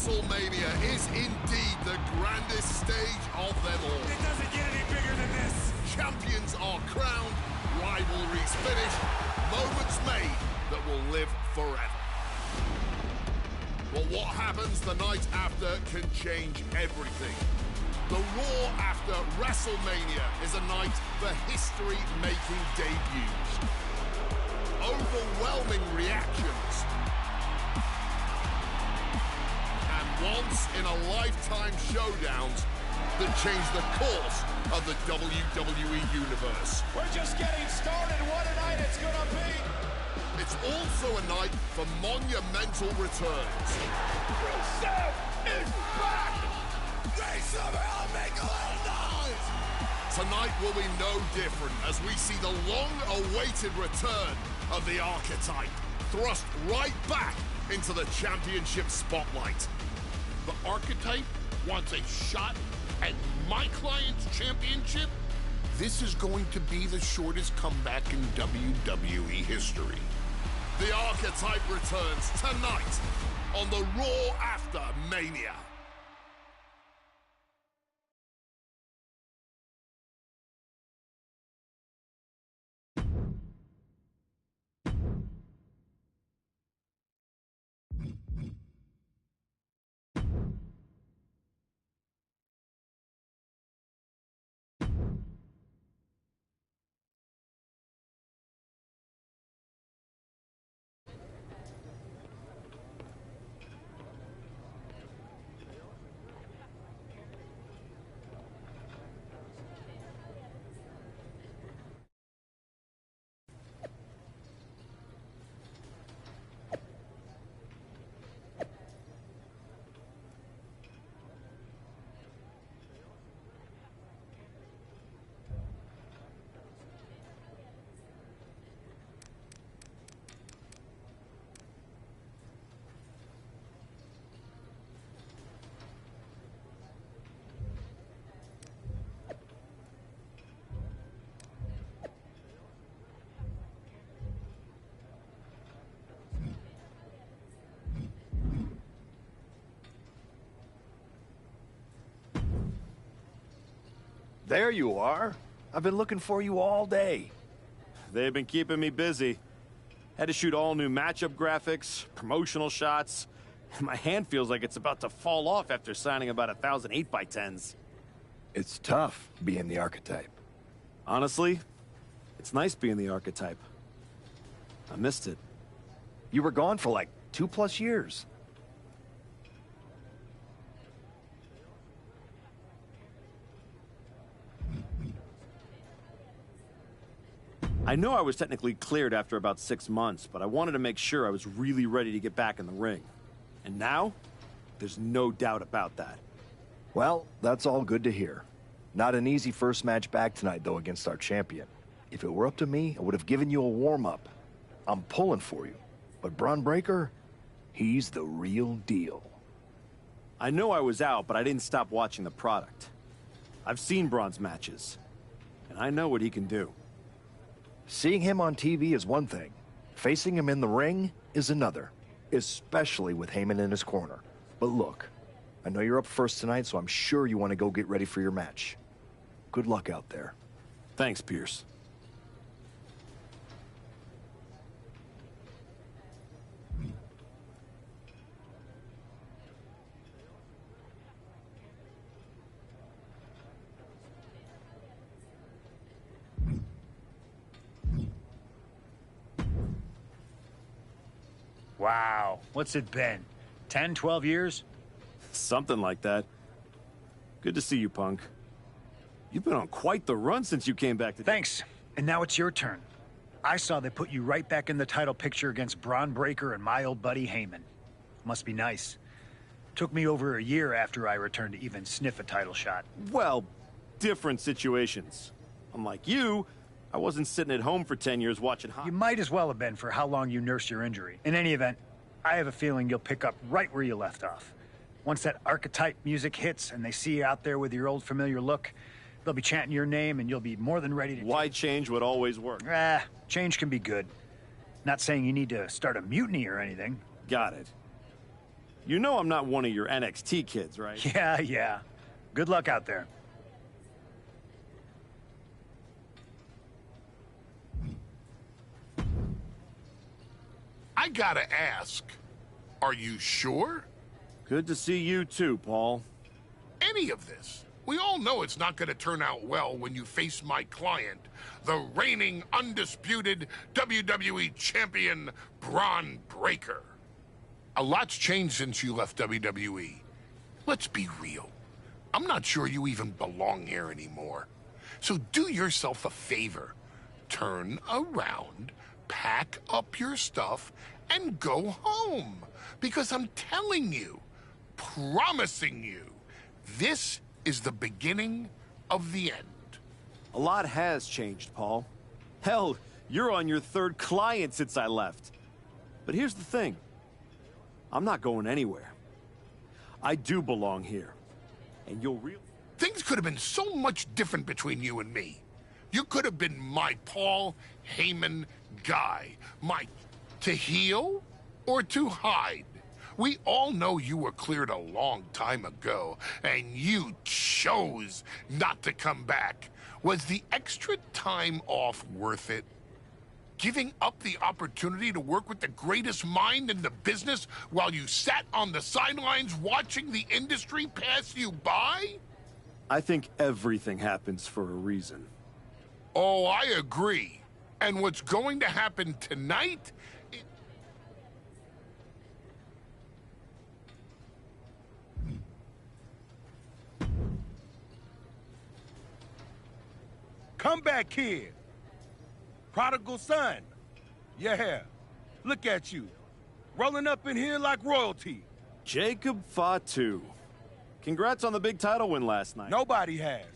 WrestleMania is indeed the grandest stage of them all. It doesn't get any bigger than this. Champions are crowned, rivalries finished, moments made that will live forever. But what happens the night after can change everything. The Raw after WrestleMania is a night for history-making debuts. Overwhelming reactions. And once-in-a-lifetime showdowns that change the course of the WWE Universe. We're just getting started. What a night it's gonna be. It's also a night for monumental returns. Rusev is back! Make some hell, make a little noise! Tonight will be no different as we see the long-awaited return of the Archetype, thrust right back into the championship spotlight. The Archetype wants a shot at my client's championship? This is going to be the shortest comeback in WWE history. The Archetype returns tonight on the Raw after Mania. There you are. I've been looking for you all day. They've been keeping me busy. Had to shoot all new matchup graphics, promotional shots. My hand feels like it's about to fall off after signing about 1,000 8x10s. It's tough being the Archetype. Honestly, it's nice being the Archetype. I missed it. You were gone for like 2+ years. I know I was technically cleared after about 6 months, but I wanted to make sure I was really ready to get back in the ring. And now, there's no doubt about that. Well, that's all good to hear. Not an easy first match back tonight, though, against our champion. If it were up to me, I would have given you a warm-up. I'm pulling for you. But Bron Breakker, he's the real deal. I know I was out, but I didn't stop watching the product. I've seen Bron's matches, and I know what he can do. Seeing him on TV is one thing. Facing him in the ring is another. Especially with Heyman in his corner. But look, I know you're up first tonight, so I'm sure you want to go get ready for your match. Good luck out there. Thanks, Pierce. Wow, what's it been? 10, 12 years? Something like that. Good to see you, Punk. You've been on quite the run since you came back to... Thanks. And now it's your turn. I saw they put you right back in the title picture against Bron Breakker and my old buddy Heyman. Must be nice. Took me over a year after I returned to even sniff a title shot. Well, different situations. Unlike you, I wasn't sitting at home for 10 years watching You might as well have been for how long you nursed your injury. In any event, I have a feeling you'll pick up right where you left off. Once that Archetype music hits and they see you out there with your old familiar look, they'll be chanting your name and you'll be more than ready to... Why change what always worked? Change can be good. Not saying you need to start a mutiny or anything. Got it. You know I'm not one of your NXT kids, right? Yeah, yeah. Good luck out there. I gotta ask, are you sure? Good to see you too, Paul. Any of this? We all know it's not gonna turn out well when you face my client, the reigning, undisputed WWE Champion, Bron Breakker. A lot's changed since you left WWE. Let's be real. I'm not sure you even belong here anymore. So do yourself a favor. Turn around, pack up your stuff, and go home. Because I'm telling you, promising you, this is the beginning of the end. A lot has changed, Paul. Hell, you're on your third client since I left. But here's the thing. I'm not going anywhere. I do belong here. And you'll realize... Things could have been so much different between you and me. You could have been my Paul Heyman guy. My to heal or to hide. We all know you were cleared a long time ago, and you chose not to come back. Was the extra time off worth it? Giving up the opportunity to work with the greatest mind in the business while you sat on the sidelines watching the industry pass you by? I think everything happens for a reason. Oh, I agree. And what's going to happen tonight? Comeback kid. Prodigal son. Yeah. Look at you. Rolling up in here like royalty. Jacob Fatu. Congrats on the big title win last night. Nobody has.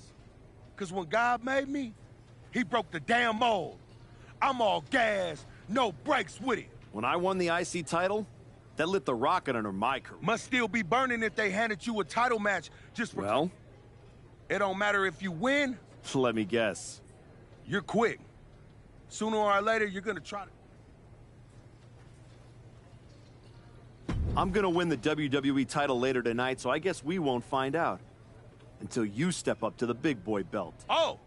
Because when God made me, he broke the damn mold. I'm all gas, no brakes with it. When I won the IC title, that lit the rocket under my career. Must still be burning if they handed you a title match just for... Well? It don't matter if you win. Let me guess. You're quick. Sooner or later, you're gonna try to... I'm gonna win the WWE title later tonight, so I guess we won't find out. Until you step up to the big boy belt. Oh,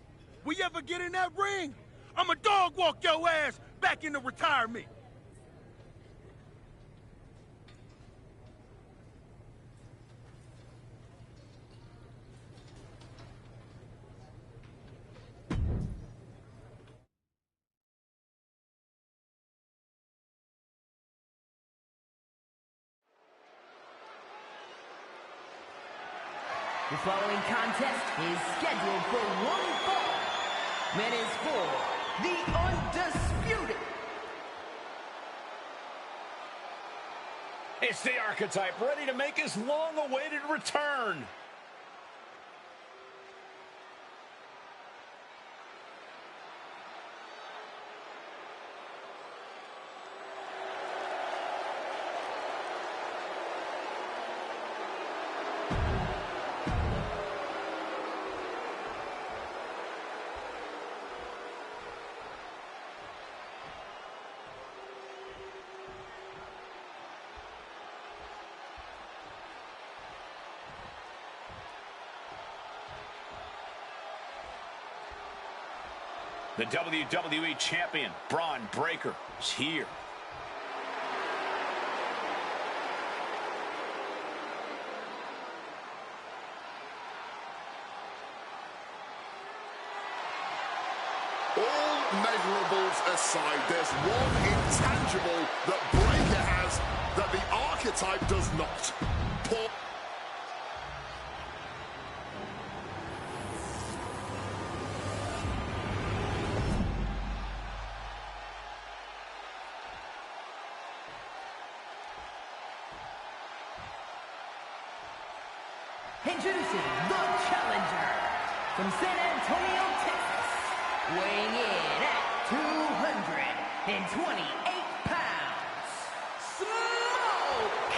we ever get in that ring? I'ma dog walk your ass back into retirement. The following contest is scheduled for one fall and is for the Undisputed. It's the Archetype, ready to make his long-awaited return. The WWE Champion, Bron Breakker, is here. All measurables aside, there's one intangible that Breakker has that the Archetype does not. Paul. Introducing the challenger from San Antonio, Texas, weighing in at 228 pounds, Smoke!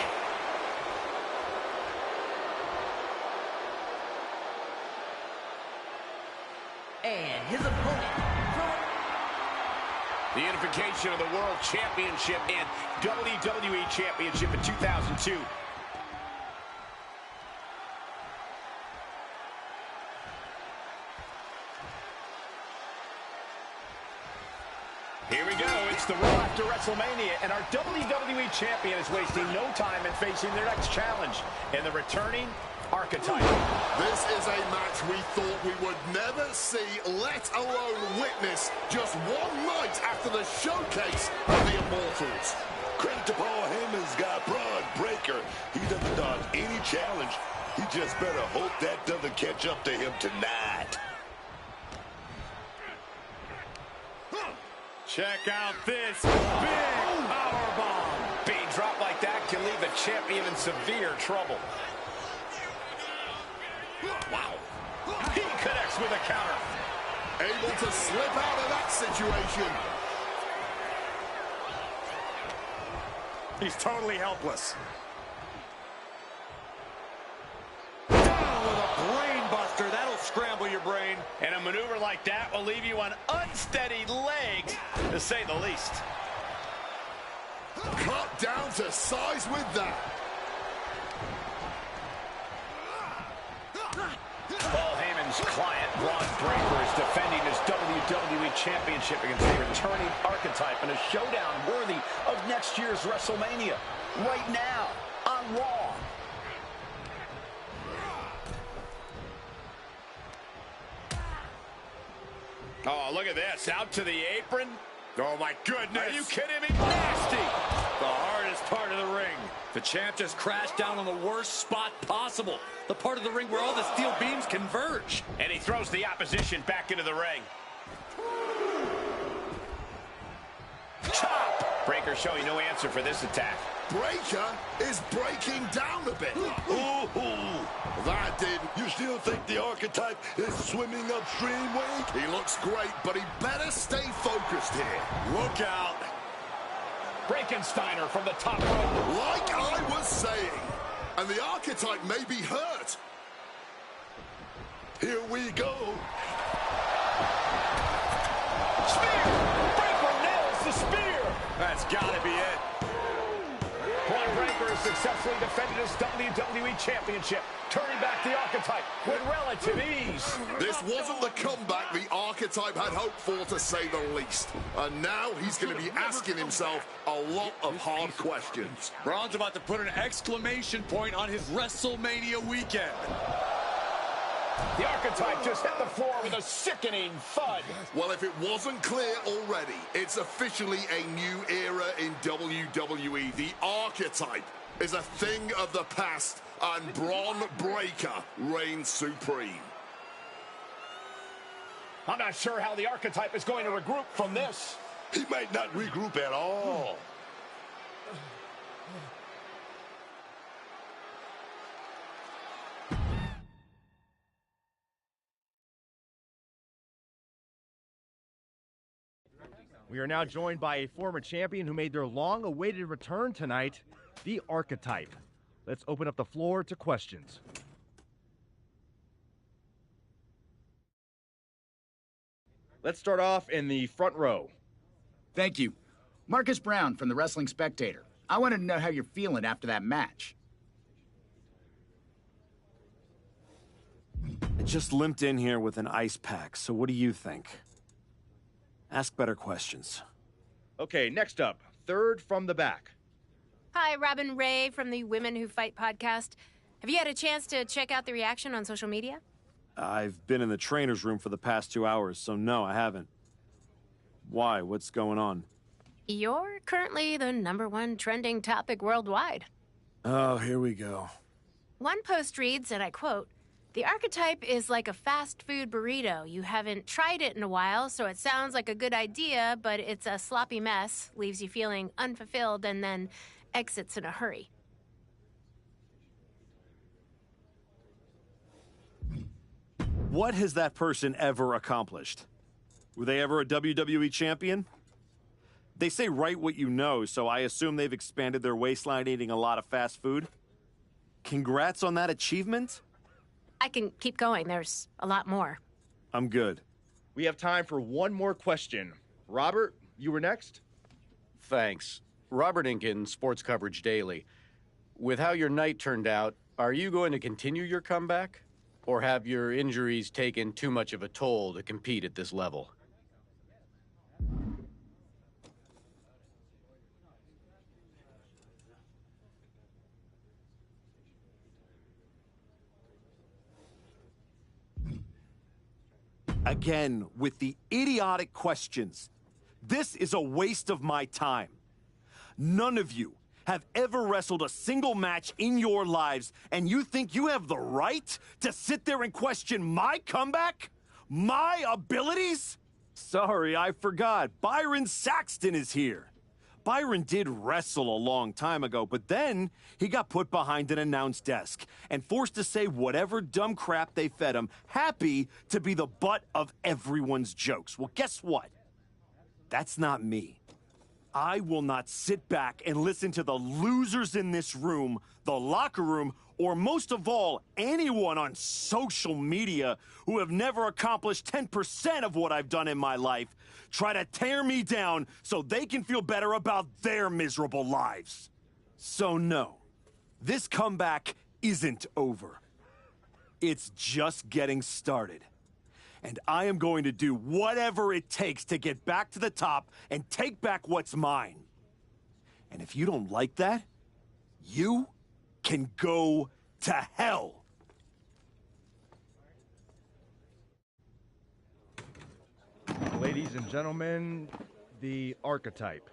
And his opponent from... The unification of the World Championship and WWE Championship in 2002. It's the Raw after WrestleMania, and our WWE Champion is wasting no time in facing their next challenge, and the returning Archetype. This is a match we thought we would never see, let alone witness, just one night after the showcase of the Immortals. Credit to Paul Heyman's guy, Braun Breaker. He doesn't dodge any challenge. He just better hope that doesn't catch up to him tonight. Check out this big powerbomb. Being dropped like that can leave the champion in severe trouble. Wow. He connects with a counter. Able to slip out of that situation. He's totally helpless. Down with a brain buster. That'll scramble your brain. And a maneuver like that will leave you on unsteady legs, to say the least. Cut down to size with that. Paul Heyman's client, Braun Breaker, is defending his WWE Championship against the returning Archetype in a showdown worthy of next year's WrestleMania. Right now, on Raw. Oh, look at this. Out to the apron. Oh, my goodness. Are you kidding me? Nasty. The hardest part of the ring. The champ just crashed down on the worst spot possible. The part of the ring where all the steel beams converge. And he throws the opposition back into the ring. Chop! Breaker showing no answer for this attack. Breaker is breaking down a bit. Ooh, That did. you still think the Archetype is swimming upstream, Wade? He looks great, but he better stay focused here. Look out. Frankensteiner from the top rope. Like I was saying. And the Archetype may be hurt. Here we go. Spear! Breaker nails the spear! That's gotta be it. Braun Breaker has successfully defended his WWE Championship, turning back the Archetype with relative ease. This wasn't the comeback the Archetype had hoped for, to say the least. And now he's going to be asking himself a lot of hard questions. Braun's about to put an exclamation point on his WrestleMania weekend. The Archetype just hit the floor with a sickening thud. Well, if it wasn't clear already, it's officially a new era in WWE. The Archetype is a thing of the past, and Braun Breaker reigns supreme. I'm not sure how the Archetype is going to regroup from this. He might not regroup at all. We are now joined by a former champion who made their long-awaited return tonight, the Archetype. Let's open up the floor to questions. Let's start off in the front row. Thank you. Marcus Brown from the Wrestling Spectator. I wanted to know how you're feeling after that match. I just limped in here with an ice pack, so what do you think? Ask better questions. Okay, next up, third from the back. Hi, Robin Ray from the Women Who Fight podcast. Have you had a chance to check out the reaction on social media? I've been in the trainer's room for the past 2 hours, so no, I haven't. Why? What's going on? You're currently the #1 trending topic worldwide. Oh, here we go. One post reads, and I quote, "The Archetype is like a fast food burrito. You haven't tried it in a while, so it sounds like a good idea, but it's a sloppy mess, leaves you feeling unfulfilled, and then exits in a hurry." What has that person ever accomplished? Were they ever a WWE champion? They say write what you know, so I assume they've expanded their waistline eating a lot of fast food. Congrats on that achievement. I can keep going. There's a lot more. I'm good. We have time for one more question. Robert, you were next? Thanks. Robert Inkin, Sports Coverage Daily. With how your night turned out, are you going to continue your comeback? Or have your injuries taken too much of a toll to compete at this level? Again, with the idiotic questions. This is a waste of my time. None of you have ever wrestled a single match in your lives, and you think you have the right to sit there and question my comeback? My abilities? Sorry, I forgot. Byron Saxton is here. Byron did wrestle a long time ago, but then he got put behind an announce desk and forced to say whatever dumb crap they fed him, happy to be the butt of everyone's jokes. Well, guess what? That's not me. I will not sit back and listen to the losers in this room, the locker room, or most of all, anyone on social media who have never accomplished 10% of what I've done in my life try to tear me down so they can feel better about their miserable lives. So no, this comeback isn't over. It's just getting started. And I am going to do whatever it takes to get back to the top and take back what's mine. And if you don't like that, you can go to hell. Ladies and gentlemen, the Archetype.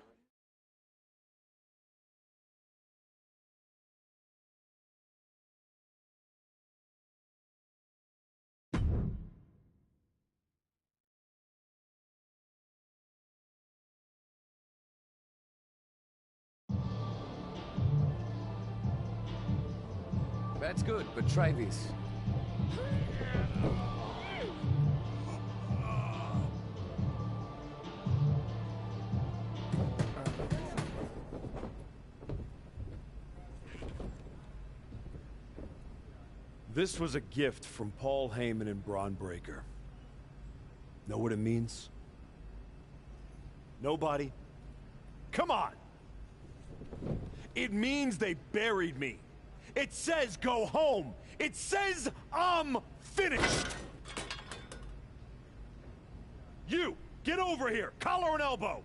That's good, but try this. This was a gift from Paul Heyman and Braun Breaker. Know what it means? Nobody? Come on! It means they buried me. It says go home. It says I'm finished. You, get over here. Collar and elbow.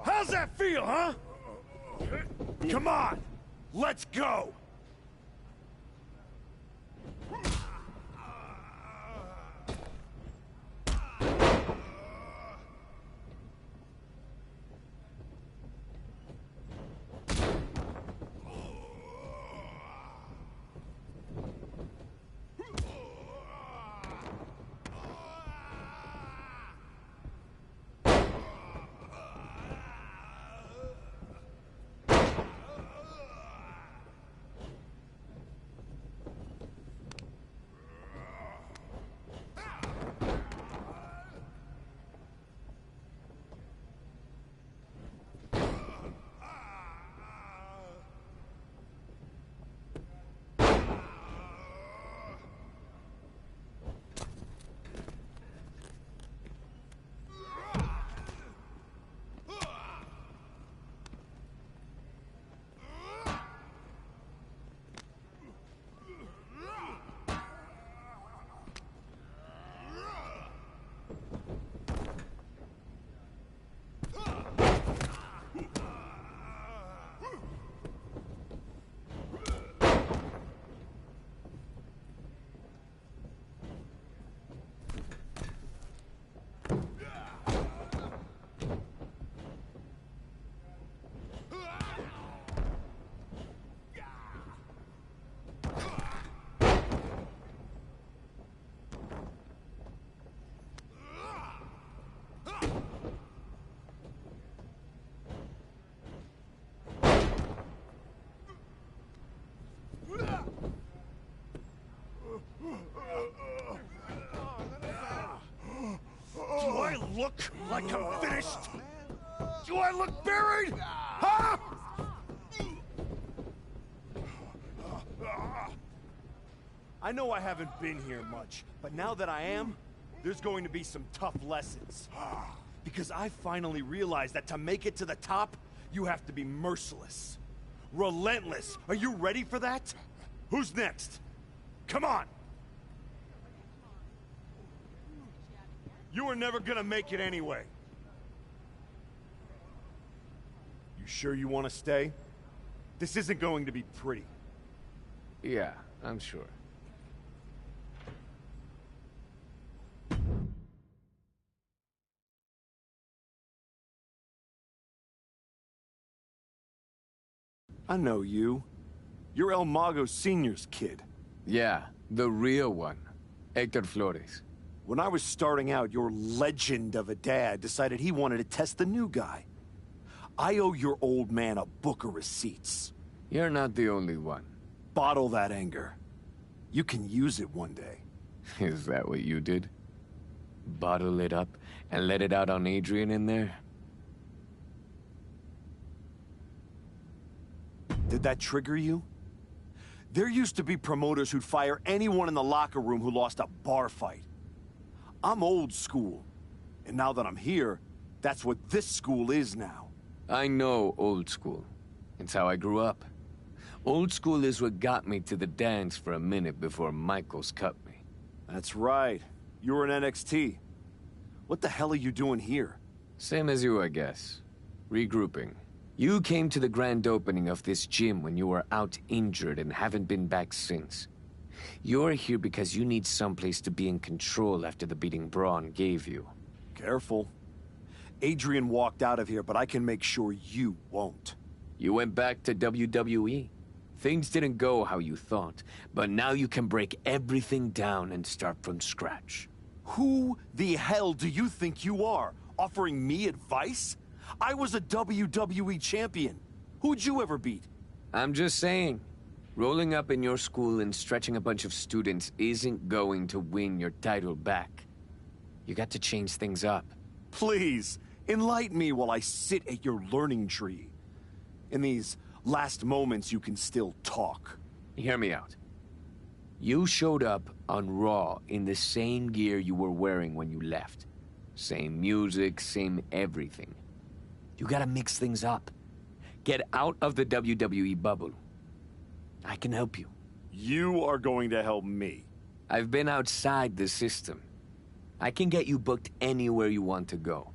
How's that feel, huh? Come on, let's go. Do I look like I'm finished? Do I look buried? Huh? I know I haven't been here much, but now that I am, there's going to be some tough lessons. Because I finally realized that to make it to the top, you have to be merciless. Relentless. Are you ready for that? Who's next? Come on! You were never gonna make it anyway. You sure you want to stay? This isn't going to be pretty. Yeah, I'm sure. I know you. You're El Mago Sr.'s kid. Yeah, the real one. Hector Flores. When I was starting out, your legend of a dad decided he wanted to test the new guy. I owe your old man a book of receipts. You're not the only one. Bottle that anger. You can use it one day. Is that what you did? Bottle it up and let it out on Adrian in there? Did that trigger you? There used to be promoters who'd fire anyone in the locker room who lost a bar fight. I'm old school. And now that I'm here, that's what this school is now. I know old school. It's how I grew up. Old school is what got me to the dance for a minute before Michaels cut me. That's right. You were in NXT. What the hell are you doing here? Same as you, I guess. Regrouping. You came to the grand opening of this gym when you were out injured and haven't been back since. You're here because you need someplace to be in control after the beating Braun gave you. Careful. Adrian walked out of here, but I can make sure you won't. You went back to WWE. Things didn't go how you thought, but now you can break everything down and start from scratch. Who the hell do you think you are? Offering me advice? I was a WWE champion. Who'd you ever beat? I'm just saying. Rolling up in your school and stretching a bunch of students isn't going to win your title back. You got to change things up. Please, enlighten me while I sit at your learning tree. In these last moments, you can still talk. Hear me out. You showed up on Raw in the same gear you were wearing when you left. Same music, same everything. You gotta mix things up. Get out of the WWE bubble. I can help you. You are going to help me. I've been outside the system. I can get you booked anywhere you want to go.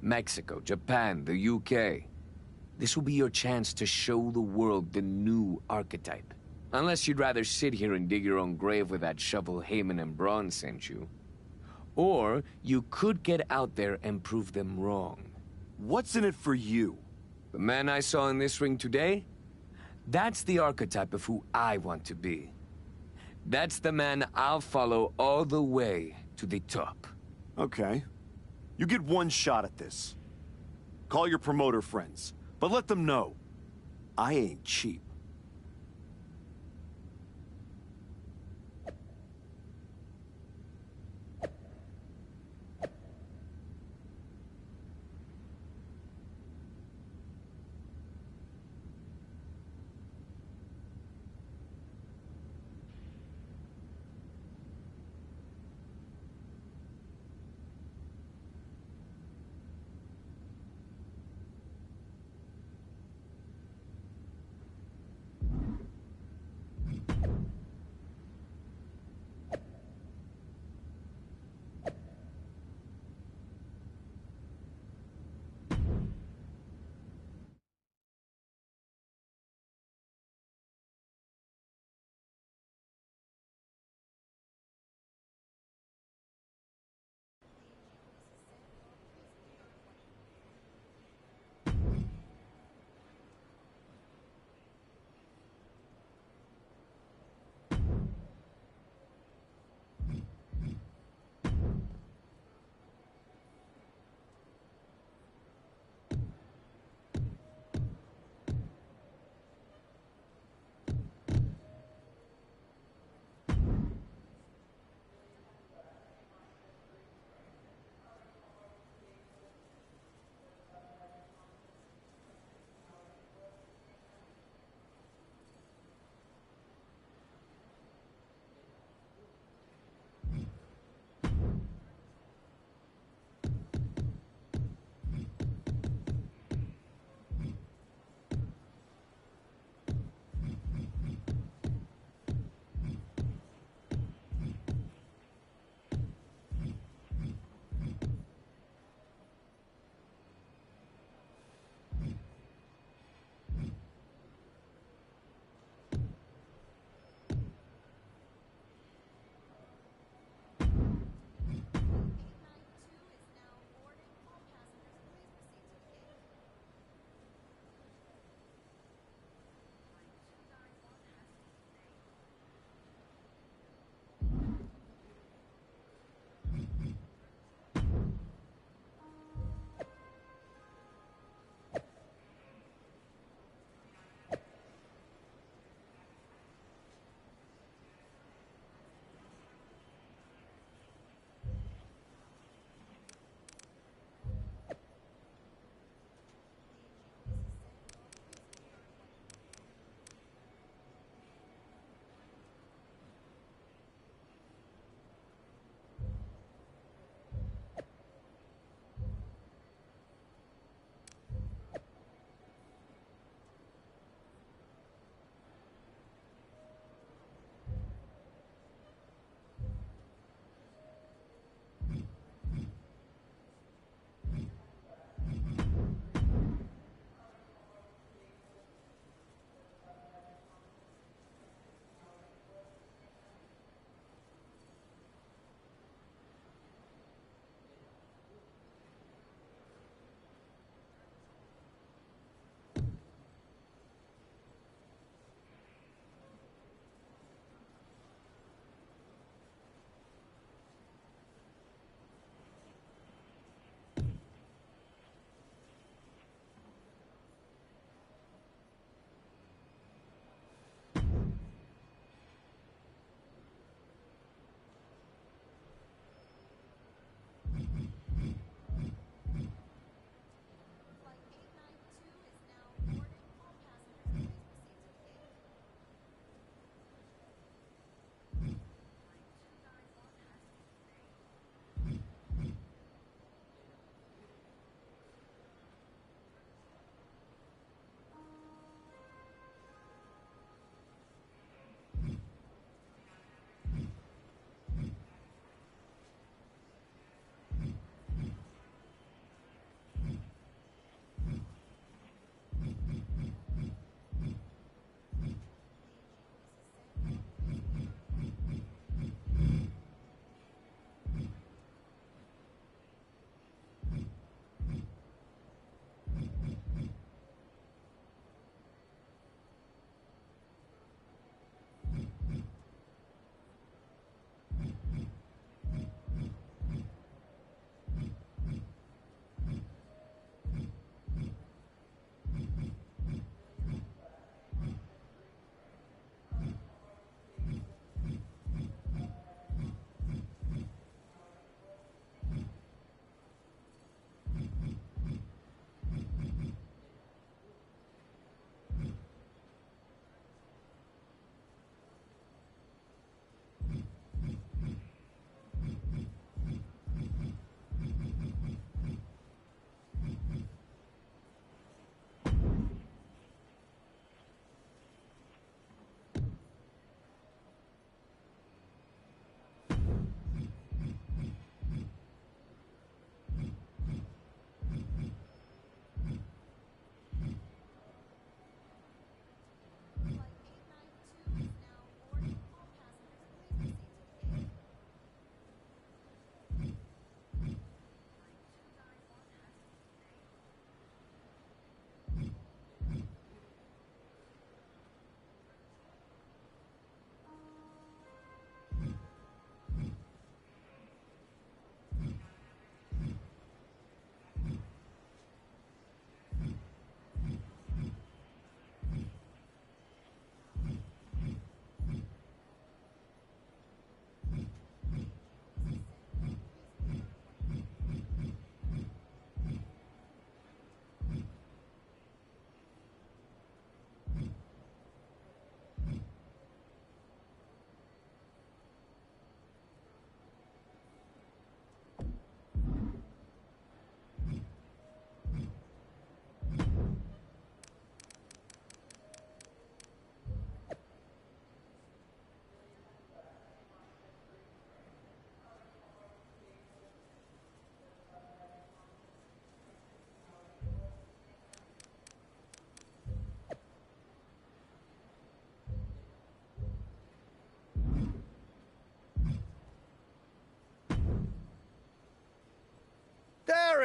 Mexico, Japan, the UK. This will be your chance to show the world the new archetype. Unless you'd rather sit here and dig your own grave with that shovel Heyman and Braun sent you. Or you could get out there and prove them wrong. What's in it for you? The man I saw in this ring today? That's the archetype of who I want to be. That's the man I'll follow all the way to the top. Okay. You get one shot at this. Call your promoter friends, but let them know I ain't cheap.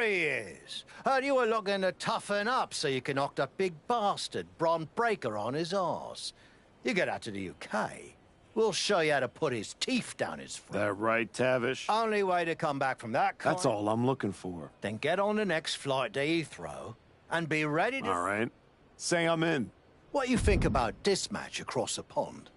There he is. Heard you were looking to toughen up so you can knock that big bastard, Bron Breakker, on his arse. You get out to the UK, we'll show you how to put his teeth down his throat. That right, Tavish? Only way to come back from that That's all I'm looking for. Then get on the next flight to Heathrow and be ready to... All right. Say I'm in. What you think about this match across the pond?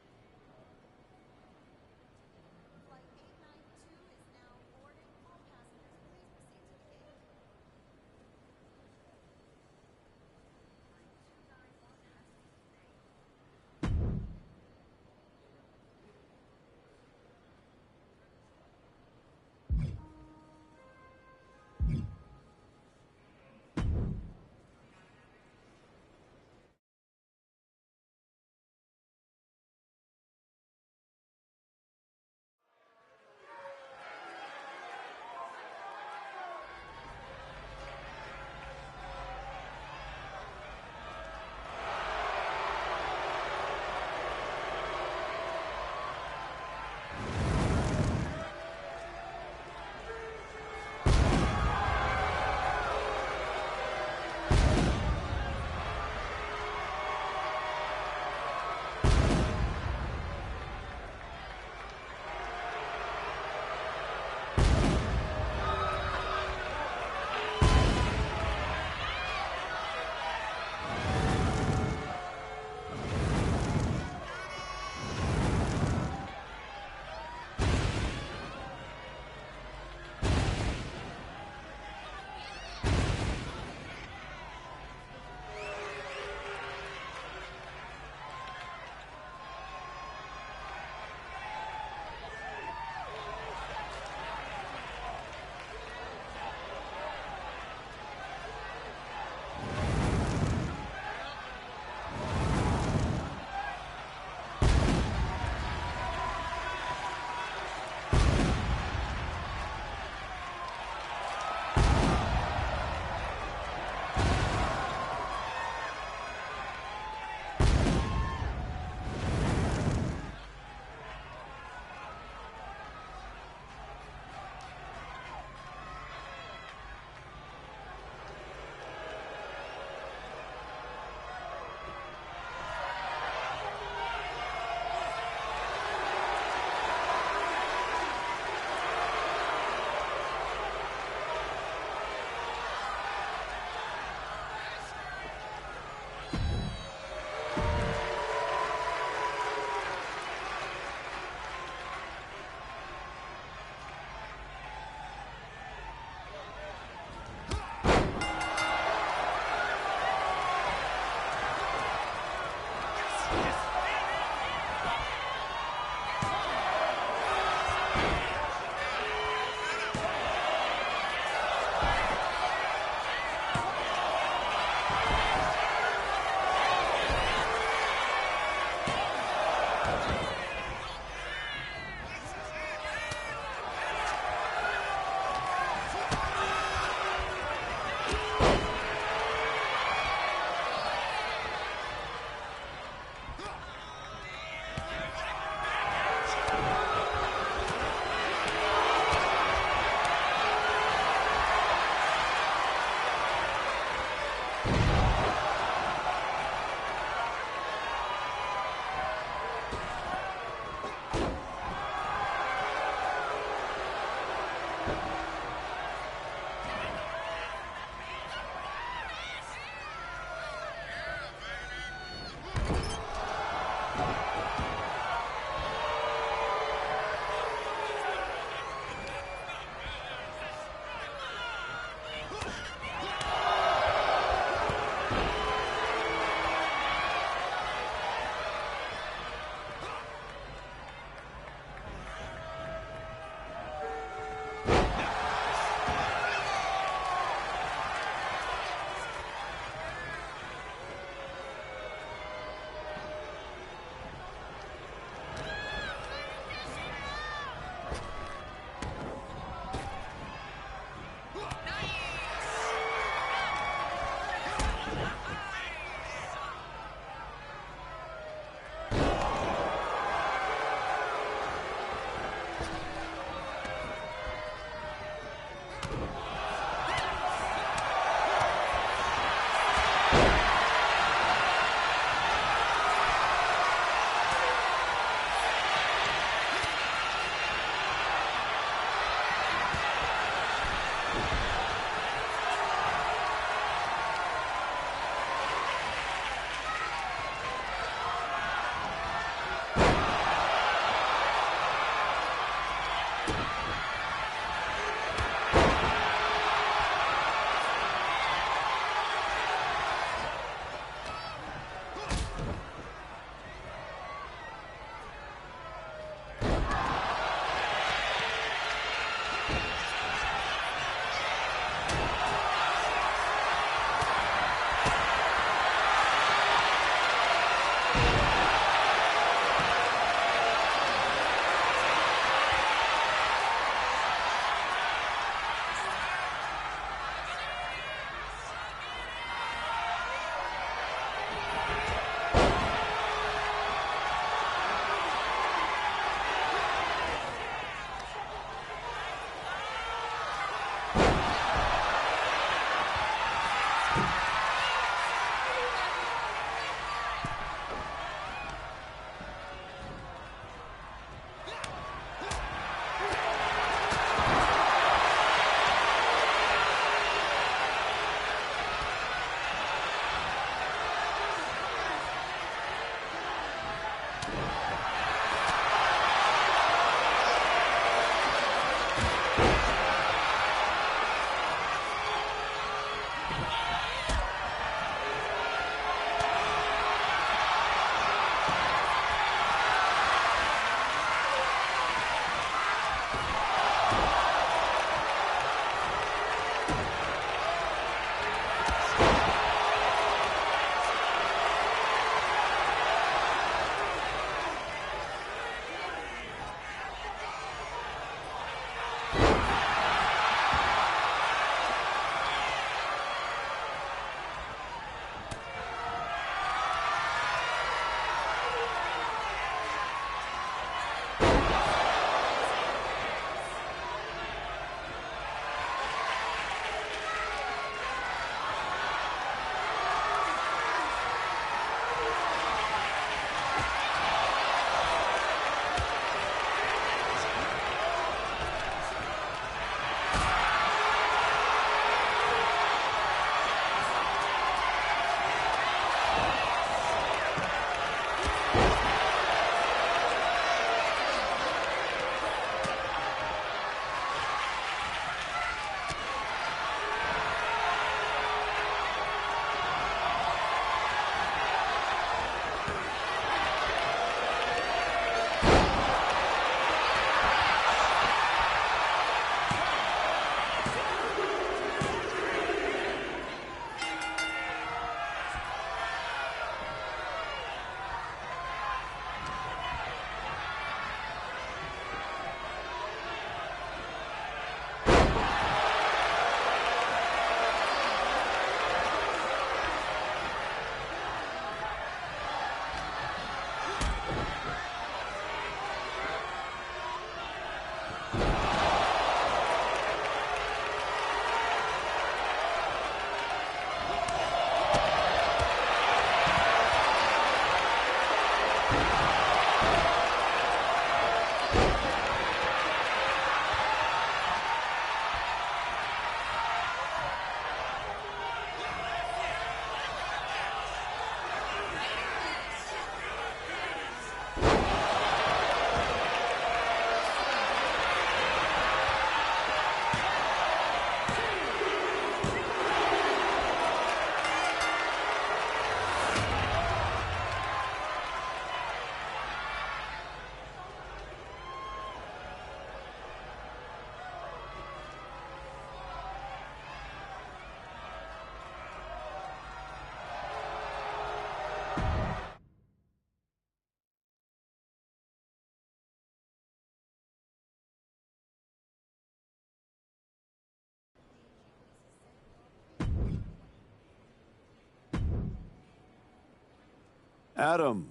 Adam,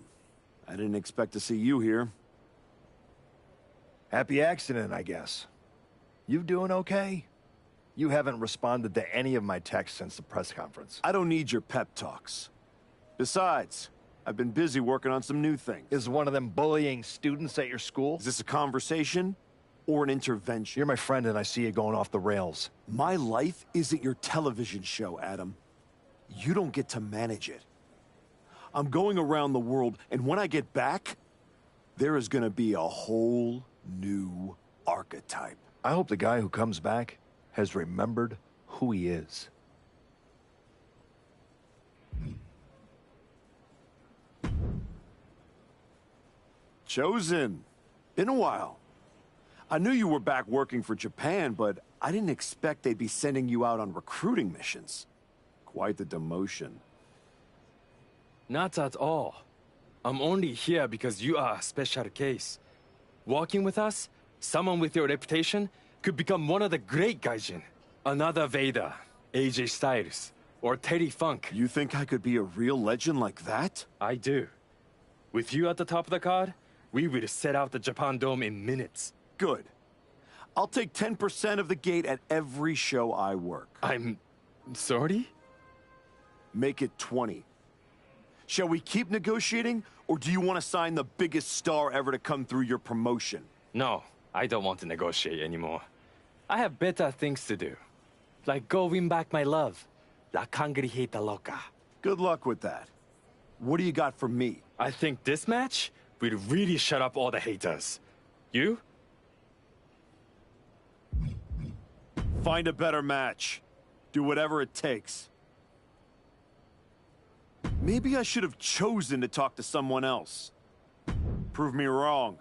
I didn't expect to see you here. Happy accident, I guess. You doing okay? You haven't responded to any of my texts since the press conference. I don't need your pep talks. Besides, I've been busy working on some new things. Is one of them bullying students at your school? Is this a conversation or an intervention? You're my friend and I see you going off the rails. My life isn't your television show, Adam. You don't get to manage it. I'm going around the world, and when I get back, there is gonna be a whole new archetype. I hope the guy who comes back has remembered who he is. Chosen. Been a while. I knew you were back working for Japan, but I didn't expect they'd be sending you out on recruiting missions. Quite the demotion. Not at all. I'm only here because you are a special case. Working with us, someone with your reputation could become one of the great gaijin. Another Vader, AJ Styles, or Terry Funk. You think I could be a real legend like that? I do. With you at the top of the card, we will set out the Japan Dome in minutes. Good. I'll take 10% of the gate at every show I work. I'm sorry? Make it 20. Shall we keep negotiating, or do you want to sign the biggest star ever to come through your promotion? No, I don't want to negotiate anymore. I have better things to do. Like go win back my love. La Cangrijita Loca. Good luck with that. What do you got for me? I think this match will really shut up all the haters. You? Find a better match. Do whatever it takes. Maybe I should have chosen to talk to someone else. Prove me wrong.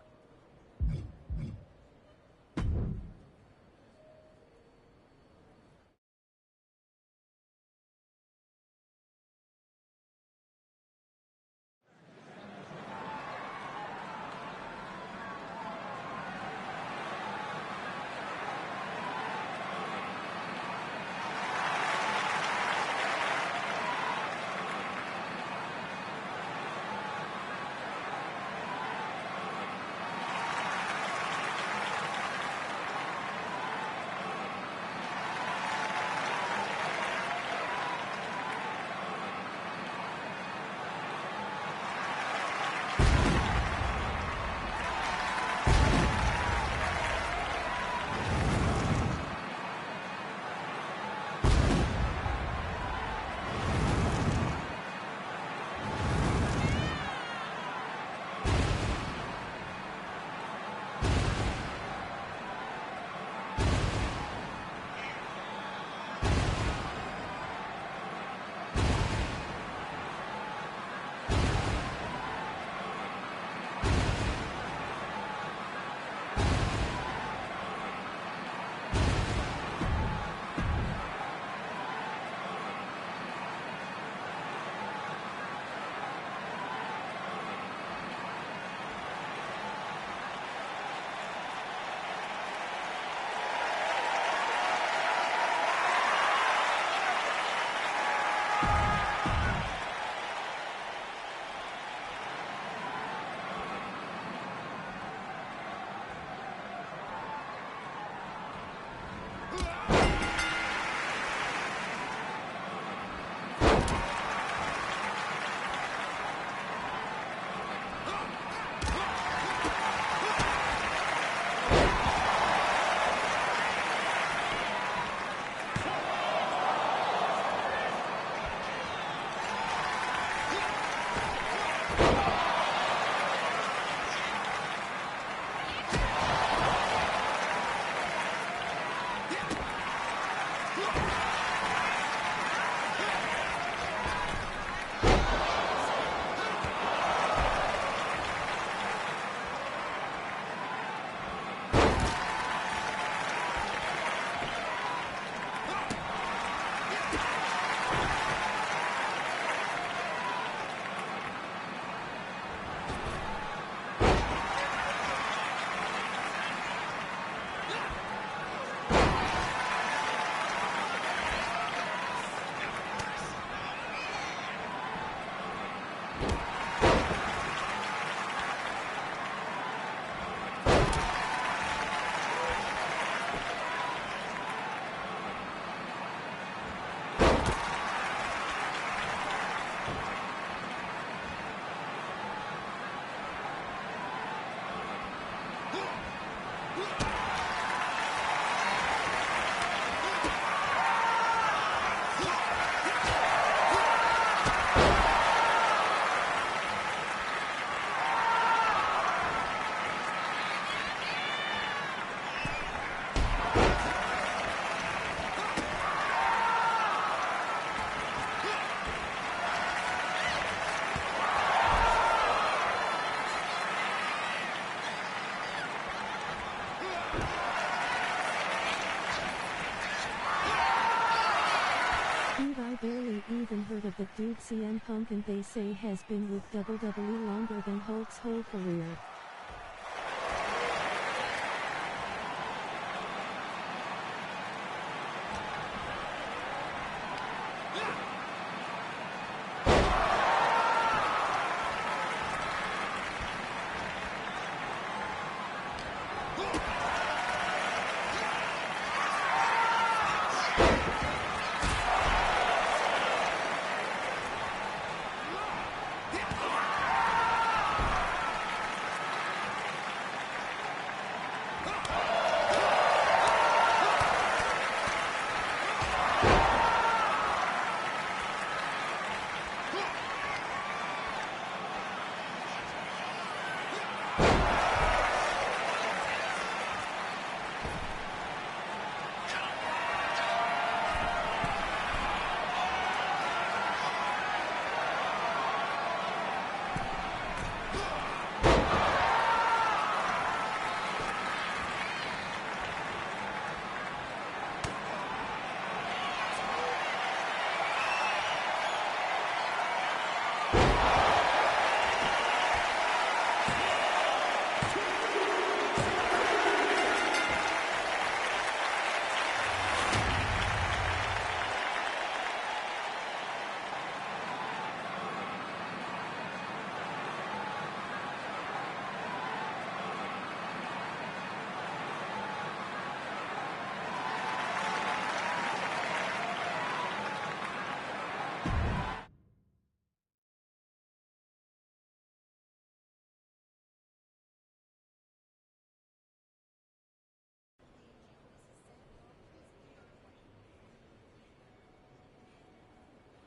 even heard of the dude CM Punk, and they say has been with WWE longer than Hulk's whole career.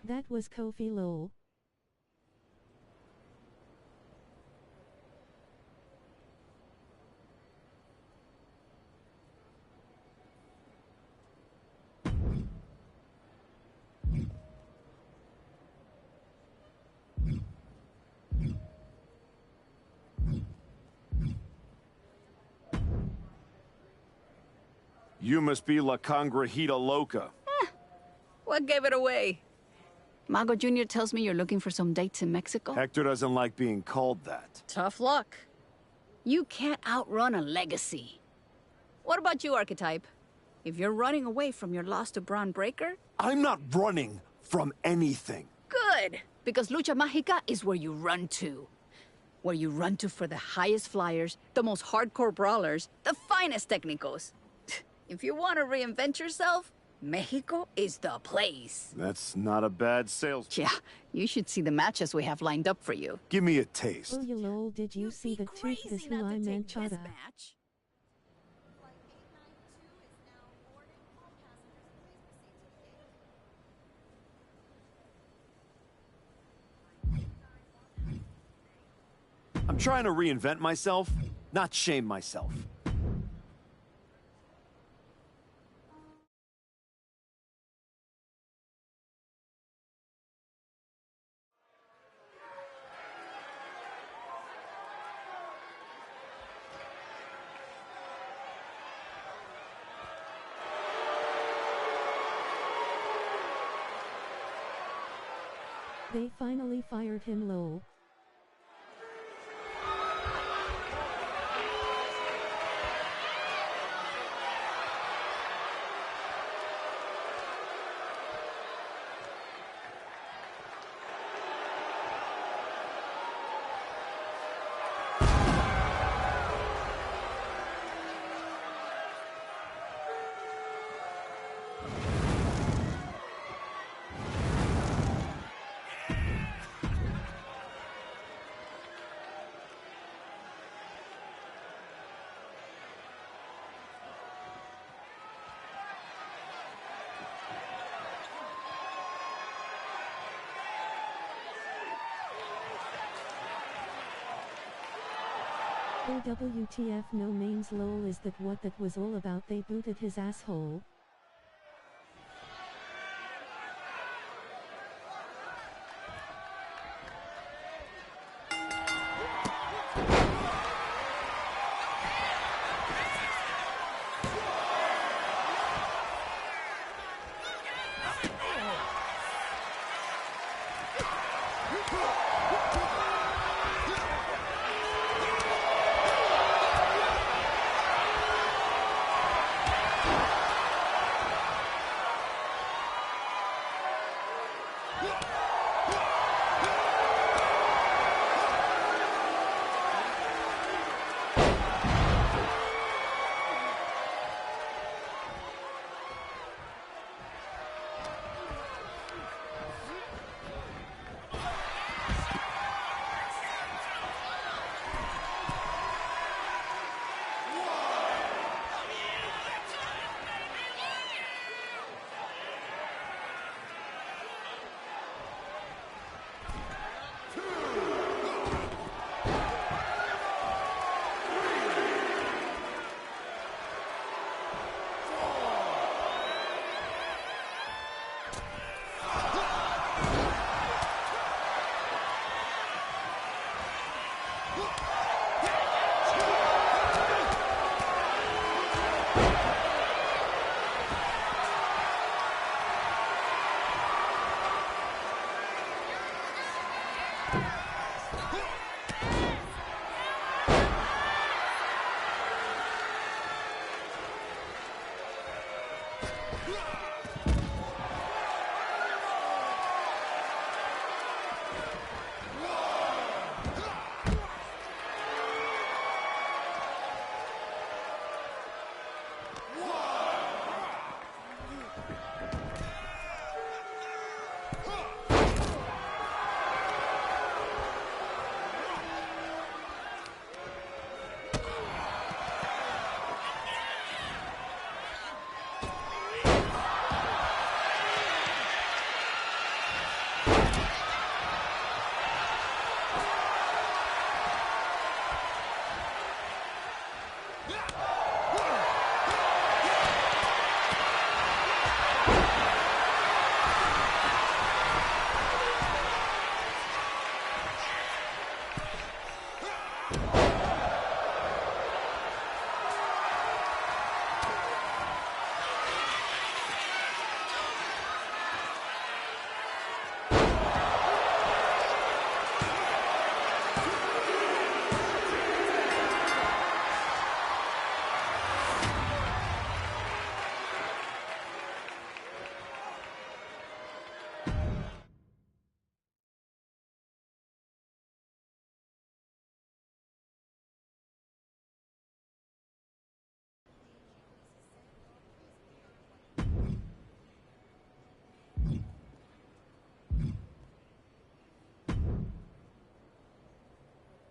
That was Kofi Lowell. You must be La Congrejita Loca. What gave it away? Mago Jr. tells me you're looking for some dates in Mexico. Hector doesn't like being called that. Tough luck. You can't outrun a legacy. What about you, Archetype? If you're running away from your loss to Braun Breaker? I'm not running from anything. Good, because Lucha Mágica is where you run to. Where you run to for the highest flyers, the most hardcore brawlers, the finest técnicos. If you want to reinvent yourself, Mexico is the place. That's not a bad sales. Yeah, you should see the matches we have lined up for you. Give me a taste. Oh, you lol, did you see the tooth this who I manchada? I'm trying to reinvent myself, not shame myself. They finally fired him, lol. Oh WTF, no mains lol, is that what that was all about? They booted his asshole.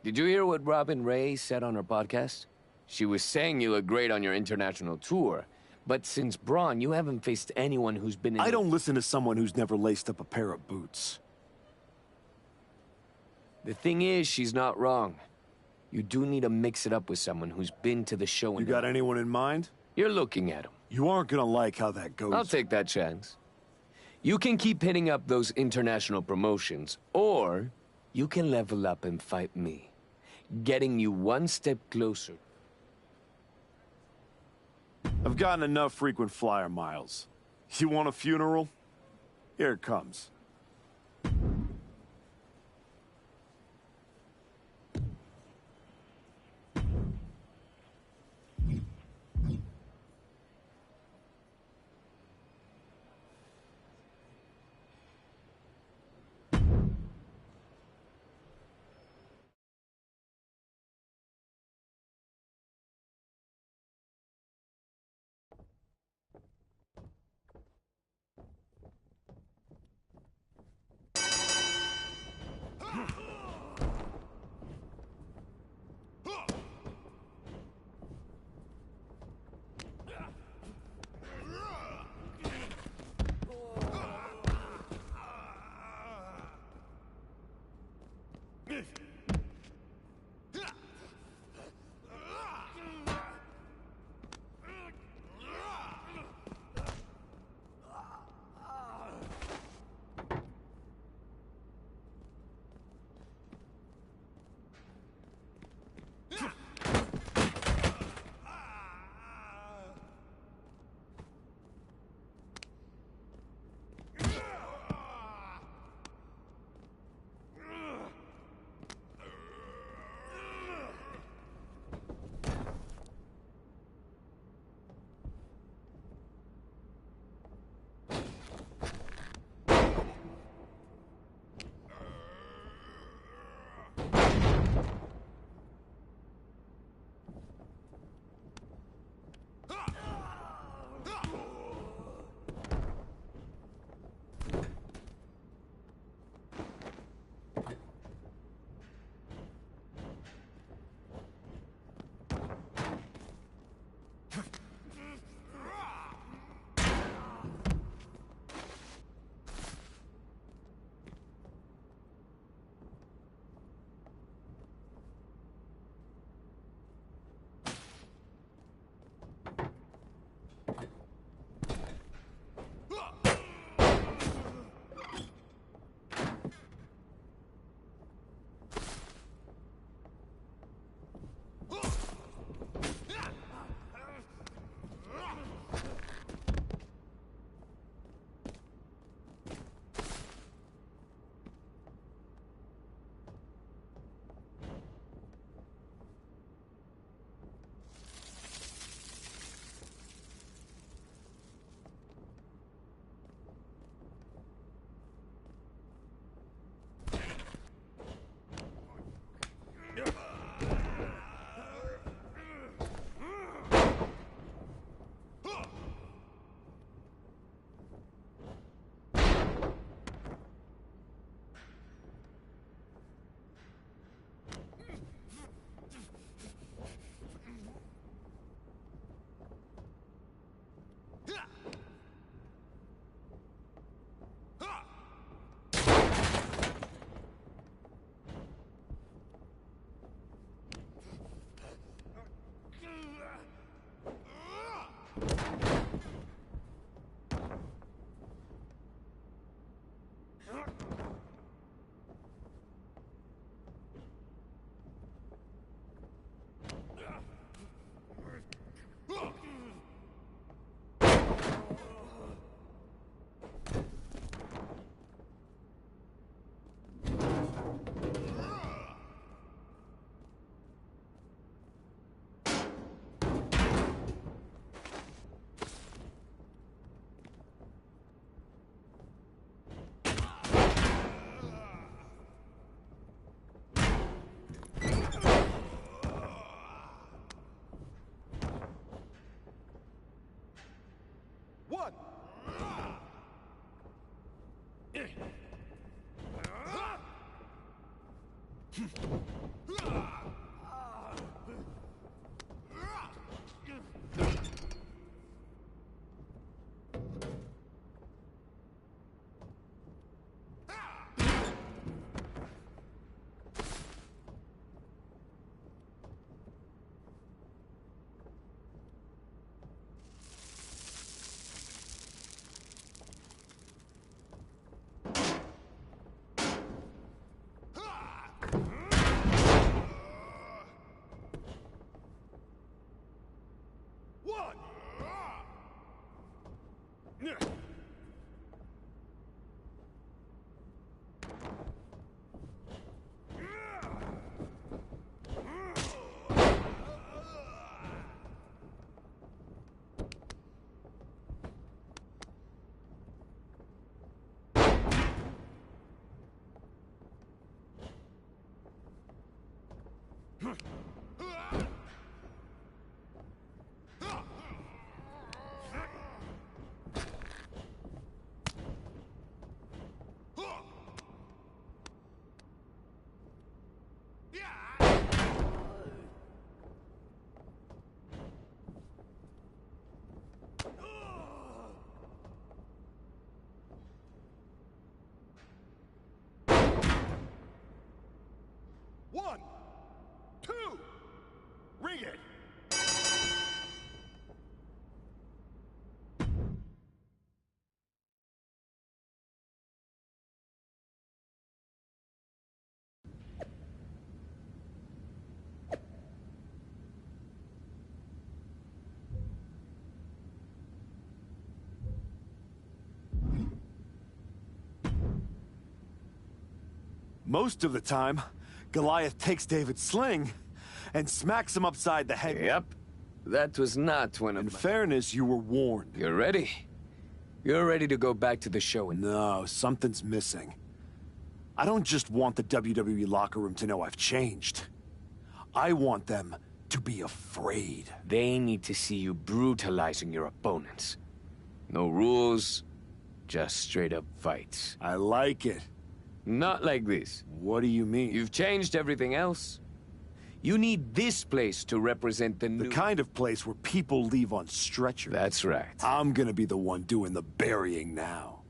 Did you hear what Robin Ray said on her podcast? She was saying you look great on your international tour, but since Braun, you haven't faced anyone who's been in I don't listen to someone who's never laced up a pair of boots. The thing is, she's not wrong. You do need to mix it up with someone who's been to the show. You got anyone in mind? You're looking at him. You aren't gonna like how that goes. I'll take that chance. You can keep hitting up those international promotions, or you can level up and fight me, getting you one step closer. I've gotten enough frequent flyer miles. You want a funeral? Here it comes. One, two, ring it. Most of the time, Goliath takes David's sling and smacks him upside the head. Yep. That was not one of In fairness, you were warned. You're ready? You're ready to go back to the show and... No, something's missing. I don't just want the WWE locker room to know I've changed. I want them to be afraid. They need to see you brutalizing your opponents. No rules, just straight-up fights. I like it. Not like this. What do you mean? You've changed everything else. You need this place to represent the new... The kind of place where people leave on stretchers. That's right. I'm gonna be the one doing the burying now.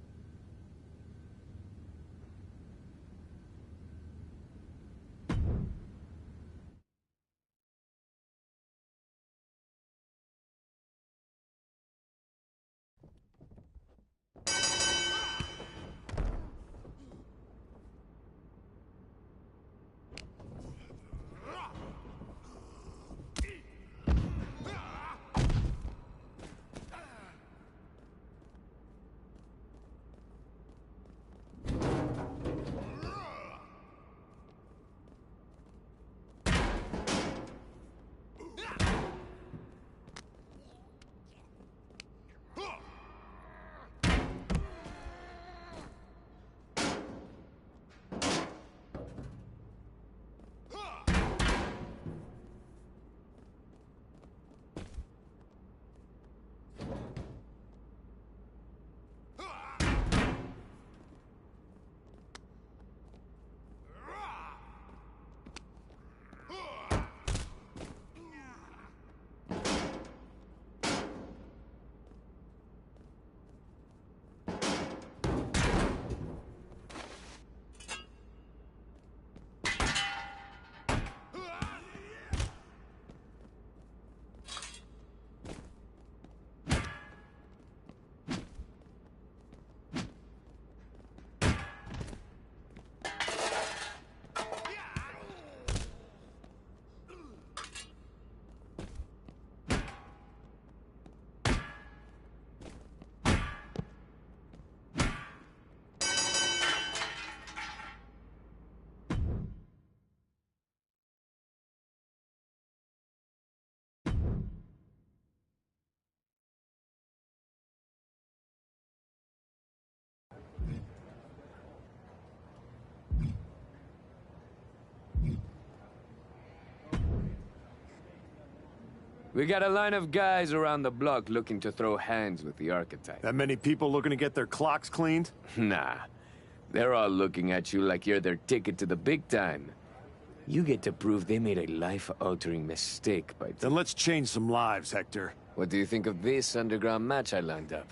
We got a line of guys around the block looking to throw hands with the Archetype. That many people looking to get their clocks cleaned? Nah. They're all looking at you like you're their ticket to the big time. You get to prove they made a life-altering mistake by... Then let's change some lives, Hector. What do you think of this underground match I lined up?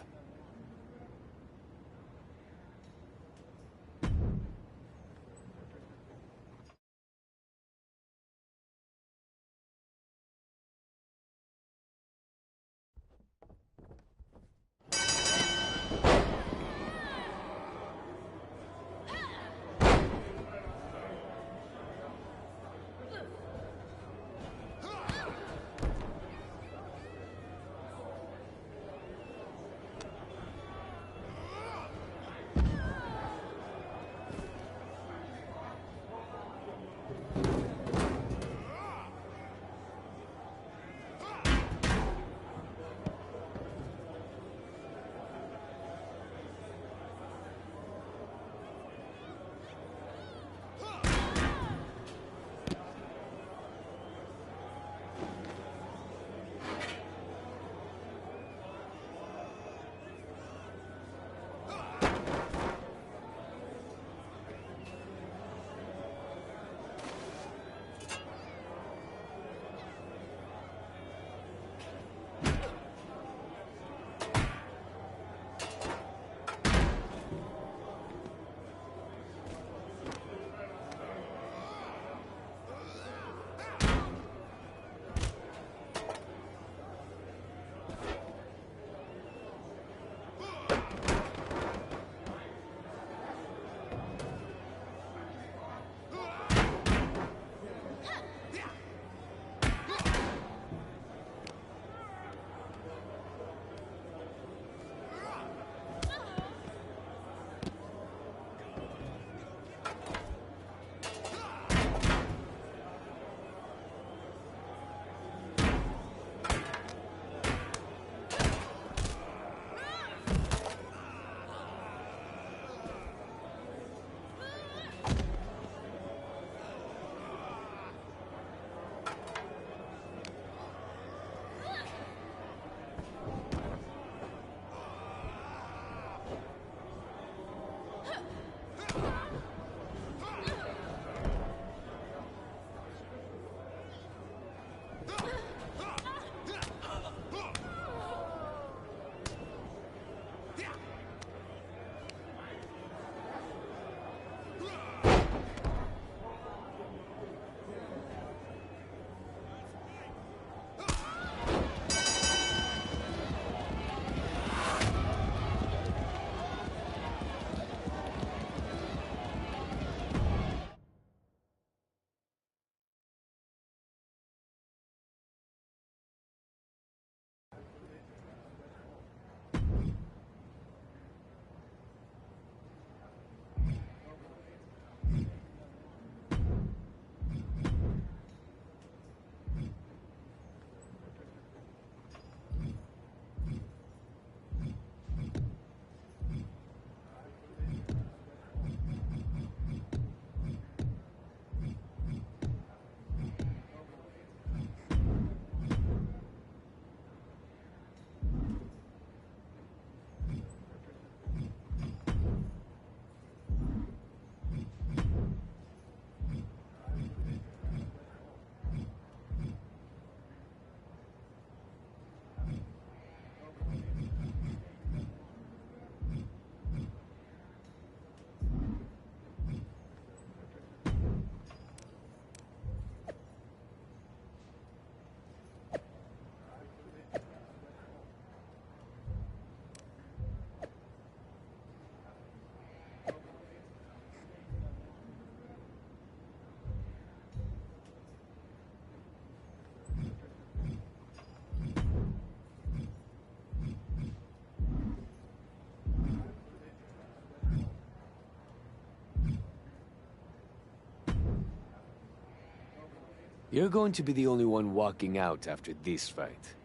You're going to be the only one walking out after this fight.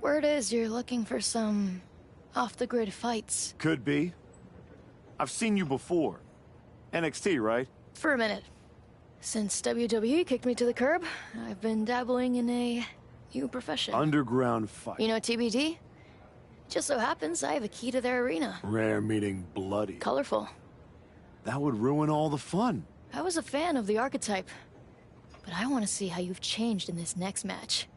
Word is you're looking for some off-the-grid fights. Could be. I've seen you before. NXT, right? For a minute. Since WWE kicked me to the curb, I've been dabbling in a new profession. Underground fight. You know TBD? Just so happens I have a key to their arena. Rare meaning bloody. Colorful. That would ruin all the fun. I was a fan of the archetype, but I want to see how you've changed in this next match.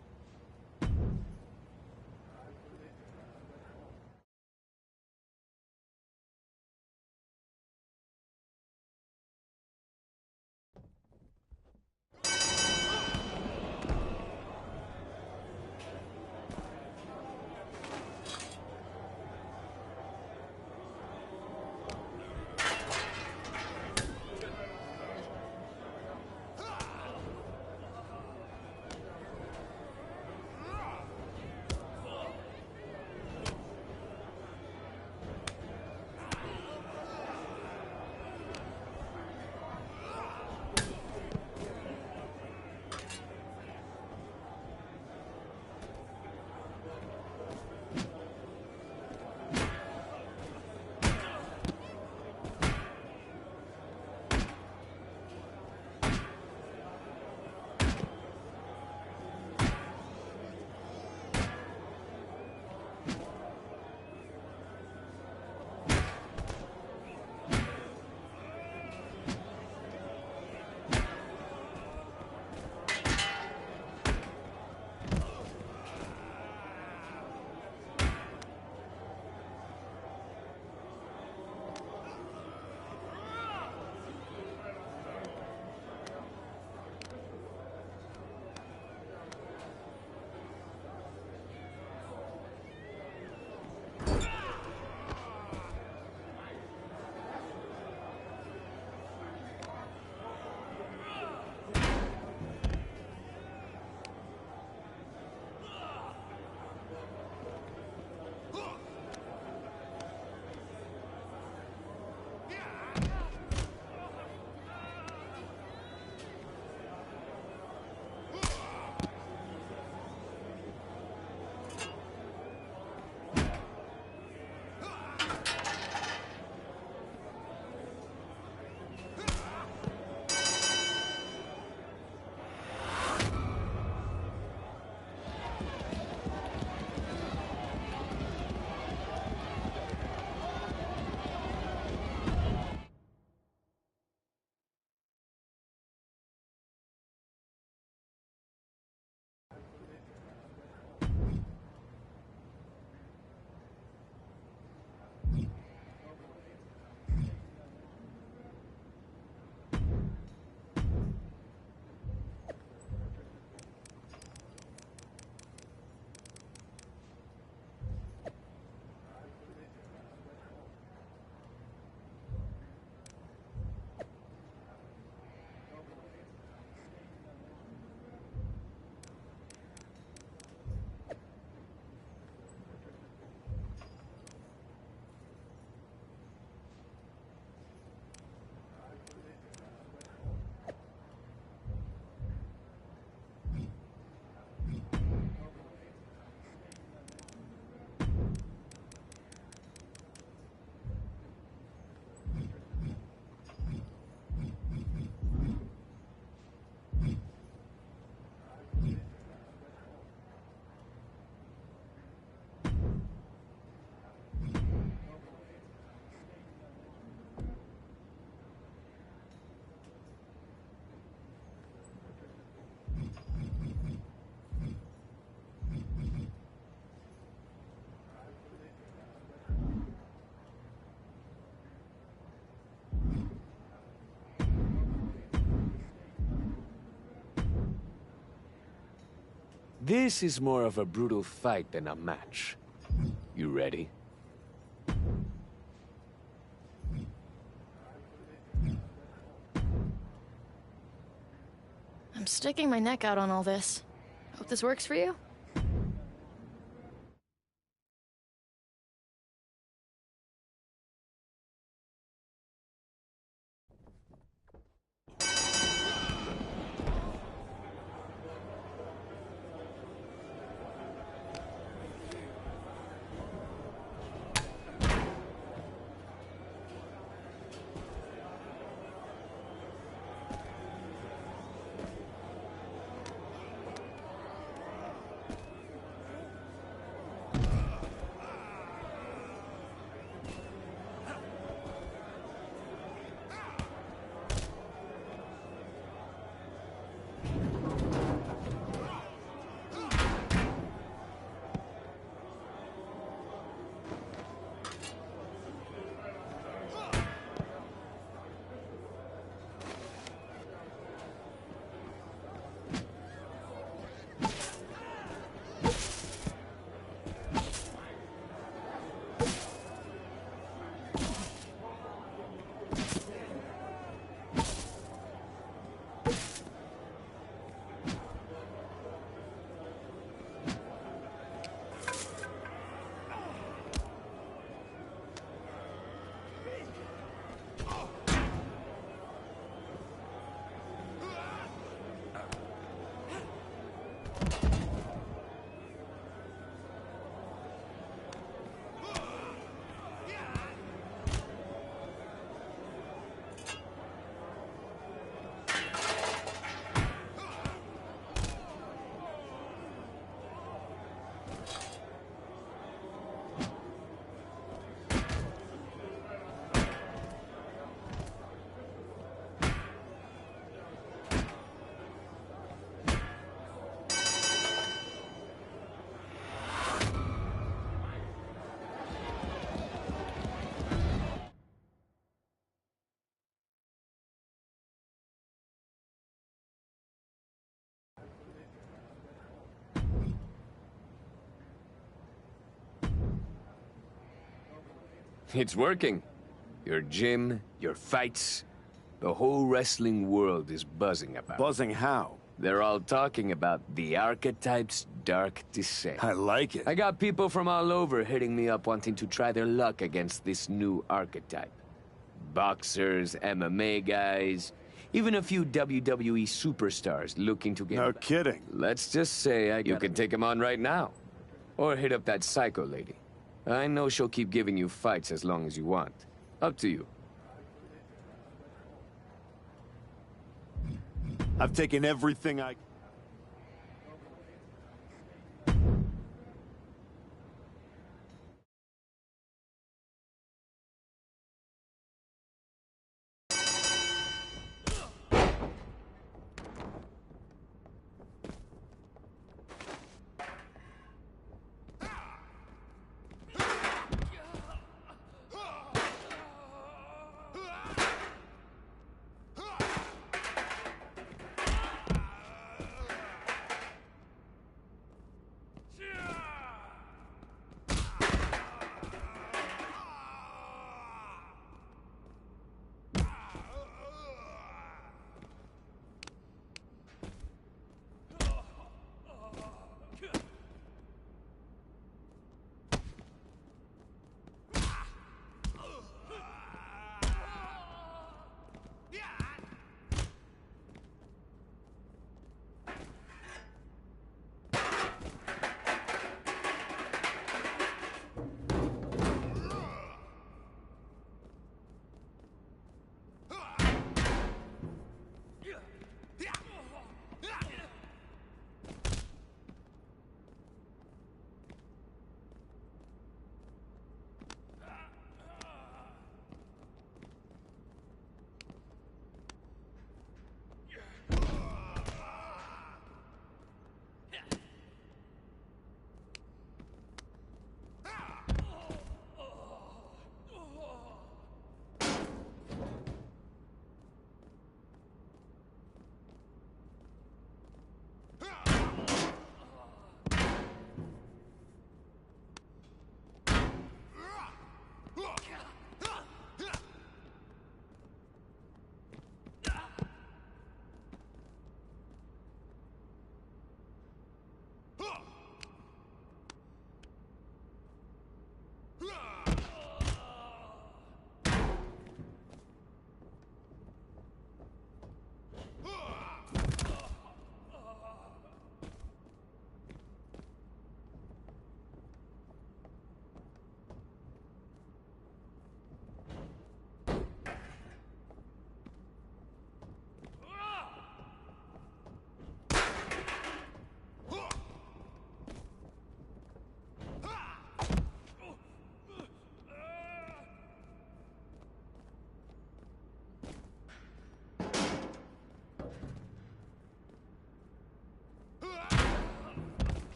This is more of a brutal fight than a match. You ready? I'm sticking my neck out on all this. Hope this works for you? It's working. Your gym, your fights, the whole wrestling world is buzzing about. Buzzing how? They're all talking about the Archetype's dark descent. I like it. I got people from all over hitting me up wanting to try their luck against this new Archetype. Boxers, MMA guys, even a few WWE superstars looking to get... No kidding. Let's just say you can take them on right now. Or hit up that psycho lady. I know she'll keep giving you fights as long as you want. Up to you. I've taken everything I...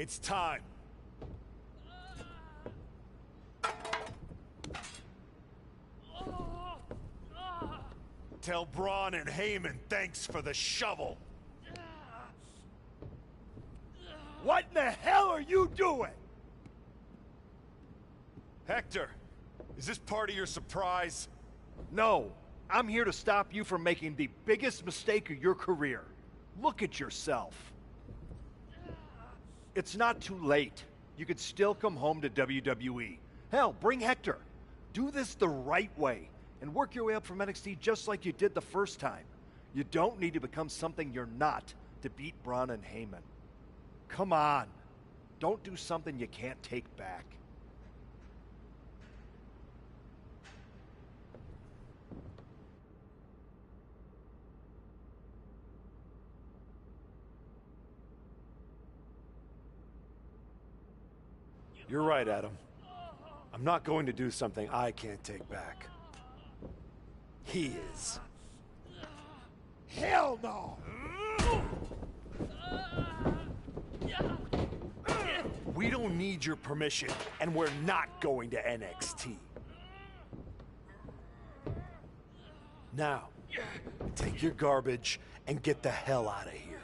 It's time. Tell Braun and Heyman thanks for the shovel. What in the hell are you doing? Hector, is this part of your surprise? No, I'm here to stop you from making the biggest mistake of your career. Look at yourself. It's not too late. You could still come home to WWE. Hell, bring Hector. Do this the right way and work your way up from NXT just like you did the first time. You don't need to become something you're not to beat Braun and Heyman. Come on. Don't do something you can't take back. You're right, Adam. I'm not going to do something I can't take back. He is. Hell no! We don't need your permission, and we're not going to NXT. Now, take your garbage and get the hell out of here.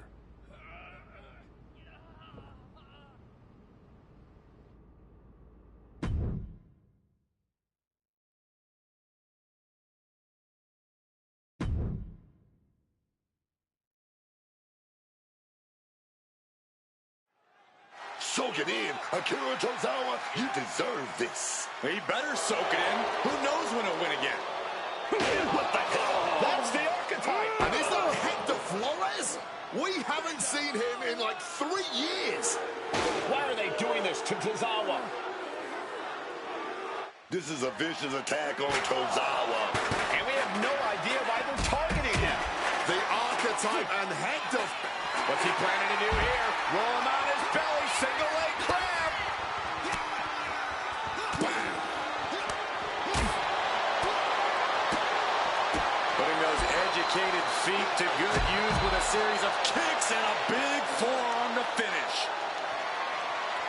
Soak it in. Akira Tozawa, you deserve this. He better soak it in. Who knows when he'll win again? What the hell? That's the Archetype. And is that Hector Flores? We haven't seen him in like 3 years. Why are they doing this to Tozawa? This is a vicious attack on Tozawa. And we have no idea why they're targeting him. The Archetype and Hector. What's he planning to do here? Roll him on his belly, single leg crab. Putting those educated feet to good use with a series of kicks and a big forearm to finish.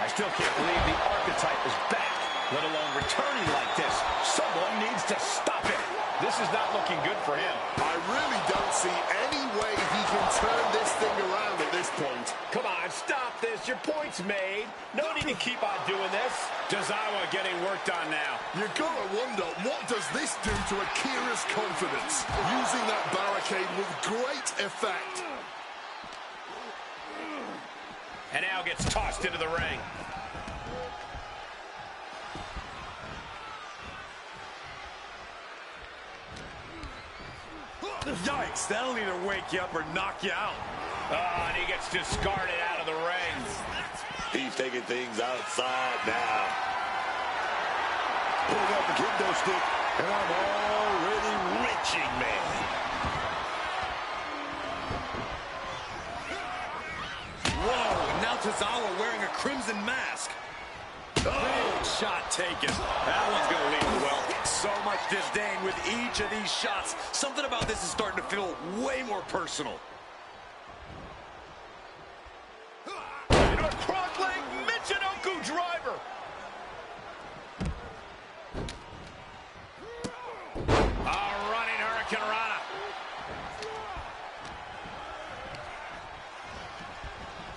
I still can't believe the Archetype is back, let alone returning like this. Someone needs to stop him. This is not looking good for him. I really don't see any way he can turn this thing around at this point. Come on, stop this. Your point's made. No need to keep on doing this. Tozawa getting worked on now. You've got to wonder, what does this do to Akira's confidence? Using that barricade with great effect. And now gets tossed into the ring. Yikes, that'll either wake you up or knock you out. Oh, and he gets discarded out of the ring. He's taking things outside now. Pulling out the kendo stick, and I'm already reaching, man. Whoa, and now Tozawa wearing a crimson mask. Big shot taken. That one's going to leave well. So much disdain with each of these shots. Something about this is starting to feel way more personal. Into a cross leg Michinoku driver. A running Hurricane Rana.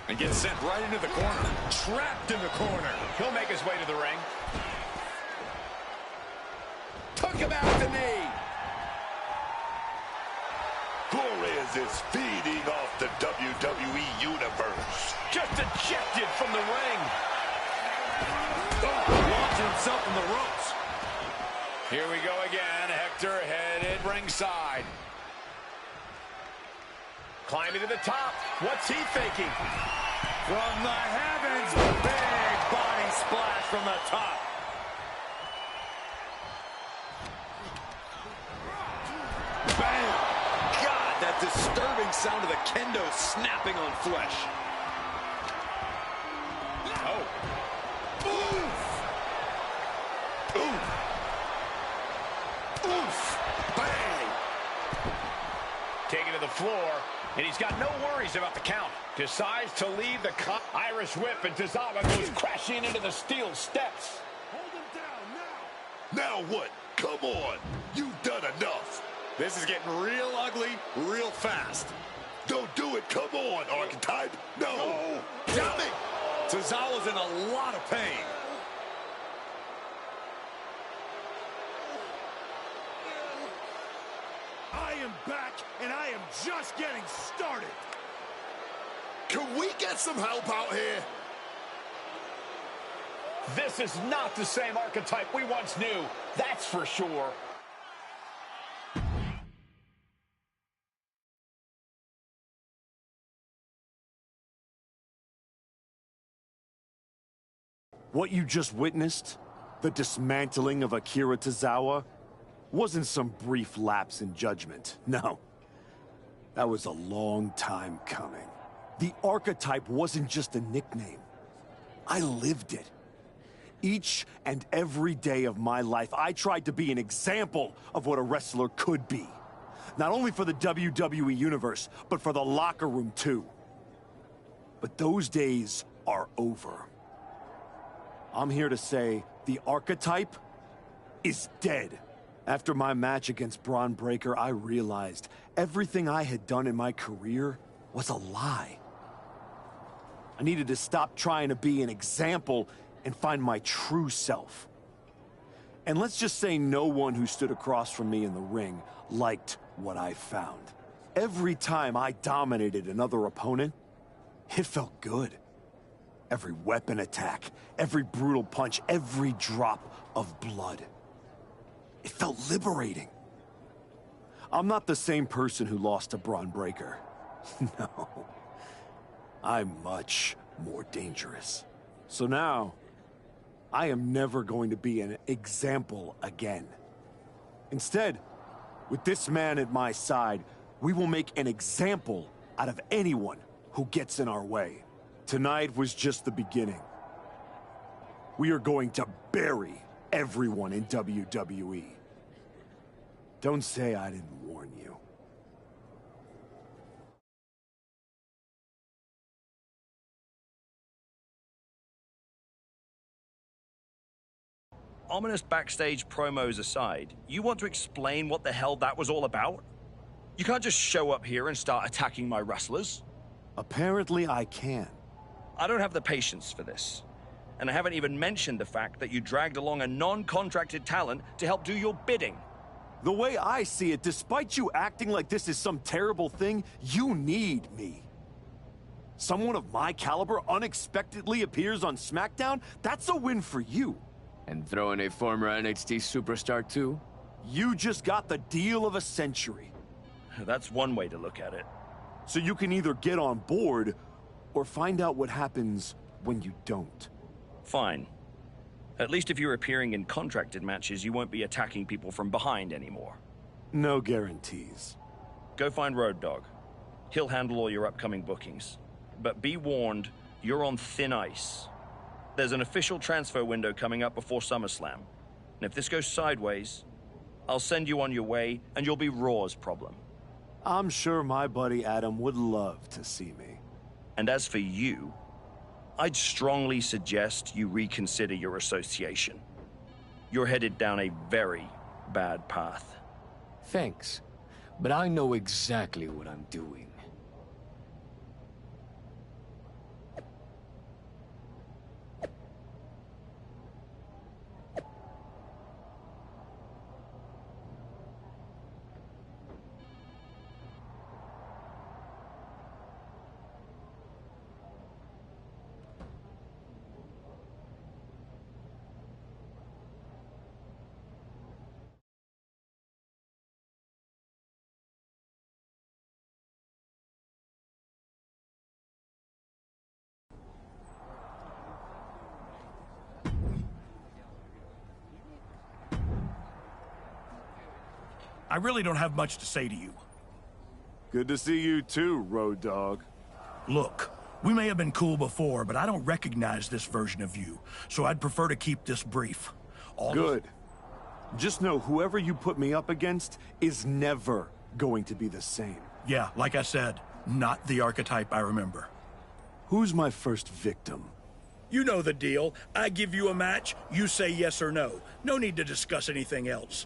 And gets sent right into the corner. Trapped in the corner. He'll make his way to the ring. Took him out the knee. Flores is feeding off the WWE Universe. Just ejected from the ring. Launching himself from the ropes. Here we go again. Hector headed ringside. Climbing to the top. What's he thinking? From the heavens, big body splash from the top. Bam! God, that disturbing sound of the kendo snapping on flesh. Oh. Oof! Oof! Oof! Bang! Taken to the floor, and he's got no worries about the count. Decides to leave the Irish whip, and Tozawa goes crashing into the steel steps. Hold him down now. Now what? Come on. You've done enough. This is getting real ugly, real fast. Don't do it. Come on, Archetype. No. Damn it! Tozawa's in a lot of pain. I am back, and I am just getting started. Can we get some help out here? This is not the same Archetype we once knew. That's for sure. What you just witnessed, the dismantling of Akira Tozawa, wasn't some brief lapse in judgment. No. That was a long time coming. The Archetype wasn't just a nickname. I lived it. Each and every day of my life, I tried to be an example of what a wrestler could be. Not only for the WWE Universe, but for the locker room too. But those days are over. I'm here to say the Archetype is dead. After my match against Braun Breaker, I realized everything I had done in my career was a lie. I needed to stop trying to be an example and find my true self. And let's just say no one who stood across from me in the ring liked what I found. Every time I dominated another opponent, it felt good. Every weapon attack, every brutal punch, every drop of blood. It felt liberating. I'm not the same person who lost to Braun Breaker. No. I'm much more dangerous. So now, I am never going to be an example again. Instead, with this man at my side, we will make an example out of anyone who gets in our way. Tonight was just the beginning. We are going to bury everyone in WWE. Don't say I didn't warn you. Ominous backstage promos aside, you want to explain what the hell that was all about? You can't just show up here and start attacking my wrestlers. Apparently I can. I don't have the patience for this. And I haven't even mentioned the fact that you dragged along a non-contracted talent to help do your bidding. The way I see it, despite you acting like this is some terrible thing, you need me. Someone of my caliber unexpectedly appears on SmackDown? That's a win for you. And throw in a former NXT superstar too? You just got the deal of a century. That's one way to look at it. So you can either get on board, or find out what happens when you don't. Fine. At least if you're appearing in contracted matches, you won't be attacking people from behind anymore. No guarantees. Go find Road Dogg. He'll handle all your upcoming bookings. But be warned, you're on thin ice. There's an official transfer window coming up before SummerSlam. And if this goes sideways, I'll send you on your way, and you'll be Raw's problem. I'm sure my buddy Adam would love to see me. And as for you, I'd strongly suggest you reconsider your association. You're headed down a very bad path. Thanks, but I know exactly what I'm doing. I really don't have much to say to you. Good to see you too, Road Dogg. Look, we may have been cool before, but I don't recognize this version of you, so I'd prefer to keep this brief. Good. Just know whoever you put me up against is never going to be the same. Yeah, like I said, not the archetype I remember. Who's my first victim? You know the deal. I give you a match, you say yes or no. No need to discuss anything else.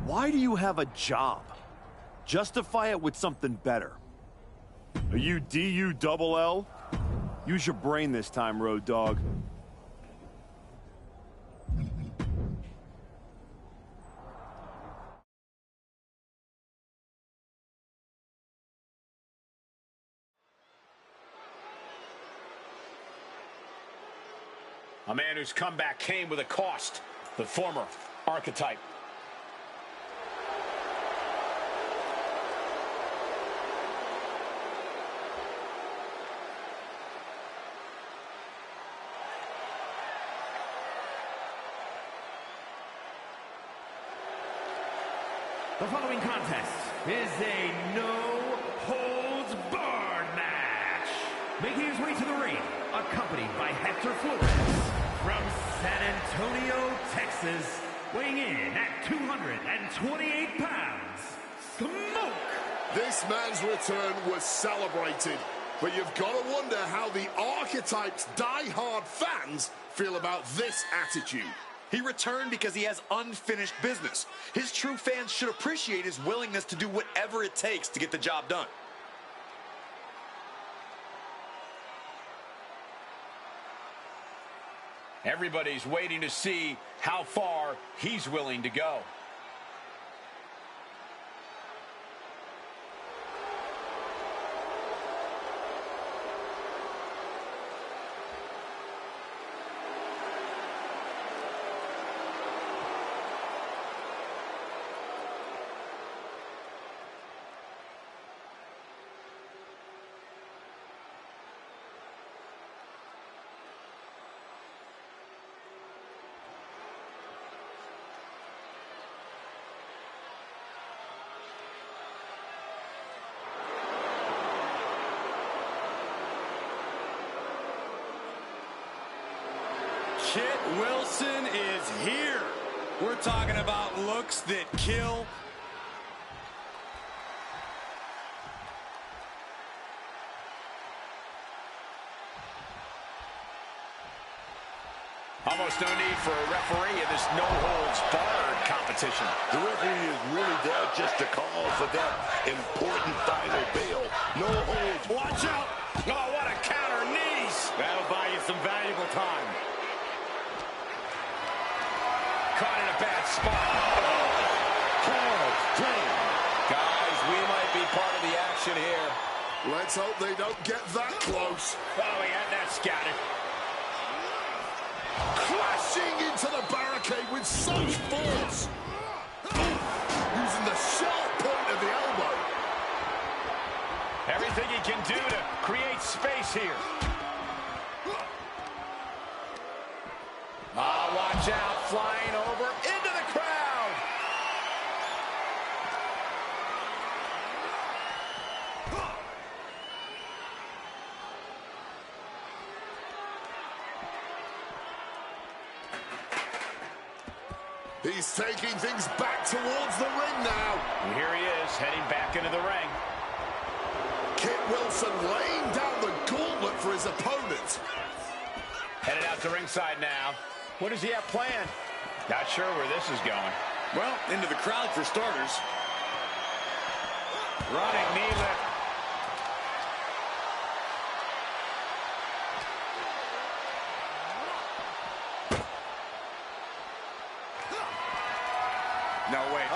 Why do you have a job? Justify it with something better. Are you D-U-double-L? Use your brain this time, Road Dogg. A man whose comeback came with a cost. The former Archetype. The following contest is a no-holds-barred match. Making his way to the ring, accompanied by Hector Flores from San Antonio, Texas, weighing in at 228 pounds, Smoke! This man's return was celebrated. But you've got to wonder how the Archetype's die-hard fans feel about this attitude. He returned because he has unfinished business. His true fans should appreciate his willingness to do whatever it takes to get the job done. Everybody's waiting to see how far he's willing to go. Kit Wilson is here. We're talking about looks that kill. Almost no need for a referee in this no-holds-barred competition. The referee is really there just to call for that important final bell. No holds. Watch out! Oh, what a counter knees! That'll buy you some valuable time. Caught in a bad spot. Guys, we might be part of the action here. Let's hope they don't get that close. Oh, he had that scattered. Crashing into the barricade with such force. Using the sharp point of the elbow. Everything he can do to create space here. Watch out, flying over into the crowd. He's taking things back towards the ring now. And here he is, heading back into the ring. Kit Wilson laying down the gauntlet for his opponent. Headed out to ringside now. What does he have planned? Not sure where this is going. Well, into the crowd for starters. Running knee lift. No way.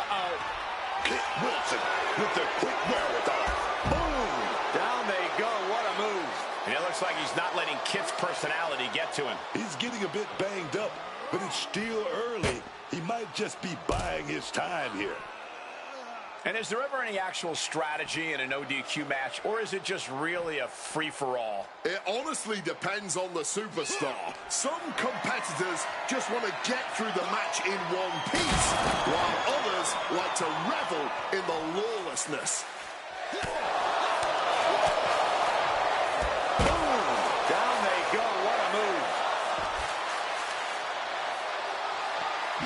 Kit Wilson with the quick wherewithal. Boom! Down they go. What a move. And it looks like he's not letting Kit's personality get to him. He's getting a bit banged up, but it's still early. He might just be buying his time here. And is there ever any actual strategy in an ODQ match, or is it just really a free-for-all? It honestly depends on the superstar. Some competitors just want to get through the match in one piece, while others like to revel in the lawlessness. Down they go. What a move.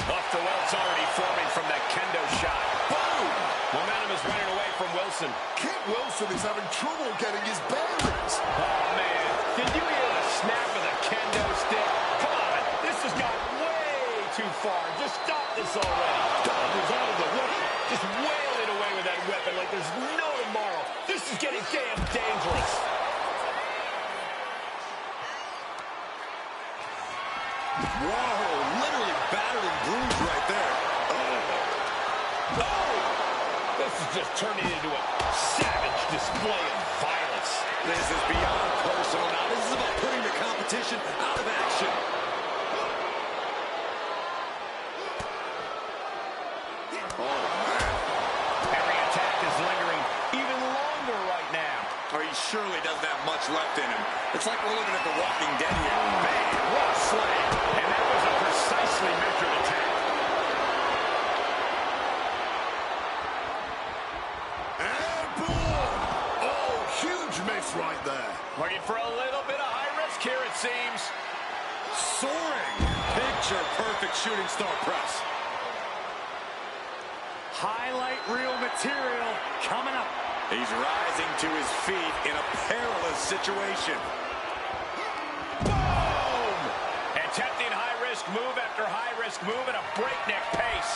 Off the welt's already forming from that kendo shot. Boom! Momentum is running away from Wilson. Kit Wilson is having trouble getting his bearings. Oh, man. Did you hear the snap of the kendo stick? Come on. This has got way too far. Just stop this already. He's out of the way. Just wailing away with that weapon like there's no tomorrow. This is getting damn dangerous. Whoa, literally battered and bruised right there. Oh! This is just turning into a savage display of violence. This is beyond personal now. This is about putting the competition out of action. Every attack is lingering even longer right now. Or he surely doesn't have much left in him. It's like we're looking at The Walking Dead here. Man, what a slam. And that was a precisely measured attack. Airborne! Oh, huge miss right there. Looking for a little bit of high risk here, it seems. Soaring. Picture perfect shooting star press. Highlight reel material coming up. He's rising to his feet in a perilous situation. Boom! Attempting high-risk move after high-risk move at a breakneck pace.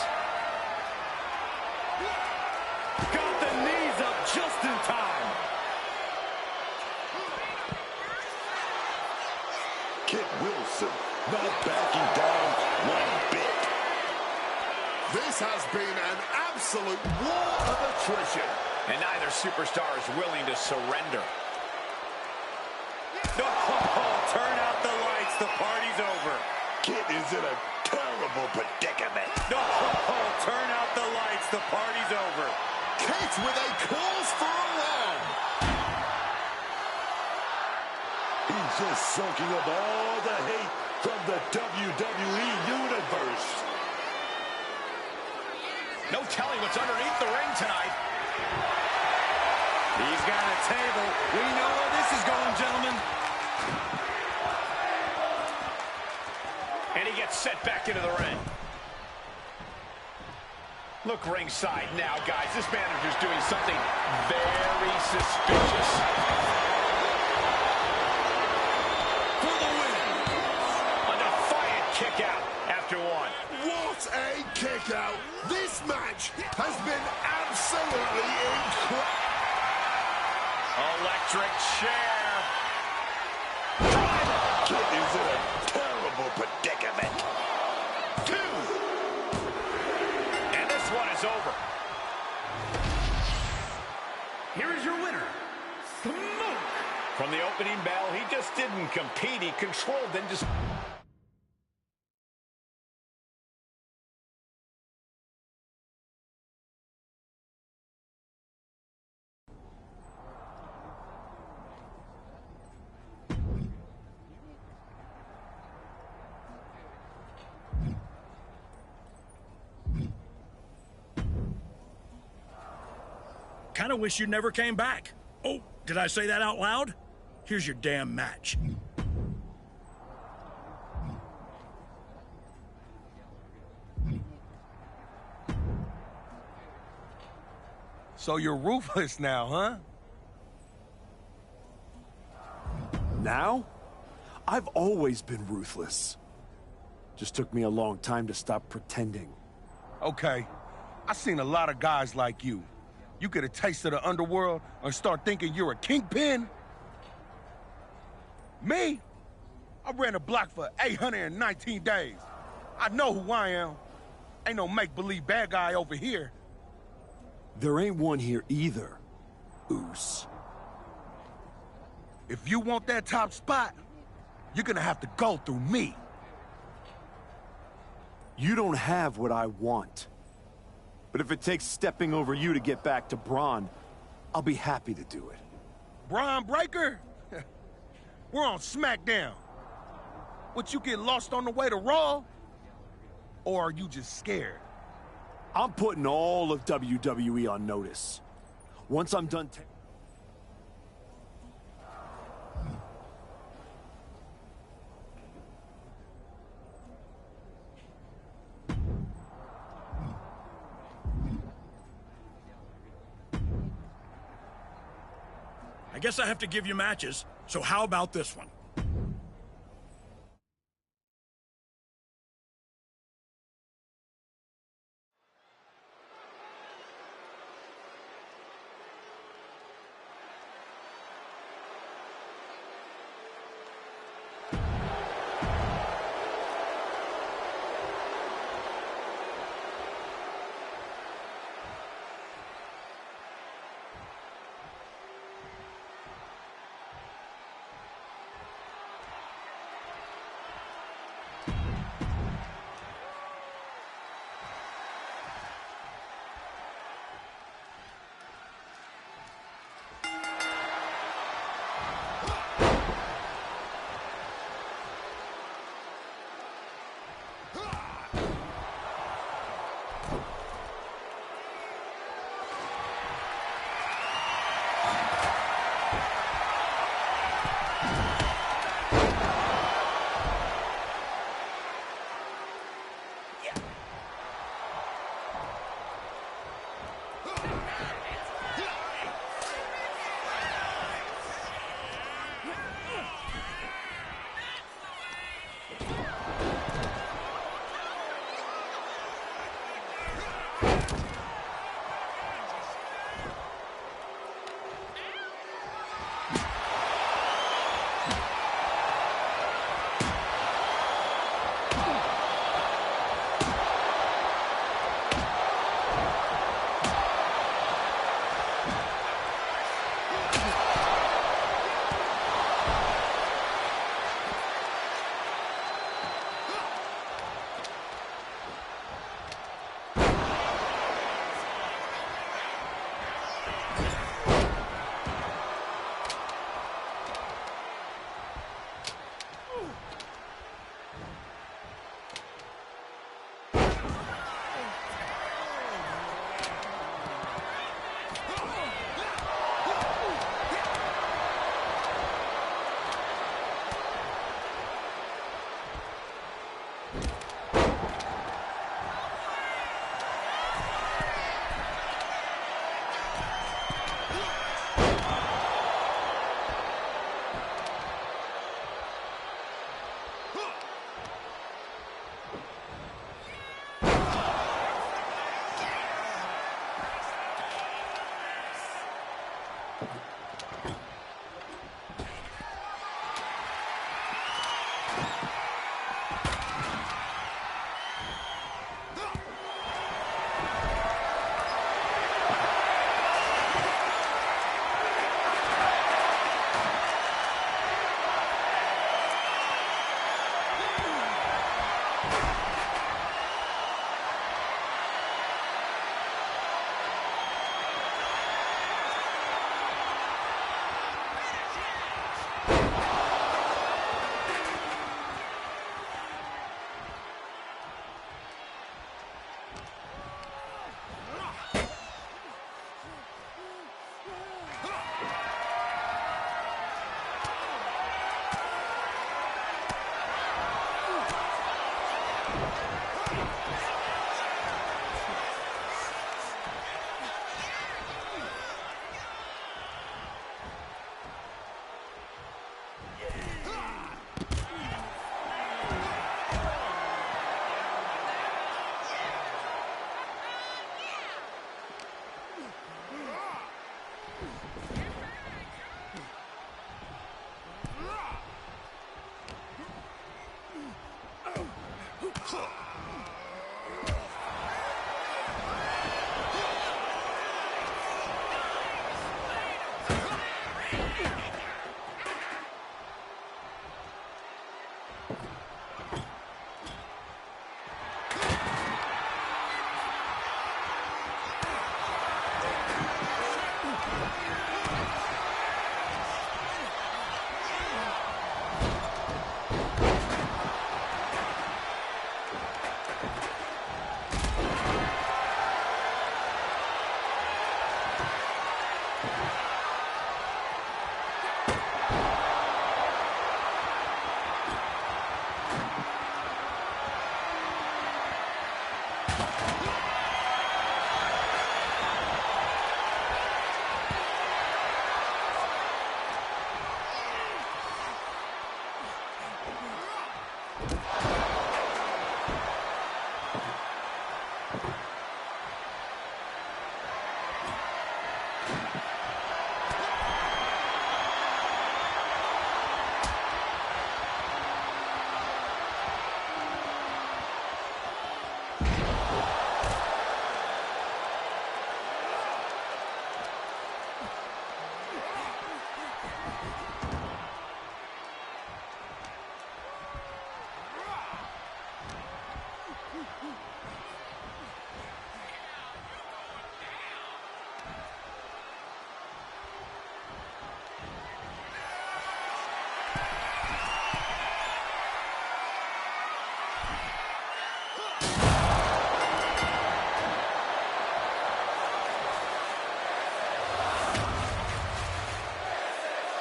Got the knees up just in time. Kit Wilson not backing down one bit. This has been an absolute war of attrition. And neither superstar is willing to surrender. Oh, turn out the lights. The party's over. Kit is in a terrible predicament. Oh, turn out the lights. The party's over. Kit with a cause for alarm. He's just soaking up all the hate from the WWE Universe. No telling what's underneath the ring tonight. He's got a table. We know where this is going, gentlemen. And he gets set back into the ring. Look ringside now, guys. This manager's doing something very suspicious. For the win. A defiant kick out after one. What a kick out. This match has been absolutely incredible. Electric chair. Kit is in a terrible predicament. 2. And this one is over. Here is your winner, Smoke. From the opening bell, he just didn't compete. He controlled and just... Kind of wish you never came back. Oh, did I say that out loud? Here's your damn match. So you're ruthless now, huh? Now? I've always been ruthless. Just took me a long time to stop pretending. Okay, I've seen a lot of guys like you. You get a taste of the underworld and start thinking you're a kingpin? Me? I ran a block for 819 days. I know who I am. Ain't no make-believe bad guy over here. There ain't one here either, Oos. If you want that top spot, you're gonna have to go through me. You don't have what I want. But if it takes stepping over you to get back to Braun, I'll be happy to do it. Braun Breaker? We're on SmackDown. Would you get lost on the way to Raw? Or are you just scared? I'm putting all of WWE on notice. Once I'm done... I guess I have to give you matches, so how about this one?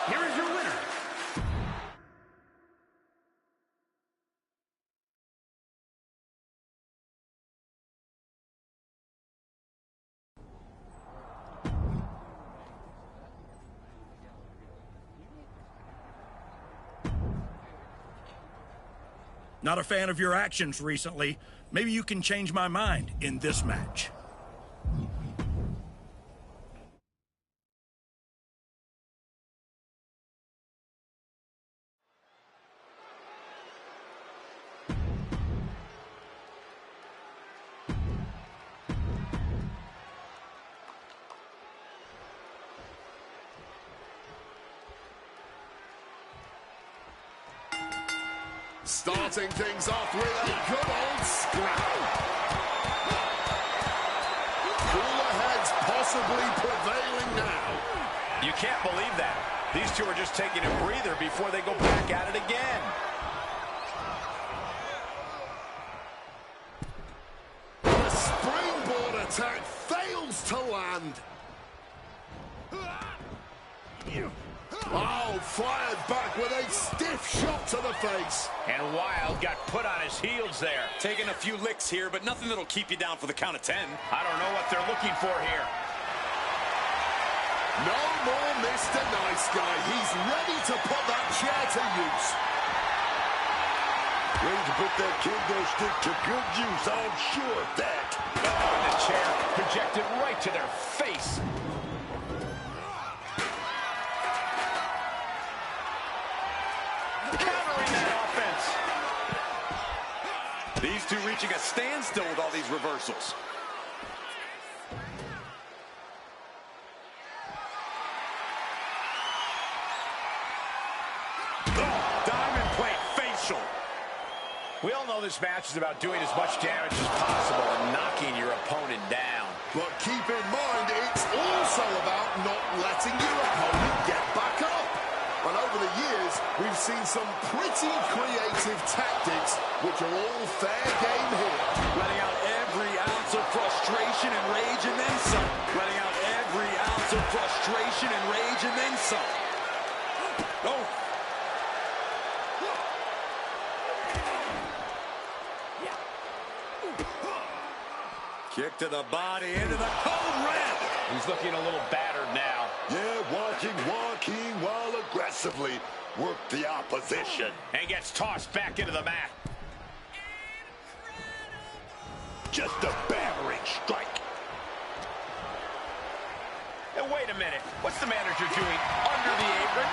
Here is your winner. Not a fan of your actions recently. Maybe you can change my mind in this match. Starting things off with a good old scrap. Cooler heads possibly prevailing now. You can't believe that. These two are just taking a breather before they go back at it again. The springboard attack fails to land. Oh, fired back with a stiff shot to the face. And Wilde got put on his heels there. Taking a few licks here, but nothing that'll keep you down for the count of 10. I don't know what they're looking for here. No more Mr. Nice Guy. He's ready to put that chair to use. Ready to put that kendo stick to good use, I'm sure of that. Oh, the chair projected right to their face. Countering that offense. These two reaching a standstill with all these reversals. Diamond plate facial. We all know this match is about doing as much damage as possible and knocking your opponent down. But keep in mind, it's also about not letting your opponent get back up. And over the years, we've seen some pretty creative tactics, which are all fair game here. Letting out every ounce of frustration and rage and then some. Letting out every ounce of frustration and rage and then some. Oh. Kick to the body, into the cold red. He's looking a little battered now. Yeah, watching Joaquin while aggressively work the opposition. And gets tossed back into the mat. Just a battering strike. And wait a minute. What's the manager doing under the apron?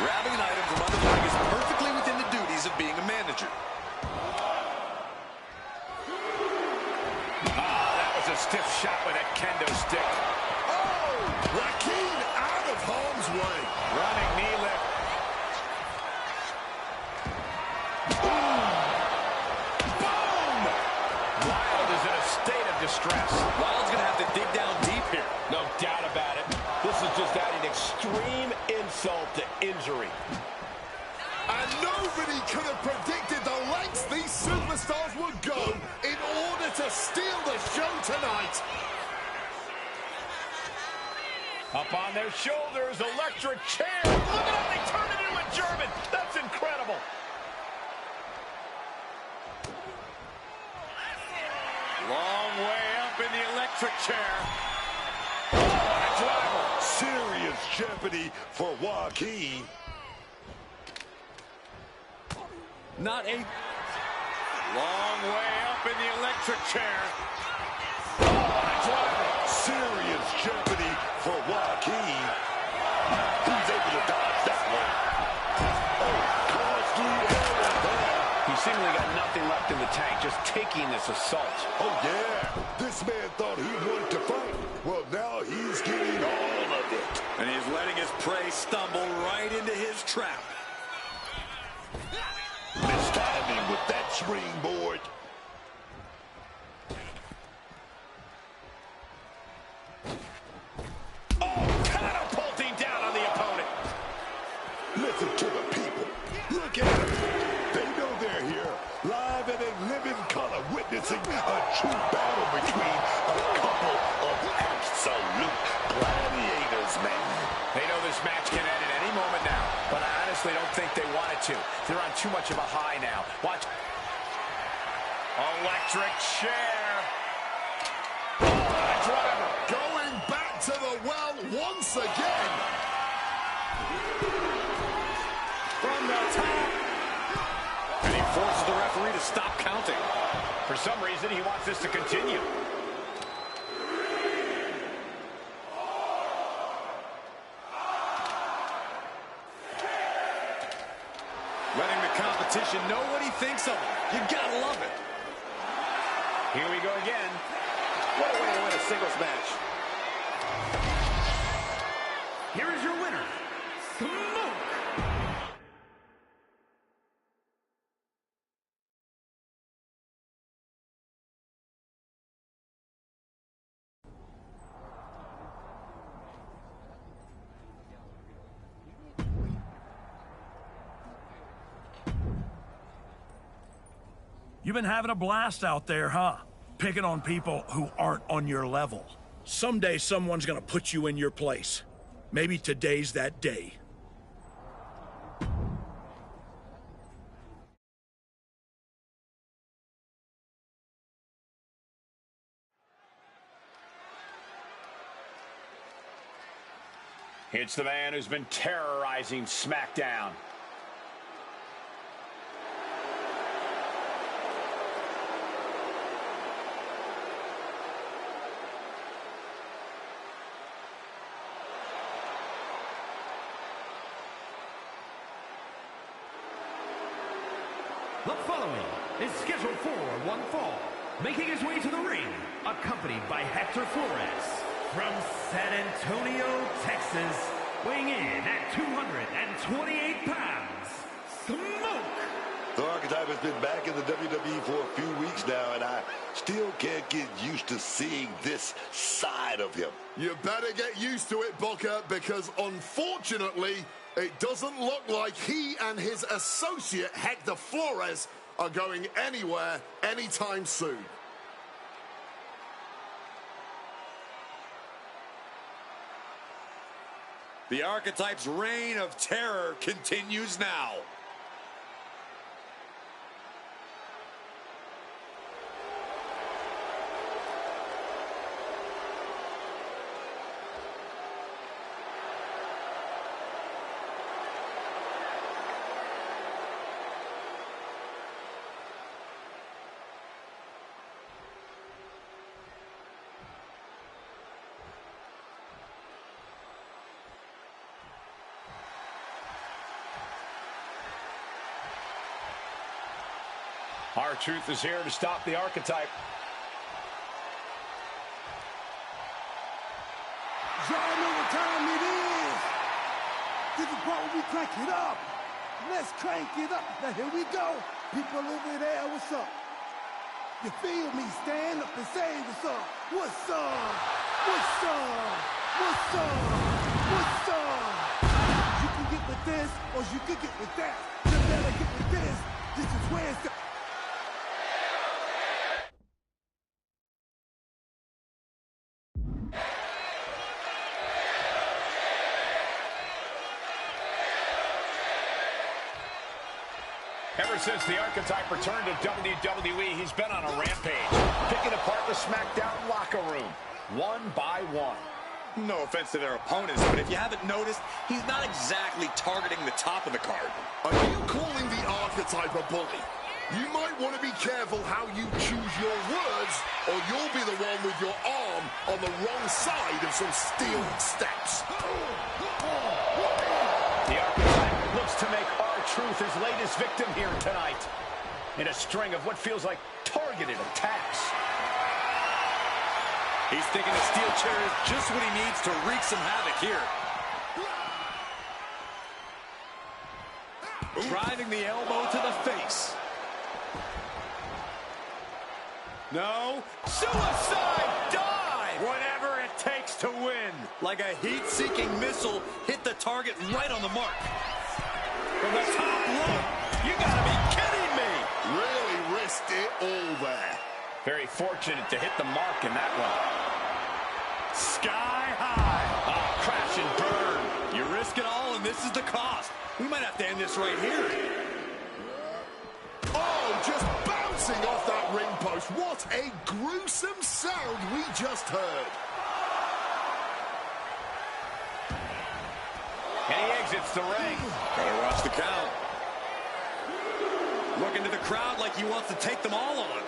Grabbing an item from under the ring is perfectly within the duties of being a manager. That was a stiff shot with that kendo stick. Oh! Joaquin out of harm's way. Running knee lift. Wilde is in a state of distress. Wilde's going to have to dig down deep here. No doubt about it. This is just adding extreme insult to injury. And nobody could have predicted the lengths these superstars would go in order to steal the show tonight. Up on their shoulders, electric chair. Look at how they turn it into a German. That's incredible. Long way up in the electric chair. Oh, what a driver. Serious jeopardy for Joaquin. Not a long way up in the electric chair. Oh, what a driver. Serious jeopardy for Joaquin. He's able to dodge that one. Oh, costly error there. He seemingly got nothing left in the tank, just taking this assault. Oh, yeah. This man thought he wanted to fight. Well, now he's getting all of it. And he's letting his prey stumble right into his trap. Mistiming with that springboard. Oh, catapulting down on the opponent. Listen to the people. Look at them. They know they're here, live and in living color, witnessing a true battle between a couple of absolute gladiators, man. They know this match can end at any moment now, but I honestly don't think they want it to. They're on too much of a high now. Watch. Electric chair. Oh, what a driver. Going back to the well once again. From the top. And he forces the referee to stop counting. For some reason, he wants this to continue. Letting the competition know what he thinks of him. You gotta love it. Here we go again. What a way to win a singles match. Here is your winner, Smoke. You've been having a blast out there, huh? Picking on people who aren't on your level. Someday someone's gonna put you in your place. Maybe today's that day. It's the man who's been terrorizing SmackDown. The following is scheduled for one fall. Making his way to the ring, accompanied by Hector Flores. From San Antonio, Texas, weighing in at 228 pounds, Smoke! The Archetype has been back in the WWE for a few weeks now, and I still can't get used to seeing this side of him. You better get used to it, Booker, because unfortunately, it doesn't look like he and his associate, Hector Flores, are going anywhere anytime soon. The Archetype's reign of terror continues now. R-Truth is here to stop the Archetype. Y'all know what time it is. This is part where we crank it up. Let's crank it up. Now here we go. People over there, what's up? You feel me? Stand up and say what's up. What's up? What's up? What's up? What's up? You can get with this or you can get with that. You better get with this. This is where it's Ever since the Archetype returned to WWE, he's been on a rampage, picking apart the SmackDown locker room, one by one. No offense to their opponents, but if you haven't noticed, he's not exactly targeting the top of the card. Are you calling the Archetype a bully? You might want to be careful how you choose your words, or you'll be the one with your arm on the wrong side of some steel steps. The Archetype looks to make R-Truth his latest victim here tonight in a string of what feels like targeted attacks. He's thinking the steel chair is just what he needs to wreak some havoc here. Driving the elbow to the face. No. Suicide dive! Whatever it takes to win. Like a heat-seeking missile, hit the target right on the mark. From the top rope. You gotta be kidding me! Really risked it all there. Very fortunate to hit the mark in that one. Sky high. Oh, crash and burn. You risk it all, and this is the cost. We might have to end this right here. Oh, just bouncing off that ring post. What a gruesome sound we just heard. And he exits the ring. Gotta watch the count. Looking to the crowd like he wants to take them all on.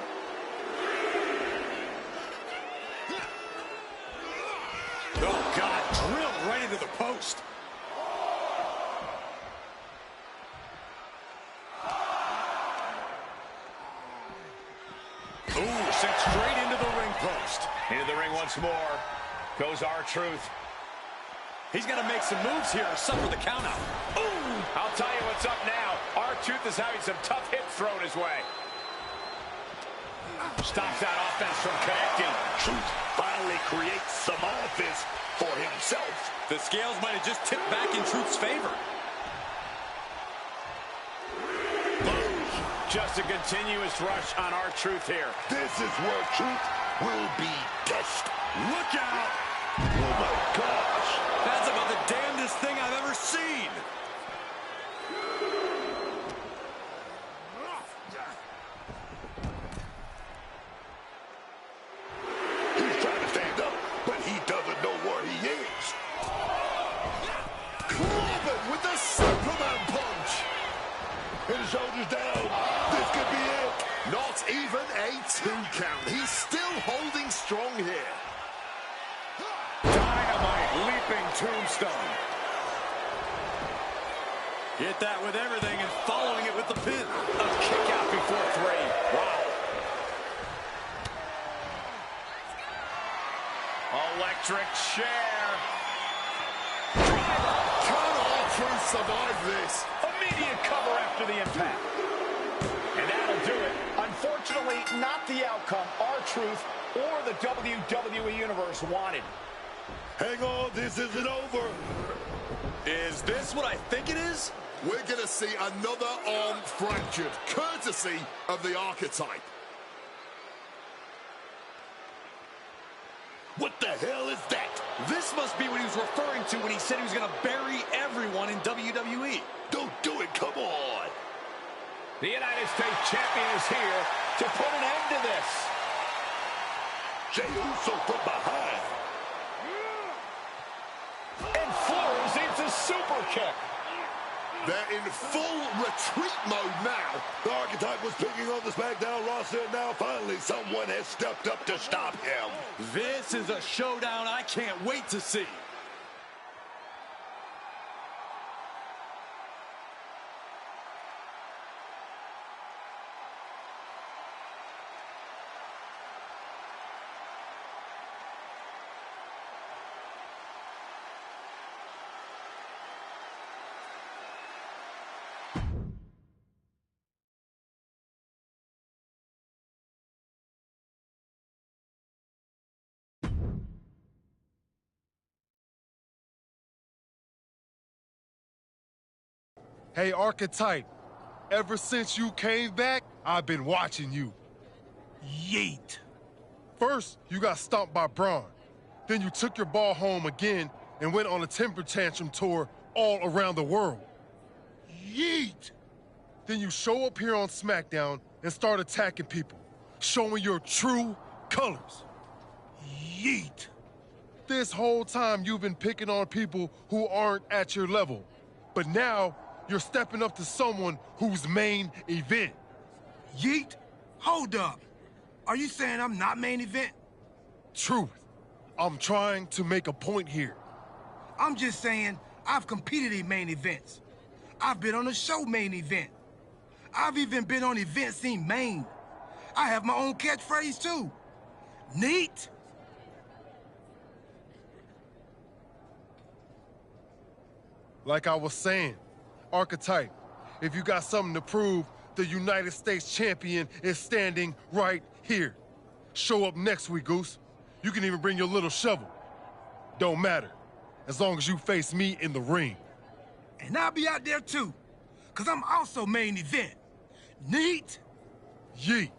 Oh, God, drilled right into the post. Ooh, sent straight into the ring post. Into the ring once more. Goes R-Truth. He's got to make some moves here or suffer the countout. Ooh! I'll tell you what's up now. R-Truth is having some tough hits thrown his way. Stops that offense from connecting. Truth finally creates some offense for himself. The scales might have just tipped back in Truth's favor. Just a continuous rush on R-Truth here. This is where Truth will be tested. Look out! Oh, my gosh. That's about the damnedest thing I've ever seen. He's trying to stand up, but he doesn't know where he is. Clobbered with the Superman punch. And his shoulders down. This could be it. Not even a 2 count. He's still holding strong here. Dynamite leaping tombstone. Hit that with everything and following it with the pin. A kick out before 3. Wow. Electric chair. Driver. Can R-Truth survive this? Immediate cover after the impact. And that'll do it. Unfortunately, not the outcome R-Truth or the WWE Universe wanted. Hang on, this isn't over. Is this what I think it is? We're going to see another arm fractured, courtesy of the Archetype. What the hell is that? This must be what he was referring to when he said he was going to bury everyone in WWE. Don't do it, come on. The United States Champion is here to put an end to this. Jey Uso from behind. And floors into super kick. They're in full retreat mode now. The Archetype was picking on the SmackDown roster, and now finally someone has stepped up to stop him. This is a showdown I can't wait to see. Hey, Archetype, ever since you came back, I've been watching you. Yeet. First, you got stomped by Braun. Then you took your ball home again and went on a temper tantrum tour all around the world. Yeet. Then you show up here on SmackDown and start attacking people, showing your true colors. Yeet. This whole time you've been picking on people who aren't at your level. But now, you're stepping up to someone who's main event. Yeet? Hold up. Are you saying I'm not main event? Truth. I'm trying to make a point here. I'm just saying I've competed in main events. I've been on a show main event. I've even been on events in Maine. I have my own catchphrase too. Neat? Like I was saying, Archetype, if you got something to prove, the United States champion is standing right here. Show up next week, Goose. You can even bring your little shovel. Don't matter, as long as you face me in the ring. And I'll be out there too, because I'm also main event. Neat? Yeet.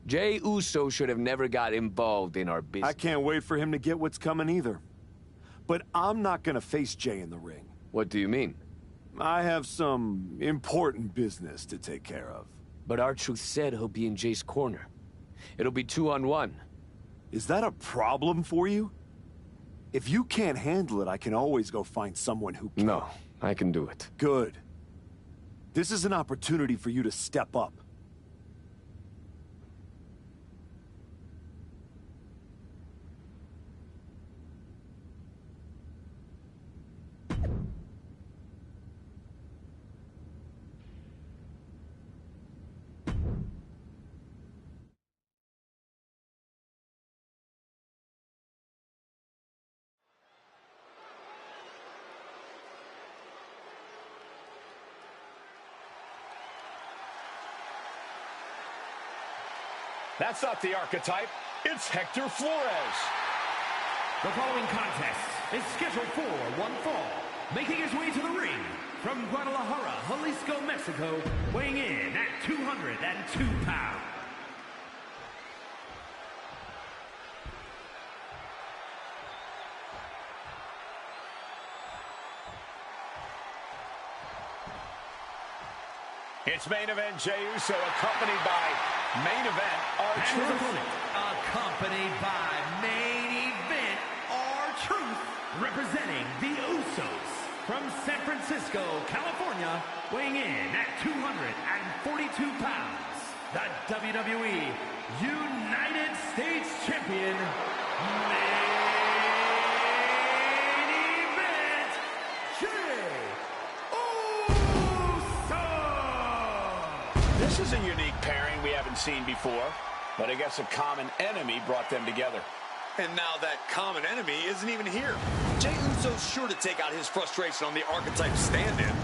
Jey Uso should have never got involved in our business. I can't wait for him to get what's coming either. But I'm not gonna face Jey in the ring. What do you mean? I have some important business to take care of. But R-Truth said he'll be in Jey's corner. It'll be 2-on-1. Is that a problem for you? If you can't handle it, I can always go find someone who can. No, I can do it. Good. This is an opportunity for you to step up. That's not the Archetype. It's Hector Flores. The following contest is scheduled for one fall. Making his way to the ring from Guadalajara, Jalisco, Mexico, weighing in at 202 pounds. It's main event Jey Uso, accompanied by main event R-Truth. Accompanied by main event R-Truth, representing the Usos from San Francisco, California, weighing in at 242 pounds, the WWE United States Champion, main event Jey Uso. This is a unique pairing we haven't seen before, but I guess a common enemy brought them together. And now that common enemy isn't even here. Jey Uso's sure to take out his frustration on the Archetype stand-in.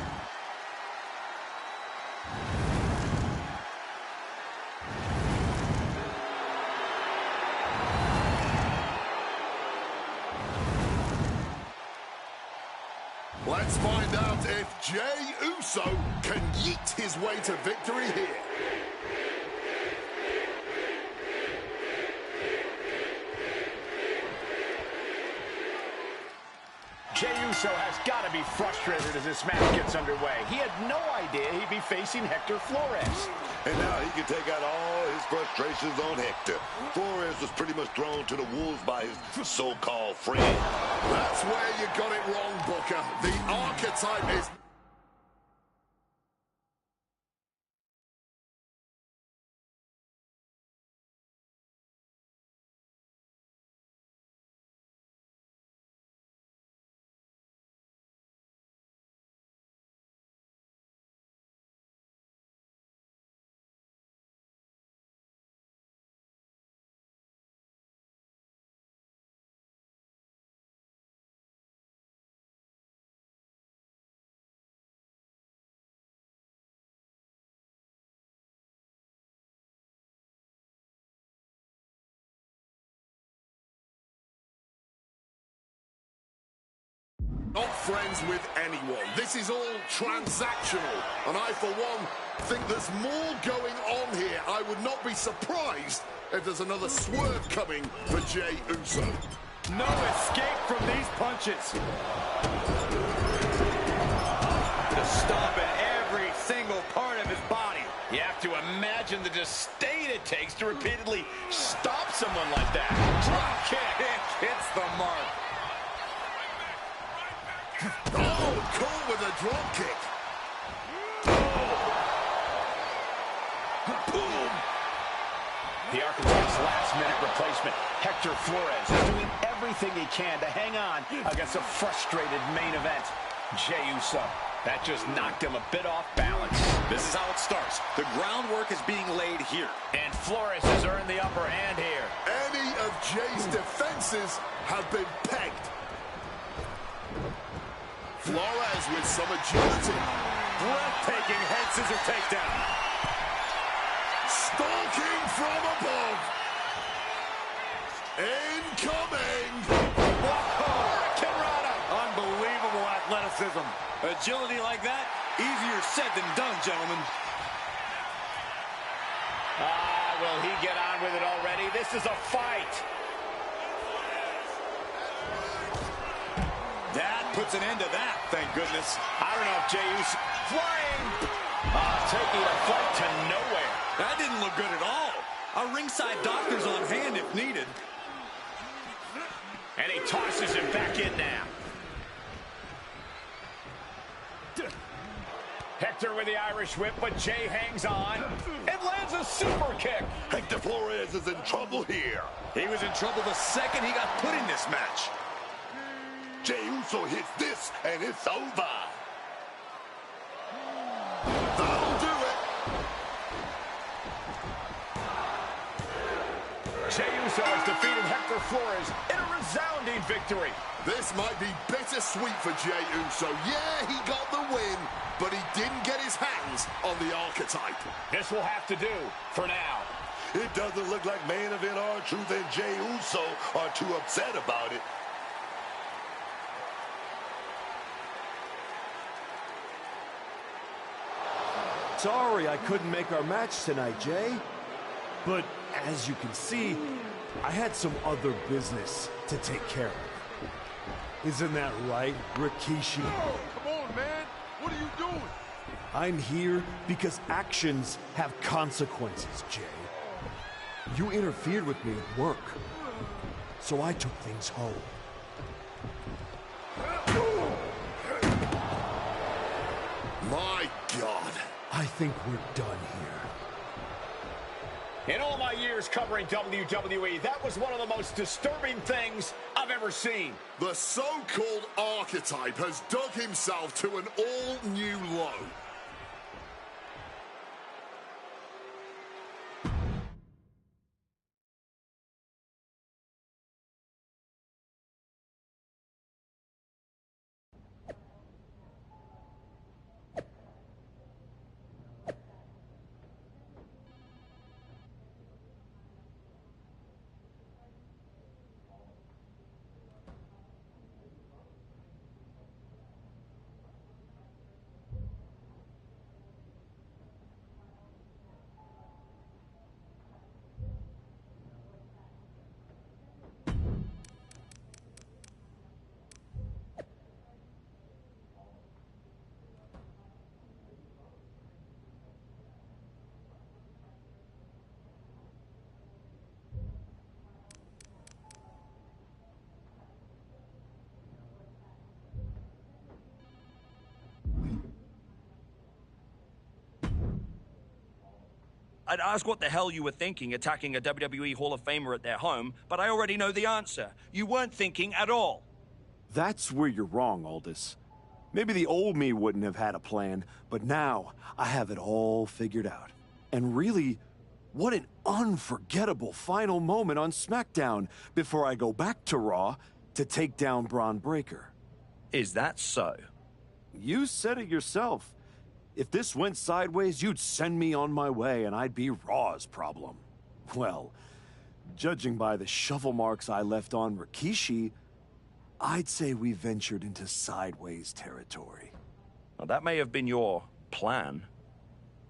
Let's find out if Jey Uso can yeet his way to victory here. Jey Uso has got to be frustrated as this match gets underway. He had no idea he'd be facing Hector Flores. And now he can take out all his frustrations on Hector. Flores was pretty much thrown to the wolves by his so-called friend. That's where you got it wrong, Booker. The Archetype is... not friends with anyone. This is all transactional. And I, for one, think there's more going on here. I would not be surprised if there's another swerve coming for Jey Uso. No escape from these punches. The stomp in every single part of his body. You have to imagine the disdain it takes to repeatedly stop someone like that. Drop kick. Hits the mark. Oh, caught with a drop kick. Boom. The Archetype's last-minute replacement, Hector Flores, is doing everything he can to hang on against a frustrated main event, Jey Uso. That just knocked him a bit off balance. This is how it starts. The groundwork is being laid here. And Flores has earned the upper hand here. Any of Jey's defenses have been pegged. Flores with some agility. Breathtaking head scissor takedown. Stalking from above. Incoming. Hurricanrana. Unbelievable athleticism. Agility like that, easier said than done, gentlemen. Will he get on with it already? This is a fight. That puts an end to that, thank goodness. I don't know if Jey Uso... Flying! Taking a fight to nowhere. That didn't look good at all. Our ringside doctor's on hand if needed. And he tosses him back in now. Hector with the Irish whip, but Jay hangs on and lands a super kick. Hector Flores is in trouble here. He was in trouble the second he got put in this match. Jey Uso hits this, and it's over. That'll do it. Jey Uso has defeated Hector Flores in a resounding victory. This might be bittersweet for Jey Uso. Yeah, he got the win, but he didn't get his hands on the Archetype. This will have to do for now. It doesn't look like main event R-Truth and Jey Uso are too upset about it. Sorry I couldn't make our match tonight, Jay. But as you can see, I had some other business to take care of. Isn't that right, Rikishi? Oh, come on, man. What are you doing? I'm here because actions have consequences, Jay. You interfered with me at work, so I took things home. My God. I think we're done here. In all my years covering WWE, that was one of the most disturbing things I've ever seen. The so-called Archetype has dug himself to an all-new low. I'd ask what the hell you were thinking attacking a WWE Hall of Famer at their home, but I already know the answer. You weren't thinking at all. That's where you're wrong, Aldis. Maybe the old me wouldn't have had a plan, but now I have it all figured out. And really, what an unforgettable final moment on SmackDown before I go back to Raw to take down Braun Breaker. Is that so? You said it yourself. If this went sideways, you'd send me on my way and I'd be Raw's problem. Well, judging by the shovel marks I left on Rikishi, I'd say we ventured into sideways territory. Well, that may have been your plan,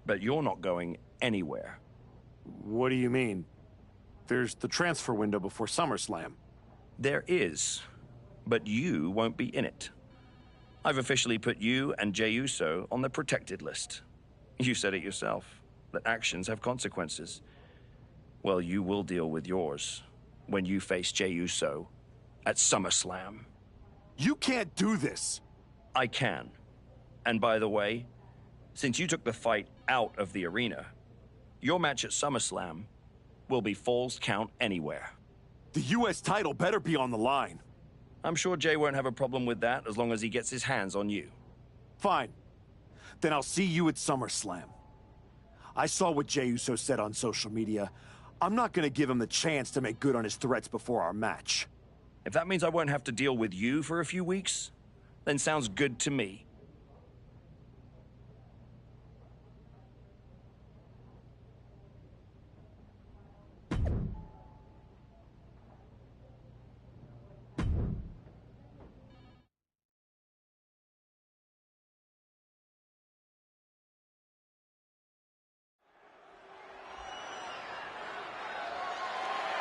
but you're not going anywhere. What do you mean? There's the transfer window before SummerSlam. There is, but you won't be in it. I've officially put you and Jey Uso on the protected list. You said it yourself, that actions have consequences. Well, you will deal with yours when you face Jey Uso at SummerSlam. You can't do this! I can. And by the way, since you took the fight out of the arena, your match at SummerSlam will be Falls Count Anywhere. The U.S. title better be on the line. I'm sure Jay won't have a problem with that as long as he gets his hands on you. Fine. Then I'll see you at SummerSlam. I saw what Jey Uso said on social media. I'm not gonna give him the chance to make good on his threats before our match. If that means I won't have to deal with you for a few weeks, then sounds good to me.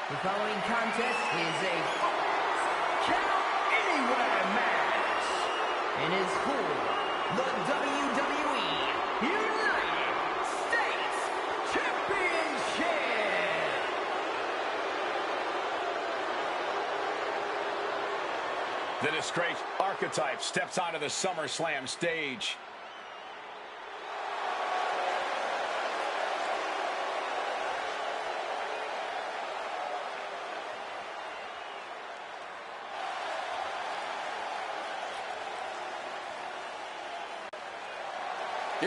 The following contest is a Count Anywhere match and is for the WWE United States Championship. The disgraced Archetype steps onto the SummerSlam stage.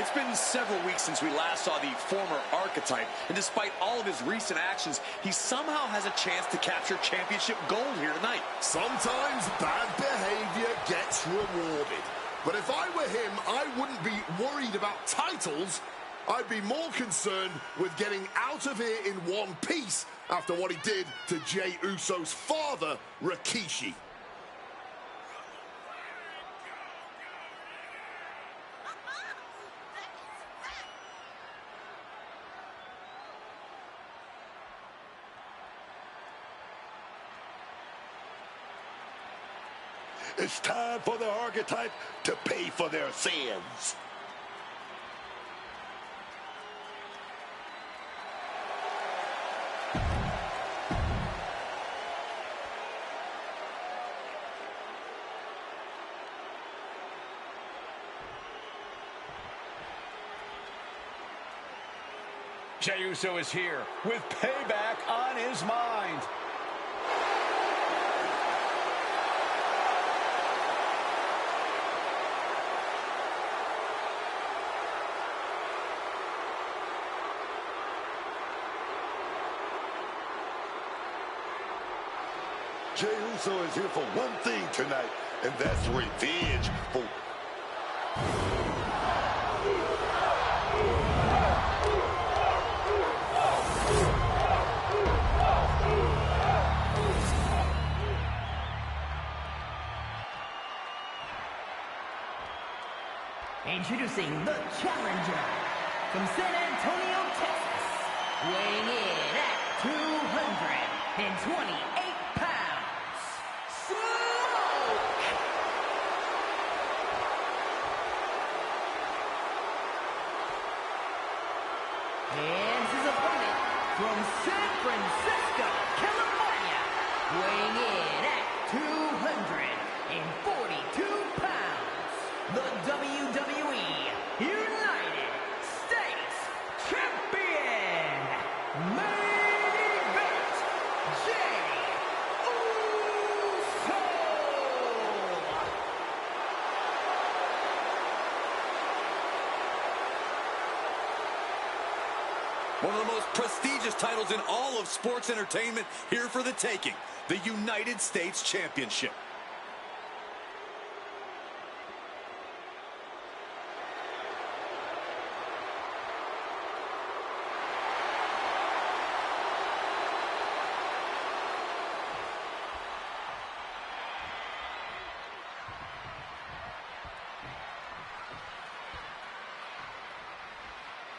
It's been several weeks since we last saw the former Archetype, and despite all of his recent actions, he somehow has a chance to capture championship gold here tonight. Sometimes bad behavior gets rewarded. But if I were him, I wouldn't be worried about titles. I'd be more concerned with getting out of here in one piece after what he did to Jey Uso's father, Rikishi. It's time for the Archetype to pay for their sins. Jey Uso is here with payback on his mind. Jey Uso is here for one thing tonight, and that's revenge for... Introducing the challenger from San Antonio, Texas, weighing in at 228 pounds, Smoke! And his opponent from San Francisco, California, weighing in at 242 pounds, the WWE United States Champion, main event, Jey Uso. One of the most prestigious titles in all of sports entertainment, here for the taking, the United States Championship.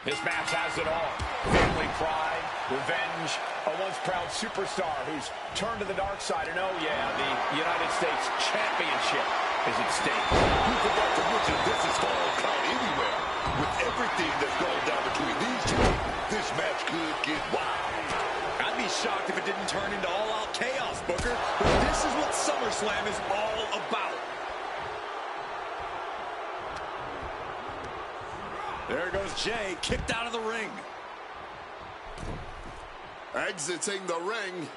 This match has it all. Family pride, revenge, a once proud superstar who's turned to the dark side. And oh yeah, the United States Championship is at stake. You forgot to mention this is fall count anywhere. With everything that's gone down between these two, this match could get wild. I'd be shocked if it didn't turn into all-out chaos, Booker. But this is what SummerSlam is all about. There goes Jey, kicked out of the ring. Exiting the ring.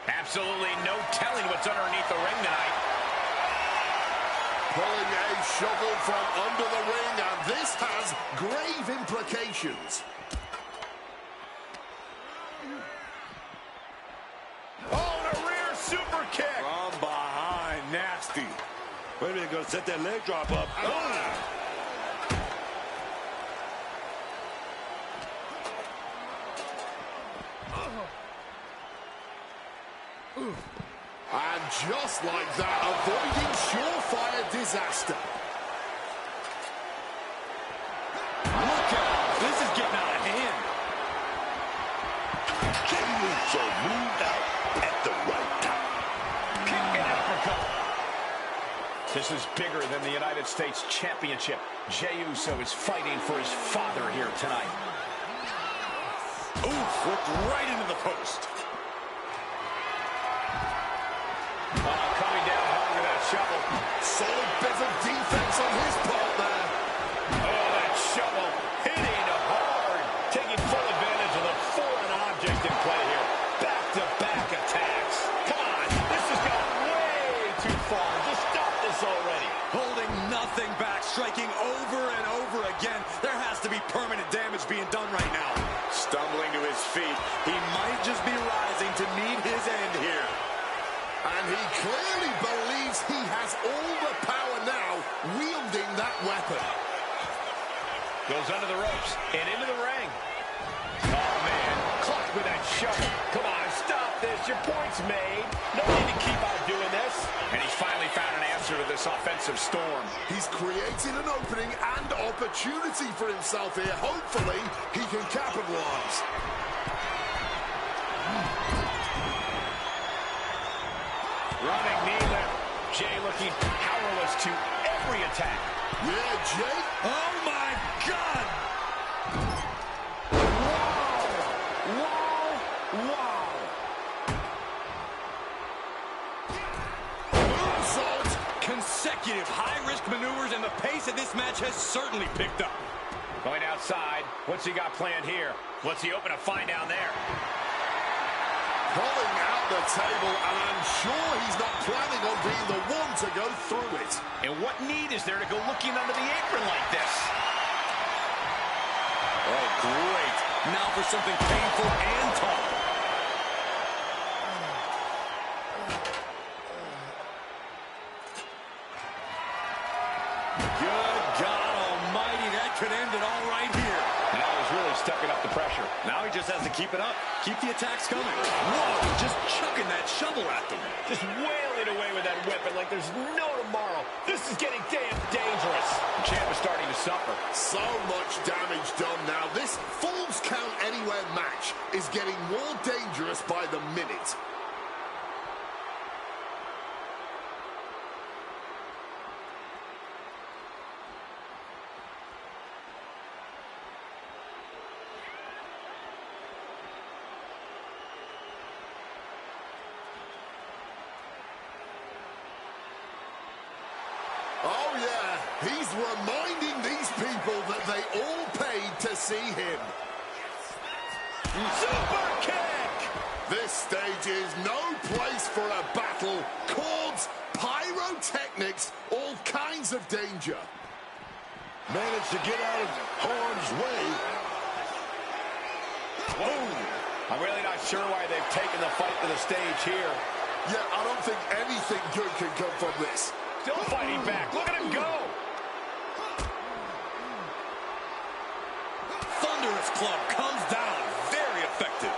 Absolutely no telling what's underneath the ring tonight. Pulling a shovel from under the ring, and this has grave implications. Oh, and a rear super kick. From behind, nasty. Wait a minute, gonna set that leg drop up. And just like that, avoiding surefire disaster. Look out! This is getting out of hand. Jey Uso moved out at the right time. Kick and uppercut. This is bigger than the United States Championship. Jey Uso is fighting for his father here tonight. Ooh, flipped right into the post. Coming down hard with that shovel. Solid bit of defense on his part there. Oh, that shovel hitting hard. Taking full advantage of the foreign object in play here. Back-to-back attacks. Come on, this has gone way too far. Just stop this already. Oh, striking over and over again. There has to be permanent damage being done right now. Stumbling to his feet. He might just be rising to meet his end here. And he clearly believes he has all the power now, wielding that weapon. Goes under the ropes and into the ring. Oh, man. Clock with that shovel. Come on, stop this. Your point's made. No need to keep on doing this. And he's finally found an answer to this offensive storm. He's created an opening and opportunity for himself here. Hopefully, he can capitalize. Running knee lift. Jay looking powerless to every attack. Yeah, Jay. Oh, my God. Wow. Moonsault. Consecutive high-risk maneuvers, and the pace of this match has certainly picked up. Going outside. What's he got planned here? What's he hoping to find down there? Pulling out the table, and I'm sure he's not planning on being the one to go through it. And what need is there to go looking under the apron like this? Oh, great. Now for something painful and tough. Good God almighty, that could end it all right here. Now he's really stepping up the pressure. Now he just has to keep it up. Keep the attacks coming. Whoa, just chucking that shovel at them. Just wailing away with that weapon like there's no tomorrow. This is getting damn dangerous. The champ is starting to suffer. So much damage done now. This Falls Count Anywhere match is getting more dangerous by the minute. Oh, yeah, he's reminding these people that they all paid to see him. Super kick! This stage is no place for a battle. Cords, pyrotechnics, all kinds of danger. Managed to get out of harm's way. Whoa! I'm really not sure why they've taken the fight to the stage here. Yeah, I don't think anything good can come from this. Still fighting back. Look at him go. Thunderous club comes down. Very effective.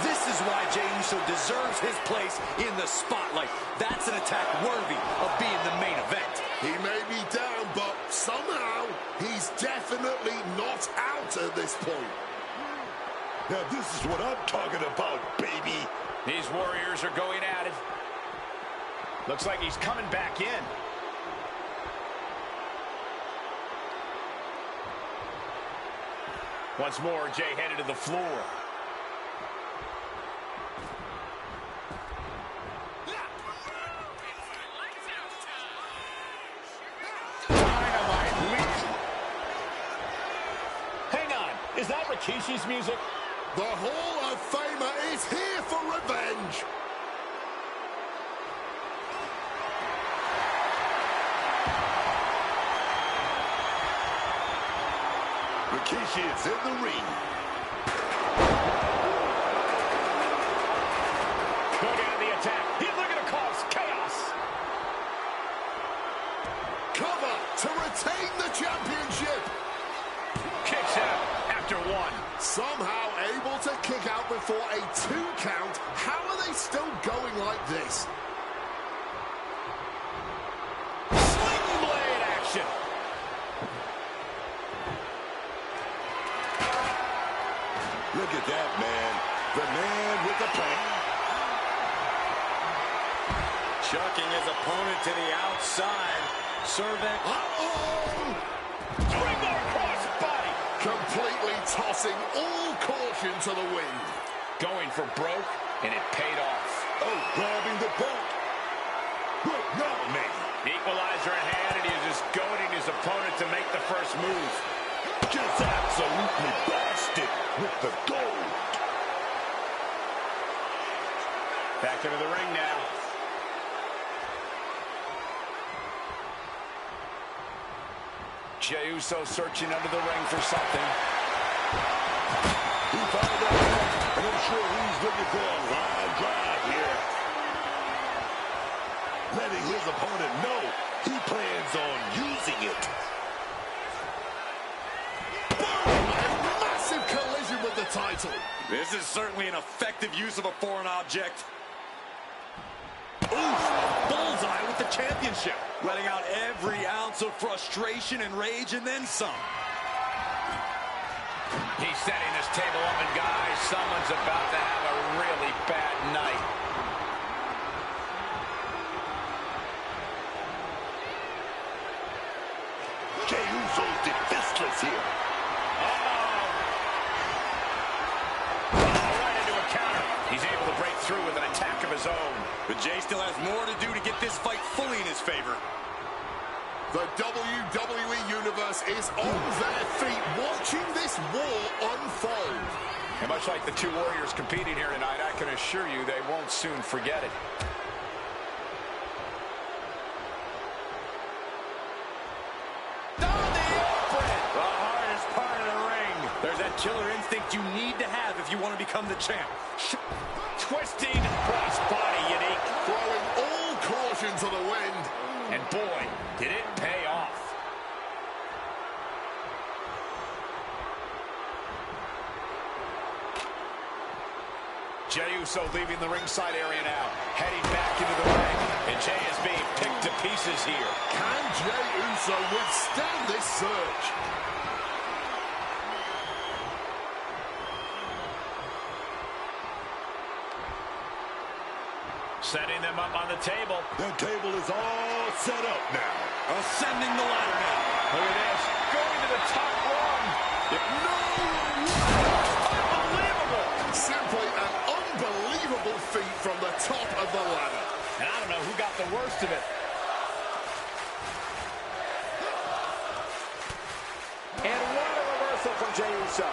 This is why Jey Uso deserves his place in the spotlight. That's an attack worthy of being the main event. He may be down, but somehow he's definitely not out at this point. Now this is what I'm talking about, baby. These warriors are going at it. Looks like he's coming back in. Once more, Jey headed to the floor. Dynamite. Hang on, is that Rikishi's music? The Hall of Famer is here for revenge. Rikishi is in the ring. Going on the attack. He's looking to cause chaos. Cover to retain the championship. Kicks out after one. Somehow able to kick out before a 2 count. How are they still going like this? Sling blade action. Look at that, man. The man with the plan. Chucking his opponent to the outside. Servant. Uh-oh! Springboard cross body. Completely tossing all caution to the wind. Going for broke, and it paid off. Oh, grabbing the belt. What now, man? Equalizer in hand, and he's just goading his opponent to make the first move. Just absolutely blasted with the gold. Back into the ring now. Jey Uso searching under the ring for something. He found that, and I'm sure he's looking for a line drive here. Letting his opponent know he plans on using it. Boom! A massive collision with the title. This is certainly an effective use of a foreign object. Oof! Bullseye with the championship. Letting out every ounce of frustration and rage and then some. He's setting this table up, and guys, someone's about to have a really bad night. Jey Uso's defenseless here. Right into a counter. He's able to break through with an attack of his own. But Jey still has more to do to get this fight fully in his favor. The WWE Universe is on their feet watching this war unfold. And much like the two warriors competing here tonight, I can assure you they won't soon forget it. The hardest part of the ring. There's that killer instinct you need to have if you want to become the champ. Twisting crossbody, unique. Throwing all caution to the wind. And boy, did it pay off. Jey Uso leaving the ringside area now, heading back into the ring. And Jey is being picked to pieces here. Can Jey Uso withstand this surge? Setting them up on the table. The table is all set up now. Ascending the ladder now. Look at this. Going to the top rung. No! Unbelievable! Simply an unbelievable feat from the top of the ladder. And I don't know who got the worst of it. And what a reversal from Jey Uso.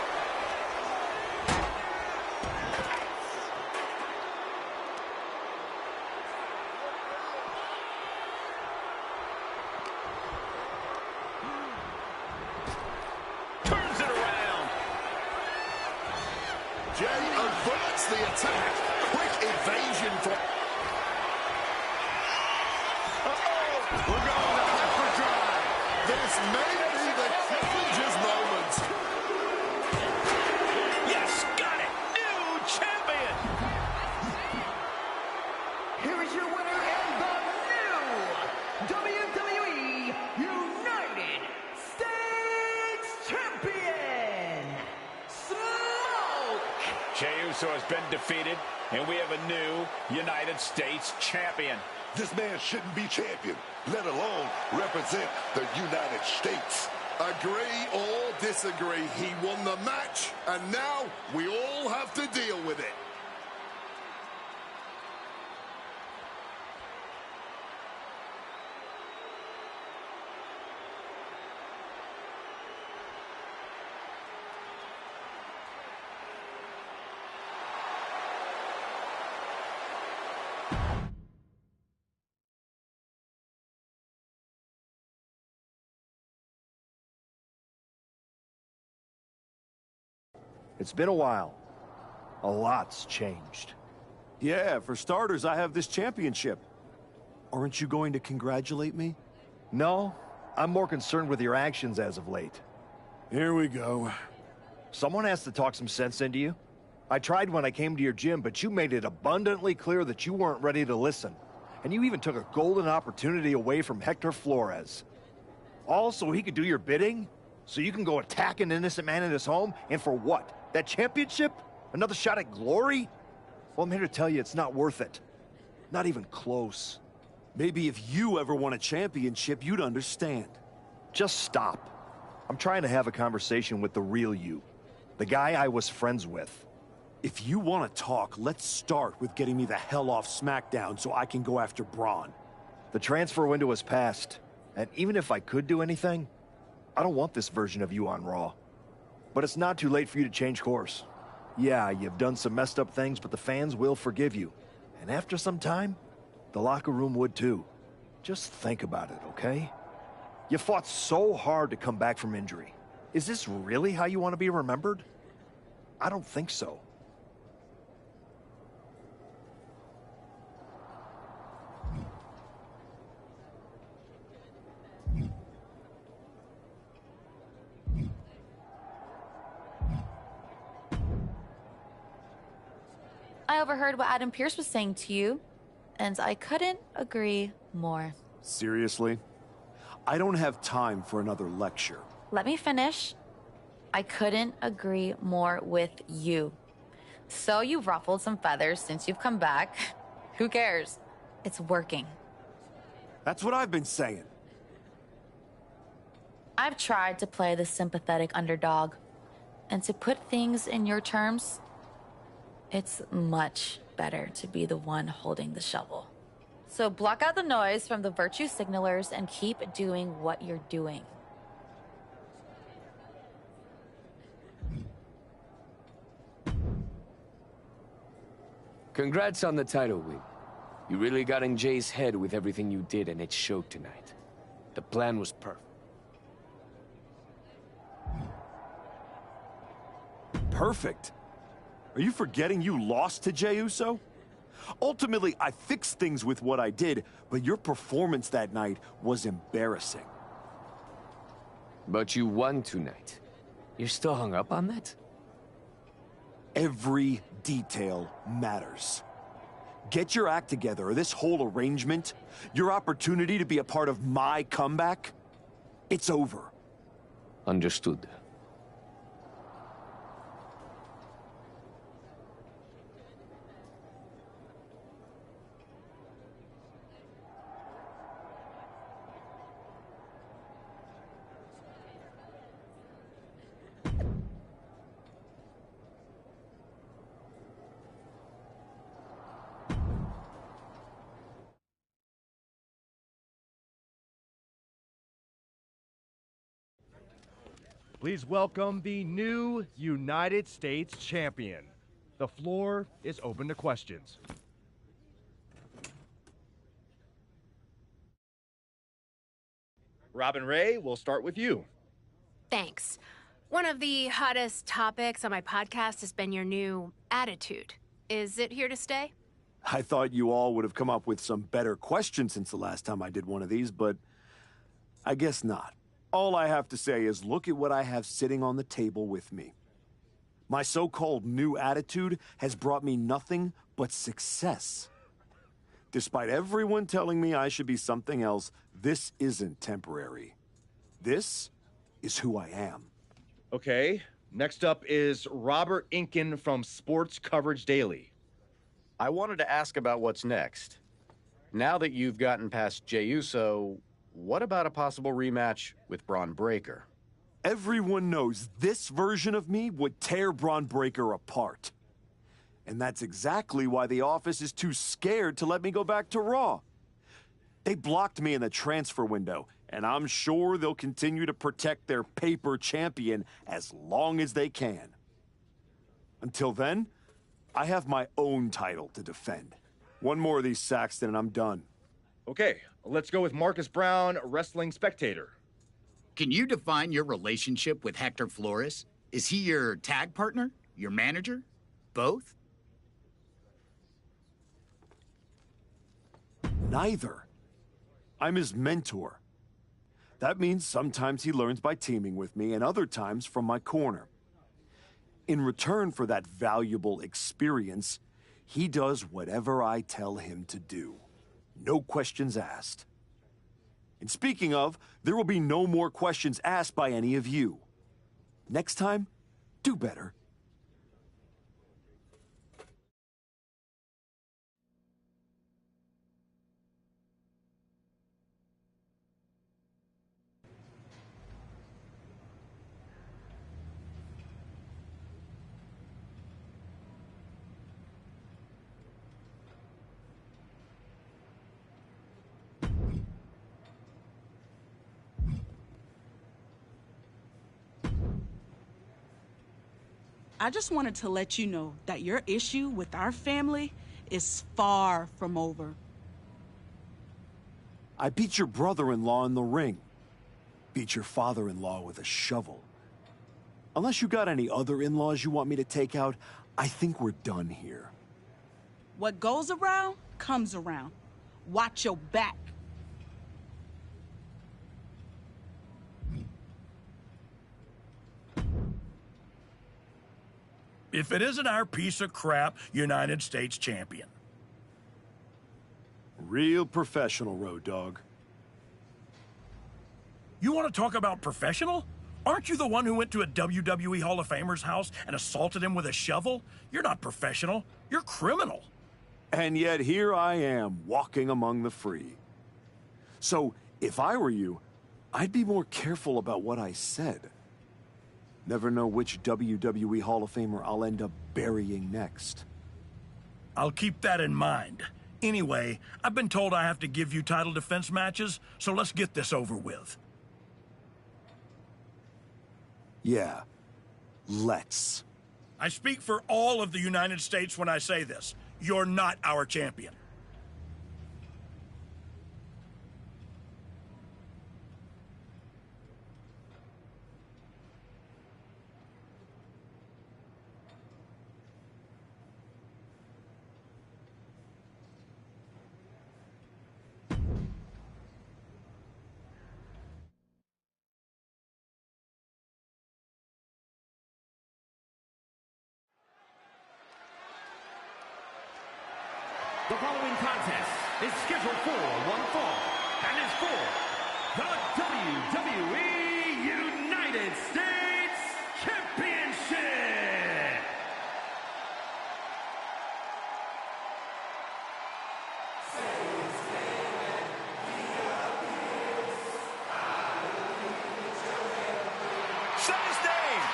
Turns it around. Jey averts the attack. Quick evasion from... We're going to hyperdrive. This may be the challenger's moment. Yes, got it. New champion. Here is your winner and the new WWE United States Champion, Smoke! Jey Uso has been defeated, and we have a new United States champion. This man shouldn't be champion, let alone represent the United States. Agree or disagree, he won the match, and now we all have to deal with it. It's been a while. A lot's changed. Yeah, for starters, I have this championship. Aren't you going to congratulate me? No, I'm more concerned with your actions as of late. Here we go. Someone has to talk some sense into you. I tried when I came to your gym, but you made it abundantly clear that you weren't ready to listen. And you even took a golden opportunity away from Hector Flores. All so he could do your bidding? So you can go attack an innocent man in his home? And for what? That championship? Another shot at glory? Well, I'm here to tell you it's not worth it. Not even close. Maybe if you ever won a championship, you'd understand. Just stop. I'm trying to have a conversation with the real you. The guy I was friends with. If you want to talk, let's start with getting me the hell off SmackDown so I can go after Braun. The transfer window has passed, and even if I could do anything, I don't want this version of you on Raw. But it's not too late for you to change course. Yeah, you've done some messed up things, but the fans will forgive you. And after some time, the locker room would too. Just think about it, okay? You fought so hard to come back from injury. Is this really how you want to be remembered? I don't think so. I overheard what Adam Pearce was saying to you, and I couldn't agree more. Seriously? I don't have time for another lecture. Let me finish. I couldn't agree more with you. So you've ruffled some feathers since you've come back. Who cares? It's working. That's what I've been saying. I've tried to play the sympathetic underdog, and to put things in your terms, it's much better to be the one holding the shovel. So block out the noise from the virtue signalers and keep doing what you're doing. Congrats on the title win. You really got in Jay's head with everything you did, and it showed tonight. The plan was perfect. Perfect? Are you forgetting you lost to Jey Uso? Ultimately, I fixed things with what I did, but your performance that night was embarrassing. But you won tonight. You're still hung up on that? Every detail matters. Get your act together, or this whole arrangement, your opportunity to be a part of my comeback, it's over. Understood. Please welcome the new United States Champion. The floor is open to questions. Robin Ray, we'll start with you. Thanks. One of the hottest topics on my podcast has been your new attitude. Is it here to stay? I thought you all would have come up with some better questions since the last time I did one of these, but I guess not. All I have to say is look at what I have sitting on the table with me. My so-called new attitude has brought me nothing but success. Despite everyone telling me I should be something else, this isn't temporary. This is who I am. Okay, next up is Robert Inkin from Sports Coverage Daily. I wanted to ask about what's next. Now that you've gotten past Jey Uso, what about a possible rematch with Braun Breaker? Everyone knows this version of me would tear Braun Breaker apart. And that's exactly why the office is too scared to let me go back to Raw. They blocked me in the transfer window, and I'm sure they'll continue to protect their paper champion as long as they can. Until then, I have my own title to defend. One more of these, Saxton, and I'm done. Okay, let's go with Marcus Brown, Wrestling Spectator. Can you define your relationship with Hector Flores? Is he your tag partner? Your manager? Both? Neither. I'm his mentor. That means sometimes he learns by teaming with me and other times from my corner. In return for that valuable experience, he does whatever I tell him to do. No questions asked. And speaking of, there will be no more questions asked by any of you. Next time, do better. I just wanted to let you know that your issue with our family is far from over. I beat your brother-in-law in the ring. beat your father-in-law with a shovel. Unless you got any other in-laws you want me to take out, I think we're done here. What goes around, comes around. Watch your back. If it isn't our piece of crap United States champion. Real professional, Road Dogg. You want to talk about professional? Aren't you the one who went to a WWE Hall of Famer's house and assaulted him with a shovel? You're not professional. You're criminal. And yet here I am, walking among the free. So, if I were you, I'd be more careful about what I said. Never know which WWE Hall of Famer I'll end up burying next. I'll keep that in mind. Anyway, I've been told I have to give you title defense matches, so let's get this over with. Yeah, let's. I speak for all of the United States when I say this. You're not our champion. The following contest is scheduled for one fall and is for the WWE United States Championship. Say his name!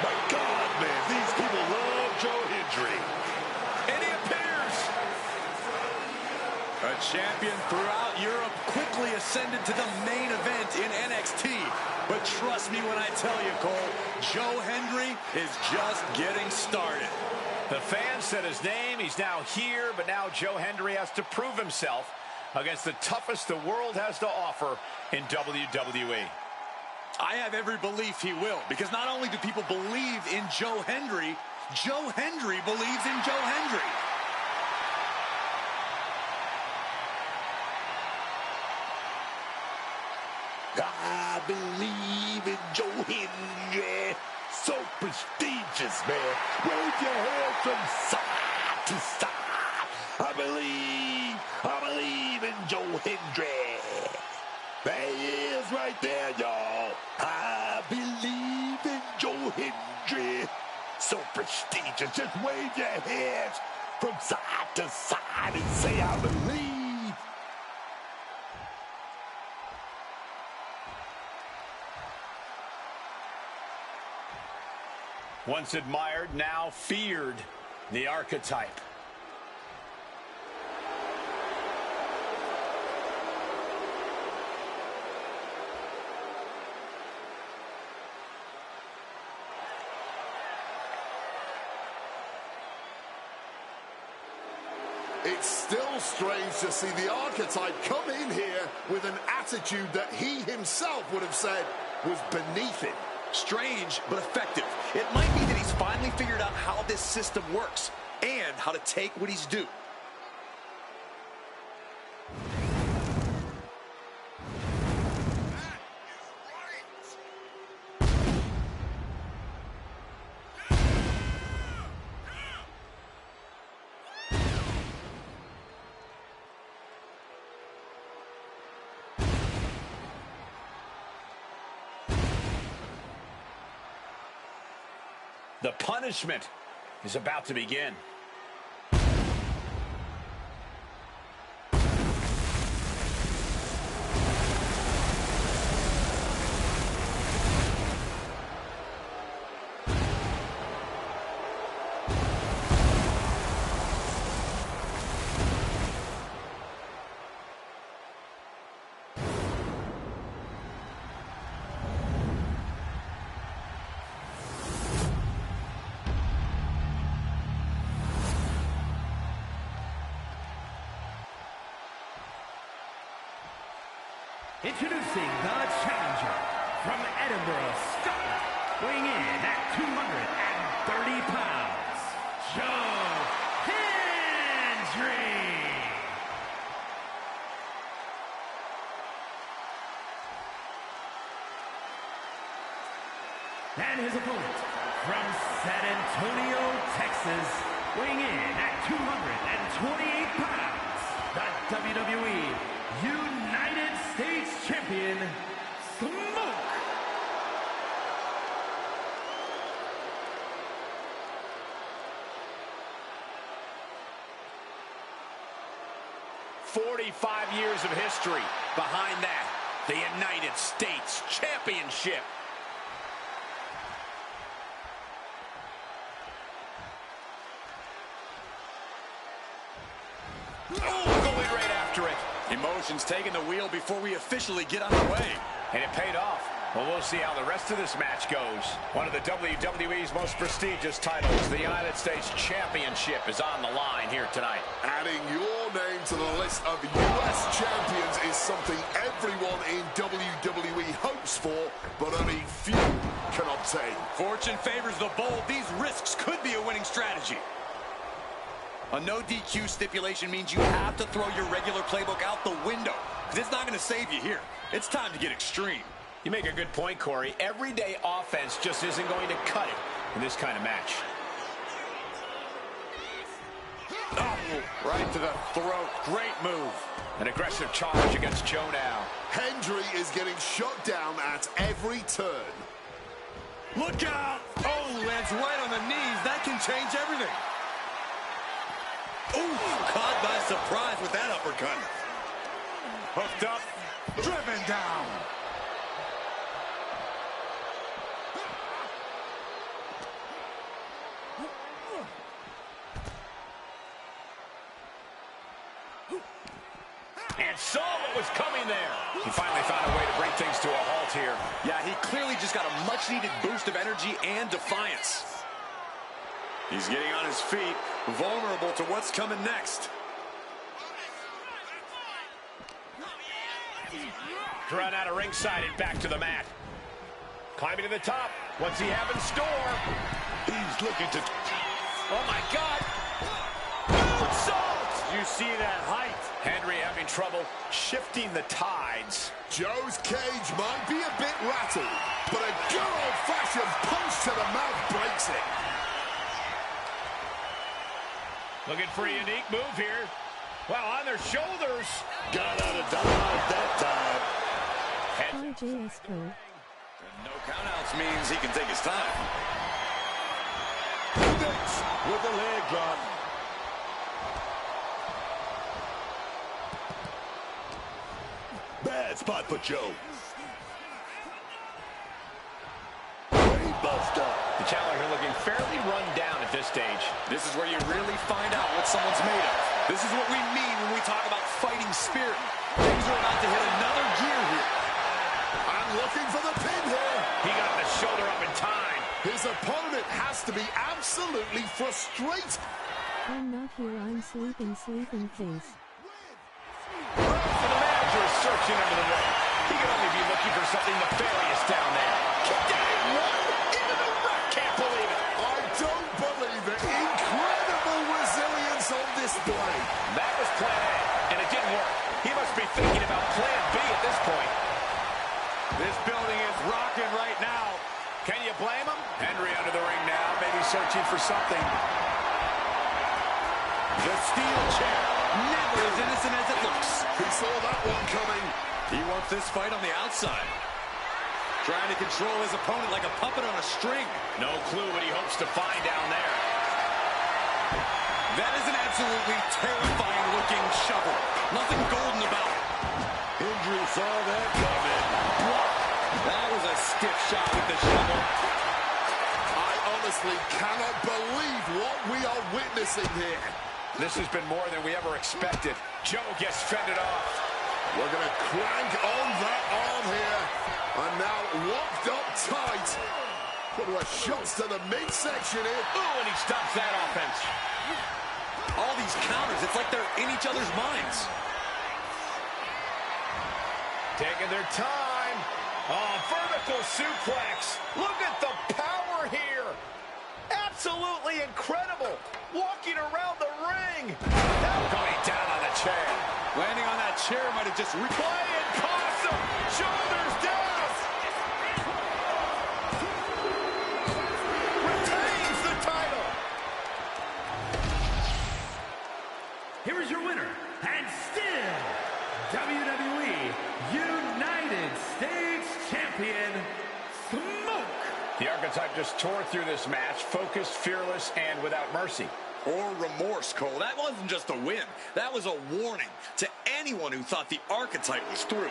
My God, man, these people love Joe Hendry. And he appears. A champion throughout Europe, quickly ascended to the main event in NXT. But trust me when I tell you, Cole, Joe Hendry is just getting started. The fans said his name, he's now here, but now Joe Hendry has to prove himself against the toughest the world has to offer in WWE. I have every belief he will, because not only do people believe in Joe Hendry believes in Joe Hendry. I believe in Joe Hendry. So prestigious, man. Wave your hands from side to side. I believe in Joe Hendry. There he is right there, y'all. I believe in Joe Hendry. So prestigious. Just wave your hands from side to side and say, I believe. Once admired, now feared, the Archetype. It's still strange to see the Archetype come in here with an attitude that he himself would have said was beneath him. Strange, but effective. It might be that he's finally figured out how this system works and how to take what he's due. The punishment is about to begin. Introducing the challenger from Edinburgh, Scotland, weighing in at 230 pounds, Joe Hendry. And his opponent from San Antonio, Texas, weighing in at 228 pounds, the WWE United States Champion, Smoke. "45 years of history behind that, the United States Championship." Oh, going right after it. Emotions taking the wheel before we officially get underway. And it paid off. Well, we'll see how the rest of this match goes. One of the WWE's most prestigious titles, the United States Championship, is on the line here tonight. Adding your name to the list of US champions is something everyone in WWE hopes for, but only few can obtain. Fortune favors the bold. These risks could be a winning strategy. A no DQ stipulation means you have to throw your regular playbook out the window, because it's not going to save you here. It's time to get extreme. You make a good point, Corey. Everyday offense just isn't going to cut it in this kind of match. Oh, right to the throat. Great move. An aggressive charge against Joe now. Hendry is getting shut down at every turn. Look out! Oh, lands right on the knees. That can change everything. Ooh, caught by surprise with that uppercut. Hooked up, driven down. And saw what was coming there. He finally found a way to bring things to a halt here. Yeah, he clearly just got a much-needed boost of energy and defiance. He's getting on his feet, vulnerable to what's coming next. Drawn out of ringside and back to the mat. Climbing to the top. What's he have in store? He's looking to... Oh, my God. Salt! You see that height? Hendry having trouble shifting the tides. Joe's cage might be a bit rattled, but a good old-fashioned punch to the mouth breaks it. Looking for a unique move here. Wow, on their shoulders. Got out of dodge that time. No countouts means he can take his time. Next with a leg drop. Bad spot for Joe. Brainbuster. The challenger looking fairly run down at this stage. This is where you really find out what someone's made of. This is what we mean when we talk about fighting spirit. Things are about to hit another gear here. I'm looking for the pin here. He got the shoulder up in time. His opponent has to be absolutely frustrated. I'm not here, I'm sleeping face. The manager is searching under the ring. He could only be looking for something nefarious down there. Kicked out at one into the ring. Can't believe it. I don't believe it. Incredible resilience on display. That was plan A, and it didn't work. He must be thinking about plan B at this point. This building is rocking right now. Can you blame him? Hendry under the ring now, maybe searching for something. The steel chair, never as innocent as it looks. He saw that one coming. He wants this fight on the outside. Trying to control his opponent like a puppet on a string. No clue what he hopes to find down there. That is an absolutely terrifying looking shovel. Nothing golden about it. Hendry saw that coming. That was a stiff shot with the shovel. I honestly cannot believe what we are witnessing here. This has been more than we ever expected. Joe gets fended off. We're going to crank on that arm here. And now locked up tight. Couple of shots to the midsection here. Ooh, and he stops that offense. All these counters, it's like they're in each other's minds. Taking their time. Oh, vertical suplex. Look at the power here. Absolutely incredible. Walking around the ring. Now going down on the chair. Landing on that chair might have just... Playing possum. Shoulders down. Retains the title. Here is your winner, and still WWE United States Champion, Smoke. The Archetype just tore through this match, focused, fearless, and without mercy. Or remorse, Cole. That wasn't just a win. That was a warning to anyone who thought the Archetype was through.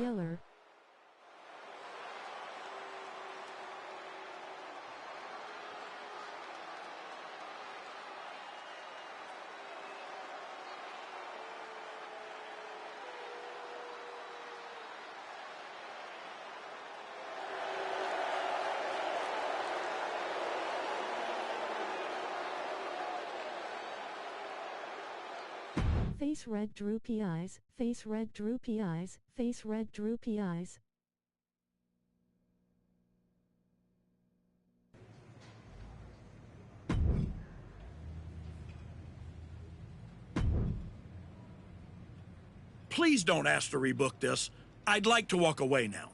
Yeller. Face red droopy eyes, face red droopy eyes, face red droopy eyes. Please don't ask to rebook this. I'd like to walk away now.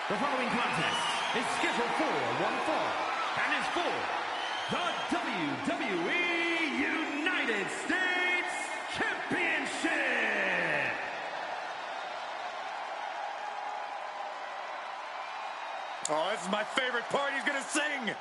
The following contest is scheduled for one fall and is for the WWE United States Championship. Oh, this is my favorite part. He's going to sing.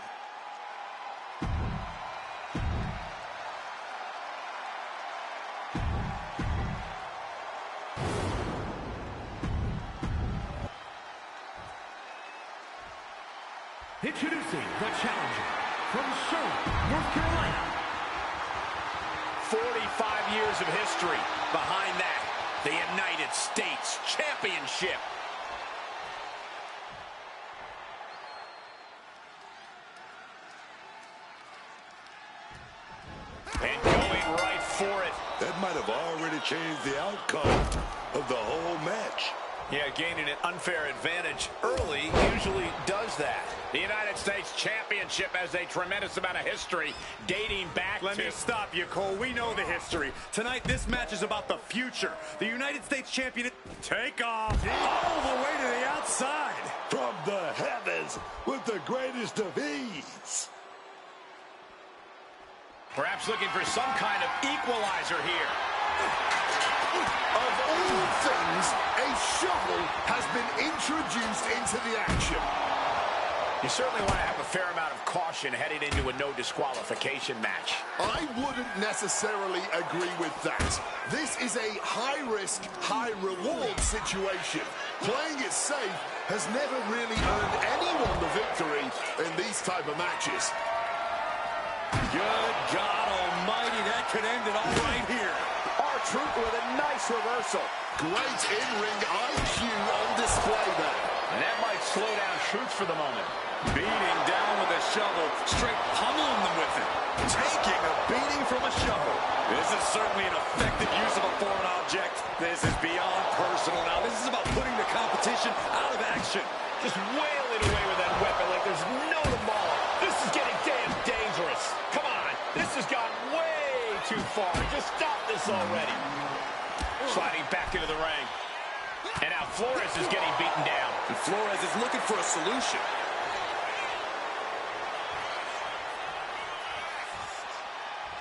Introducing the challenger from Charlotte, North Carolina. 45 years of history behind that. The United States Championship. And going right for it. That might have already changed the outcome of the whole match. Yeah, gaining an unfair advantage early usually does that. The United States Championship has a tremendous amount of history dating back Let me stop you, Cole. We know the history. Tonight, this match is about the future. The United States Champion... Take off all the way to the outside. From the heavens with the greatest of ease. Perhaps looking for some kind of equalizer here. Of all things, a shovel has been introduced into the action. You certainly want to have a fair amount of caution heading into a no disqualification match. I wouldn't necessarily agree with that. This is a high-risk, high-reward situation. Playing it safe has never really earned anyone the victory in these type of matches. Good God almighty, that could end it all right here. R-Truth with a nice reversal. Great in-ring IQ on display there. And that might slow down Truth for the moment. Beating down with a shovel, straight pummeling them with it. Taking a beating from a shovel. This is certainly an effective use of a foreign object. This is beyond personal now. This is about putting the competition out of action. Just wailing away with that weapon like there's no tomorrow. This is getting damn dangerous. Come on, this has gone way too far. Just stop this already. Sliding back into the ring. And now Flores is getting beaten down. And Flores is looking for a solution.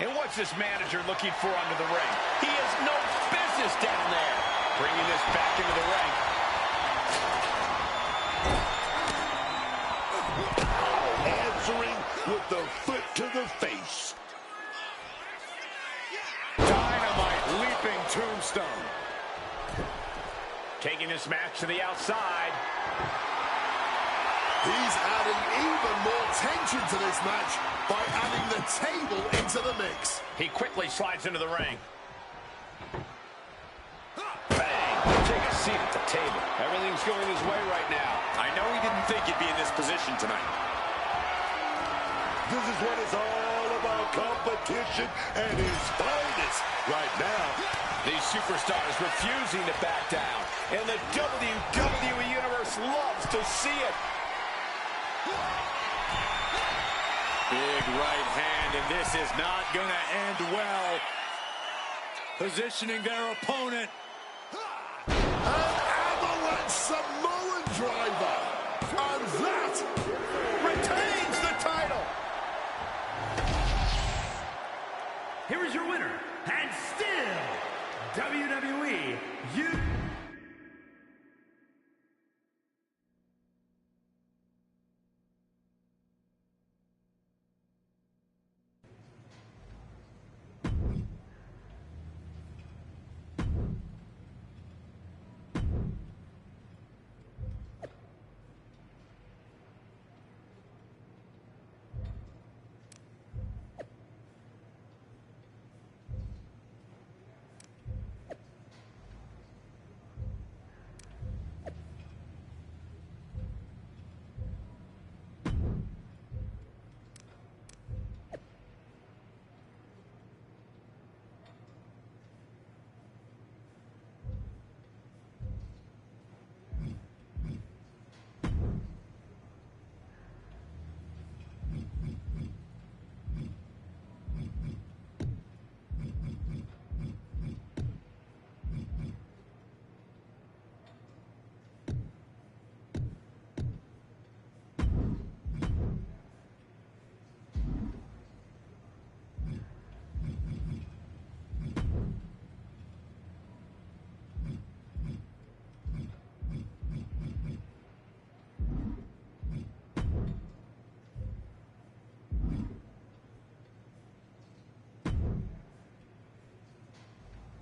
And what's this manager looking for under the ring? He has no business down there. Bringing this back into the ring. Answering with the foot to the face. Dynamite leaping tombstone. Taking this match to the outside. He's adding even more tension to this match by adding the table into the mix. He quickly slides into the ring. seat at the table. Everything's going his way right now. I know he didn't think he'd be in this position tonight. This is what it's all about, competition at its finest right now. These superstars refusing to back down. And the WWE Universe loves to see it. Big right hand, and this is not going to end well. Positioning their opponent. An avalanche Samoan driver. And that retains the title. Here is your winner, and still WWE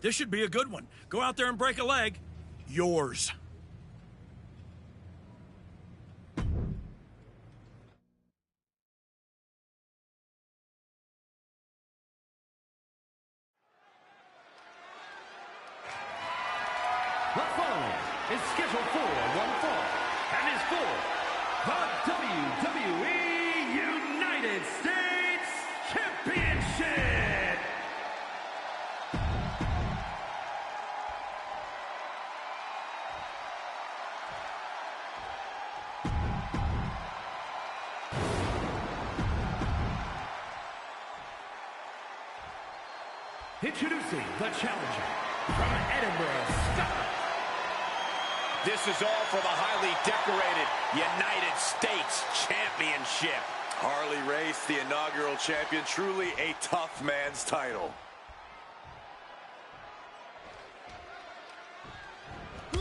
This should be a good one. Go out there and break a leg. Yours. The following is scheduled for one fall and is for the WWE United States Championship. Introducing the challenger from Edinburgh, Scotland. This is all for the highly decorated United States Championship. Harley Race, the inaugural champion, truly a tough man's title.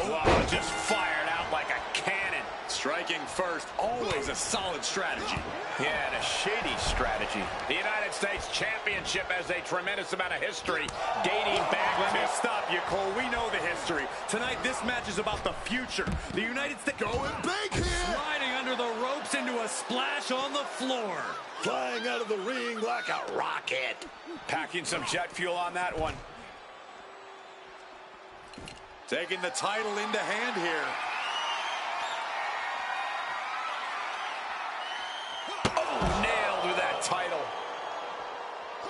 Oh, just fired out like a cannon. Striking first, always a solid strategy. Yeah, and a shady strategy. The United States Championship has a tremendous amount of history dating back Let to... me stop you, Cole. We know the history. Tonight, this match is about the future. The United States... Going big here! Sliding under the ropes into a splash on the floor. Flying out of the ring like a rocket. Packing some jet fuel on that one. Taking the title into hand here. Oh, nailed with that title.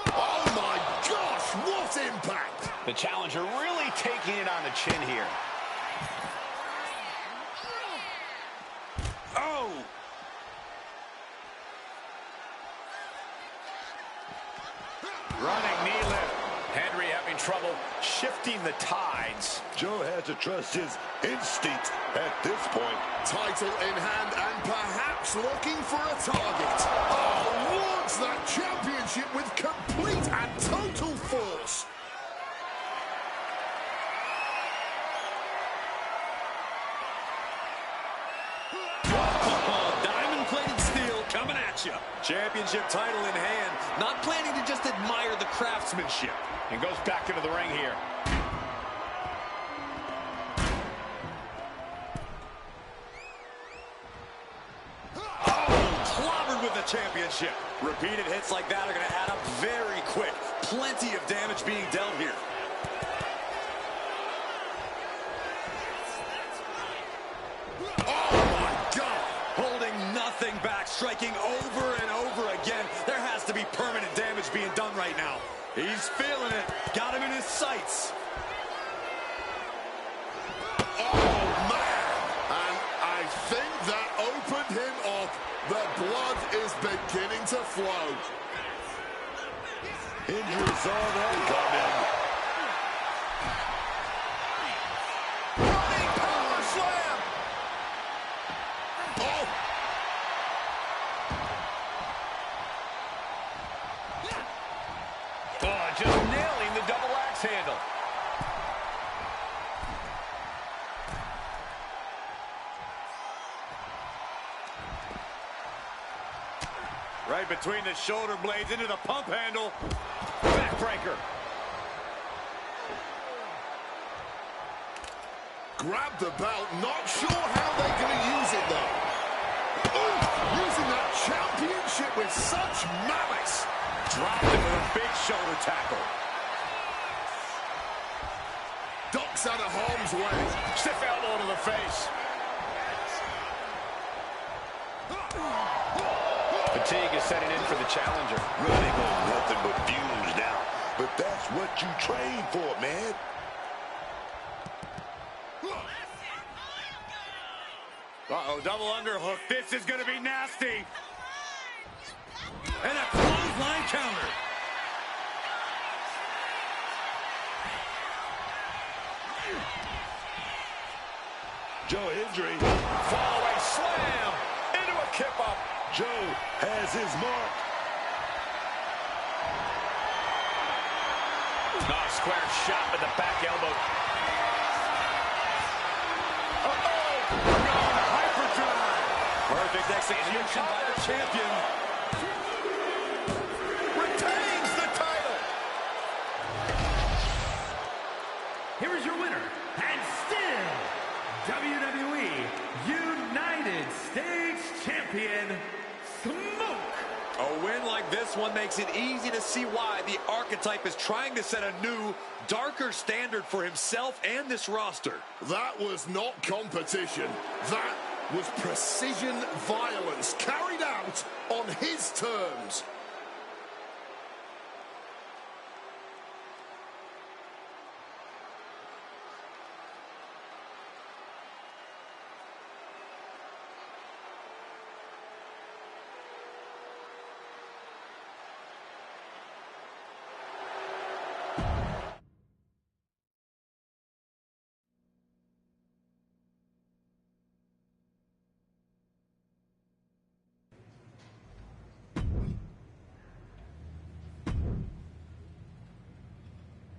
Oh my gosh, what impact! The challenger really taking it on the chin here. Oh! Running knee lift. Henry having trouble shifting the tides. Joe had to trust his instinct at this point. Title in hand and perhaps looking for a target. Oh, launch that championship with complete and total force. Diamond-plated steel coming at you. Championship title in hand. Not planning to just admire the craftsmanship. And goes back into the ring here. Clobbered with the championship. Repeated hits like that are going to add up very quick. Plenty of damage being dealt here. striking over and over again. There has to be permanent damage being done right now. He's feeling it. Got him in his sights. Oh, man! And I think that opened him up. The blood is beginning to flow. Injury zone incoming. Running power slam. Oh! Oh, just nailing the double axe handle. Right between the shoulder blades into the pump handle. Backbreaker. Grab the belt. Not sure how they're going to use it, though. Ooh, using that championship with such malice. Dropped it with a big shoulder tackle. Ducks out of harm's way. Stiff elbow to the face. Fatigue is setting in for the challenger. Running on nothing but fumes now. But that's what you train for, man. Uh-oh, double underhook. This is going to be nasty. And a clothesline counter. Joe Hendry. Fallaway slam into a kip-up. Joe has his mark. Square shot with the back elbow. Hyperdrive. Perfect execution by the champion. Retains the title. Here is your winner, and still WWE United States Champion, Smoke. A win like this one makes it easy to see why the Archetype is trying to set a new, darker standard for himself and this roster. That was not competition. That was precision violence carried out on his terms.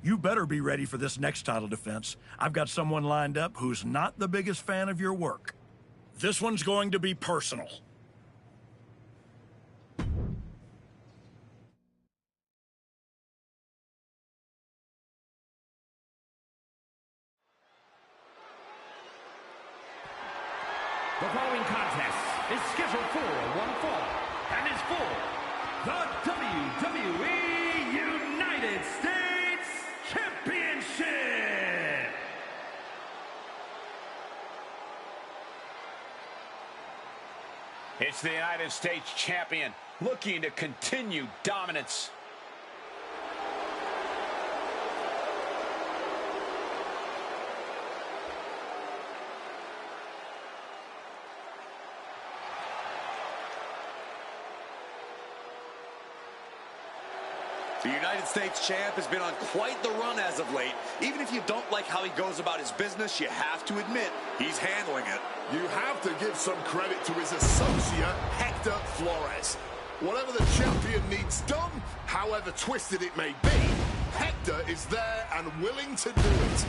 You better be ready for this next title defense. I've got someone lined up who's not the biggest fan of your work. This one's going to be personal. The following contest is scheduled for one fall and is for the WWE United States Championship. It's the United States Champion looking to continue dominance. The United States champ has been on quite the run as of late. Even if you don't like how he goes about his business, you have to admit he's handling it. You have to give some credit to his associate, Hector Flores. Whatever the champion needs done, however twisted it may be, Hector is there and willing to do it.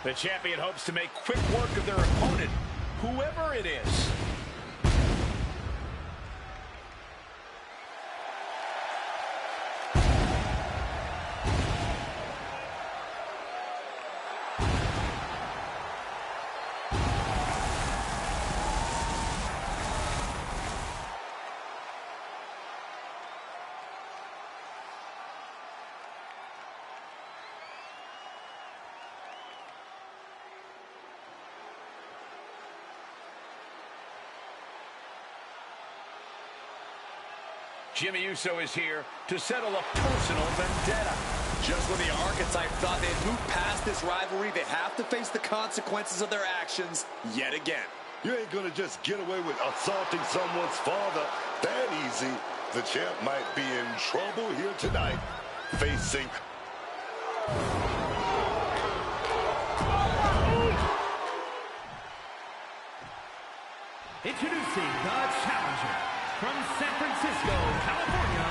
The champion hopes to make quick work of their opponent, whoever it is. Jimmy Uso is here to settle a personal vendetta. Just when the Archetype thought they'd moved past this rivalry, they have to face the consequences of their actions yet again. You ain't gonna just get away with assaulting someone's father that easy. The champ might be in trouble here tonight, facing... Introducing the challenger from San Francisco, California.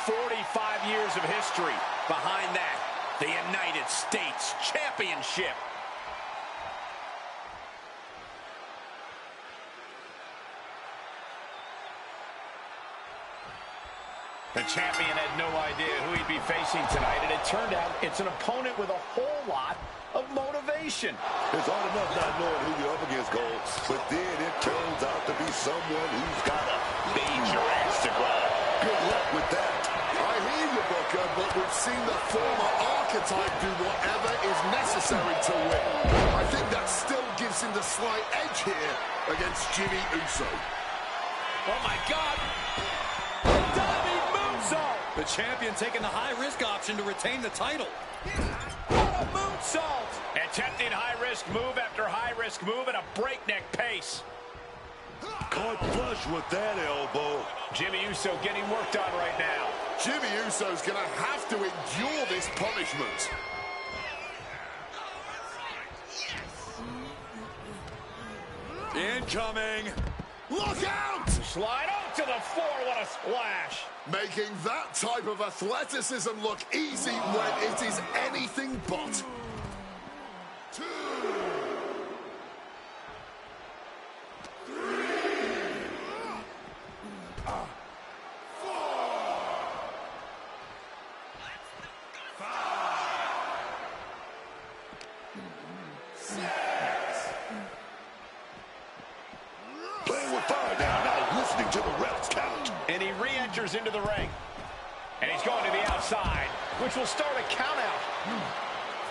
45 years of history. Behind that, the United States Championship. The champion had no idea who he'd be facing tonight, and it turned out it's an opponent with a whole lot of motivation. It's hard enough not knowing who you're up against, Cole, but then it turns out to be someone who's got a major axe to grind. Good luck with that. I hear you, Booker, but we've seen the former Archetype do whatever is necessary to win. I think that still gives him the slight edge here against Jimmy Uso. Oh, my God. The champion taking the high-risk option to retain the title. What a moonsault! Attempting high-risk move after high-risk move at a breakneck pace. Caught flush with that elbow. Jimmy Uso getting worked on right now. Jimmy Uso's going to have to endure this punishment. Incoming. Look out! Slide out to the floor. What a splash. Making that type of athleticism look easy when it is anything but. 2, 3, 4, 5, 6. Playing with fire down now, listening to the refs count. And he re-enters into the ring. And he's going to the outside, which will start a count out.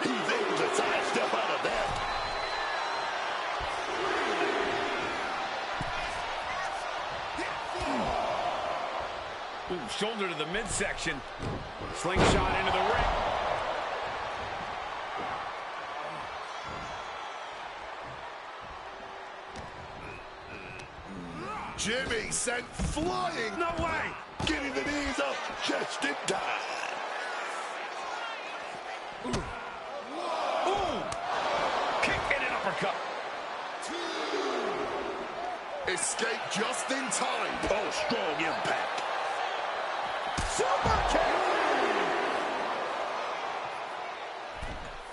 He's able to sidestep out of that. Ooh, shoulder to the midsection. Slingshot into the ring. Jimmy sent flying. No way! Getting the knees up just in time. Ooh! Kick and an uppercut. 2. Escape just in time. Oh, strong impact. Super kick!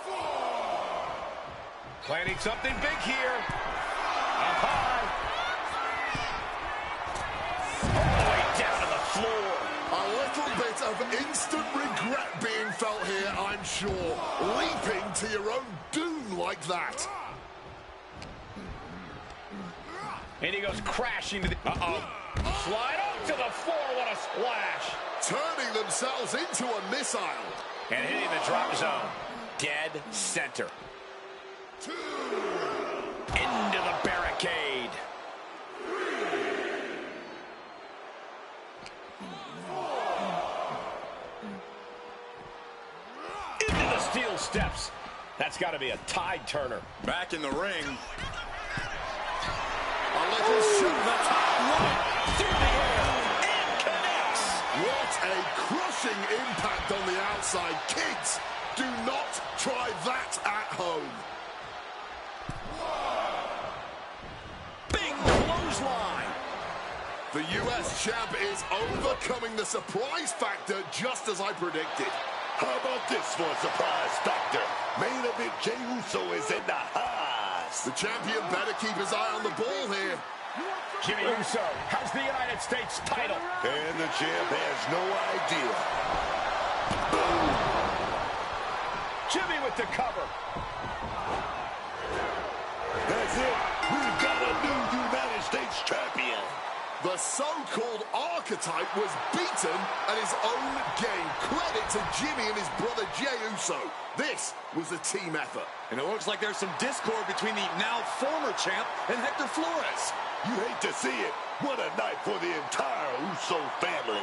4. Planning something big here. Up high. Down to the floor. A little bit of instant regret being felt here, I'm sure. Leaping to your own doom like that. And he goes crashing to the... Slide out to the floor. What a splash. Turning themselves into a missile. And hitting the drop zone. Dead center. 2. Into the barricade. 3. Into the steel steps. That's got to be a tide turner. Back in the ring. A little shoot the top right through the air and connects. What a crushing impact on the outside. Kids, do not try that at home. Big clothesline. The U.S. champ is overcoming the surprise factor just as I predicted. How about this for a surprise factor? Main event Jey Uso is in the house. The champion better keep his eye on the ball here. Jimmy Uso has the United States title. And the champ has no idea. Boom. Jimmy with the cover. That's it. We've got a new United States champion. The so-called Archetype was beaten at his own game. Credit to Jimmy and his brother Jey Uso. This was a team effort. And it looks like there's some discord between the now former champ and Hector Flores. You hate to see it, What a night for the entire Uso family.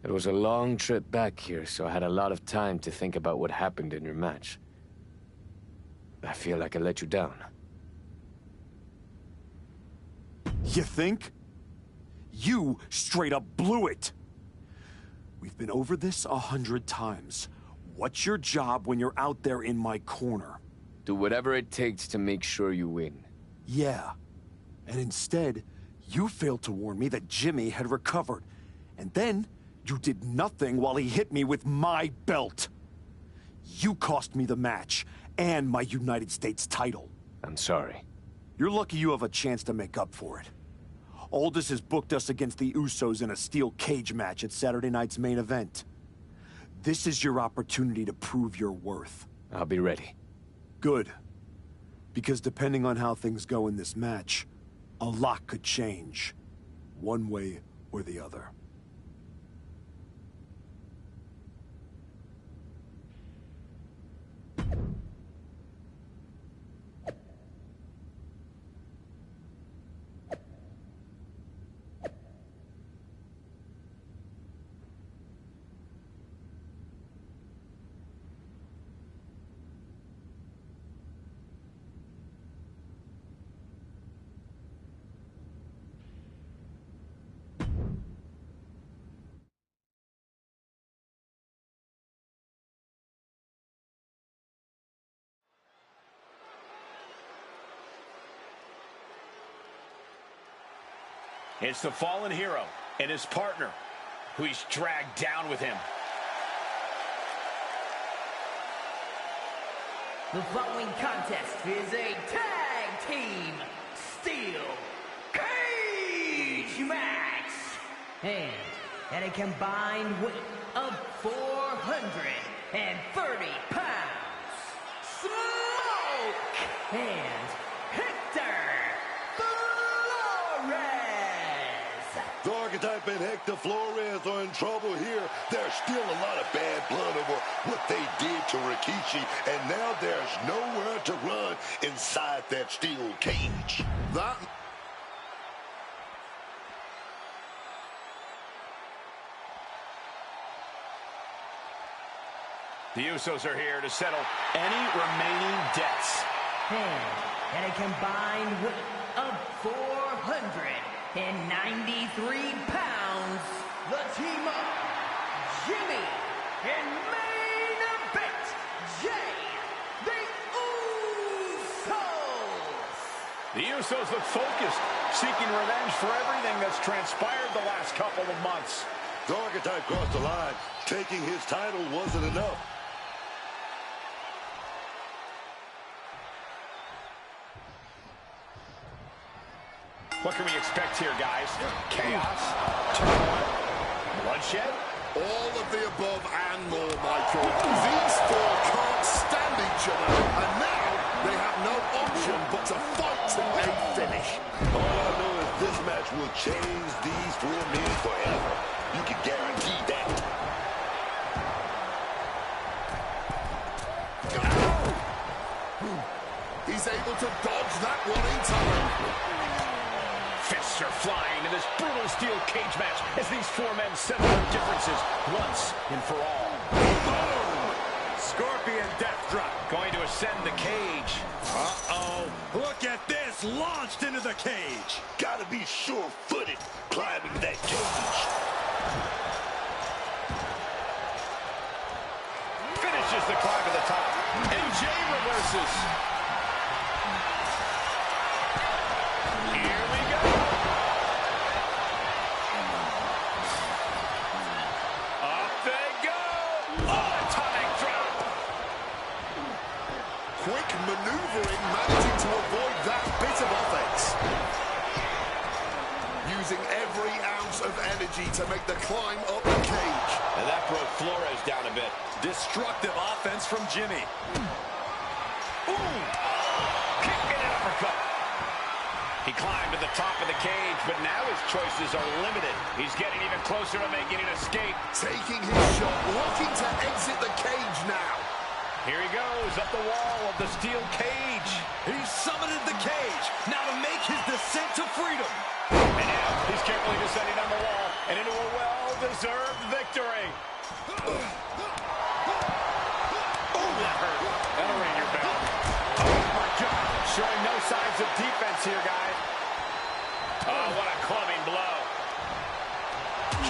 It was a long trip back here, so I had a lot of time to think about what happened in your match. I feel like I let you down. You think? You straight up blew it! We've been over this 100 times. What's your job when you're out there in my corner? Do whatever it takes to make sure you win. Yeah. And instead, you failed to warn me that Jimmy had recovered. And then, you did nothing while he hit me with my belt. You cost me the match, and my United States title. I'm sorry. You're lucky you have a chance to make up for it. Aldis has booked us against the Usos in a steel cage match at Saturday night's main event. This is your opportunity to prove your worth. I'll be ready. Good. Because depending on how things go in this match, a lot could change. One way or the other. It's the fallen hero and his partner who he's dragged down with him. The following contest is a tag team steel cage match. And at a combined weight of 430 pounds, Smoke and Hector Flores. The Archetype and Hector Flores are in trouble here. There's still a lot of bad blood over what they did to Rikishi, and now there's nowhere to run inside that steel cage. The Usos are here to settle any remaining debts. And at a combined weight of 493 pounds, the team up, Jimmy, and main event, Jay, the Usos. The Usos look focused, seeking revenge for everything that's transpired the last couple of months. The Archetype crossed the line. Taking his title wasn't enough. What can we expect here, guys? Chaos? Turmoil? Bloodshed? All of the above and more, Michael. These four can't stand each other, and now they have no option but to fight to a finish. All I know is this match will change these four men forever. You can guarantee that. He's able to dodge that one in time. Fists are flying in this brutal steel cage match as these four men settle their differences once and for all. Boom! Scorpion death drop. Going to ascend the cage. Uh-oh. Look at this. Launched into the cage. Gotta be sure-footed climbing that cage. Finishes the climb to the top. And Jay reverses. maneuvering, managing to avoid that bit of offense. Using every ounce of energy to make the climb up the cage. And that broke Flores down a bit. Destructive offense from Jimmy. Ooh! Kick and an uppercut. He climbed to the top of the cage, but now his choices are limited. He's getting even closer to making an escape. Taking his shot, looking to exit the cage now. Here he goes, up the wall of the steel cage. He's summited the cage, now to make his descent to freedom. And now he's carefully descending down the wall and into a well-deserved victory. Oh, that hurt. That'll ring your bell. Oh, my God. Showing no signs of defense here, guys. Oh, what a clubbing blow.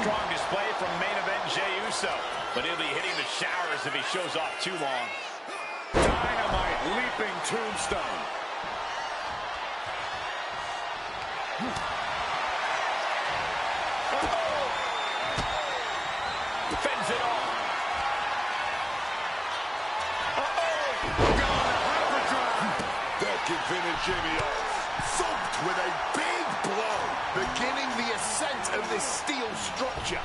Strong display from main event Jey Uso, but he'll be hitting the showers if he shows off too long. Dynamite leaping tombstone. Uh-oh. Fends it off. That can finish Jimmy off. Thumped with a big blow, beginning the ascent of this steel structure.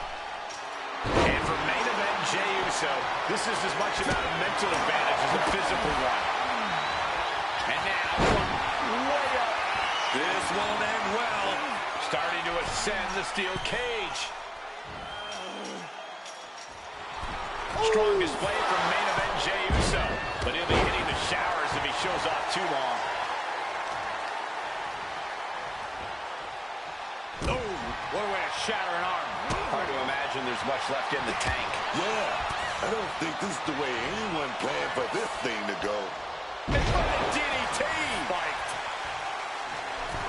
And for main event Jey Uso, this is as much about a mental advantage as a physical one. And now, from way up. This won't end well. Starting to ascend the steel cage. Strong display from main event Jey Uso, but he'll be hitting the showers if he shows off too long. Oh, what a way to shatter an arm. Hard to imagine there's much left in the tank. Yeah, I don't think this is the way anyone planned for this thing to go. It's a DDT! Fight.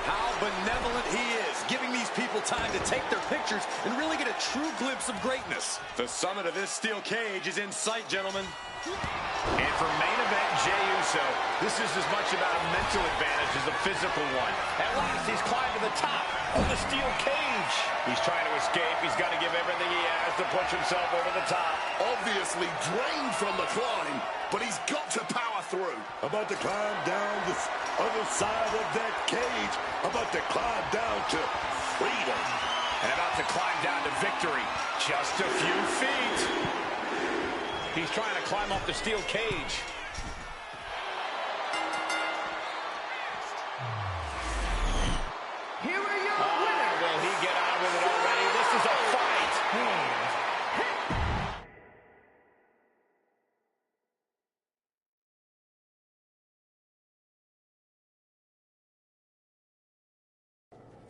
How benevolent he is, giving these people time to take their pictures and really get a true glimpse of greatness. The summit of this steel cage is in sight, gentlemen. And for main event Jey Uso, this is as much about a mental advantage as a physical one. At last, he's climbed to the top of the steel cage. He's trying to escape. He's got to give everything he has to push himself over the top. Obviously drained from the climb, but he's got to power through. About to climb down this other side of that cage. About to climb down to freedom. And about to climb down to victory. Just a few feet. He's trying to climb up the steel cage. Here are your winners. Will he get on with it already? This is a fight.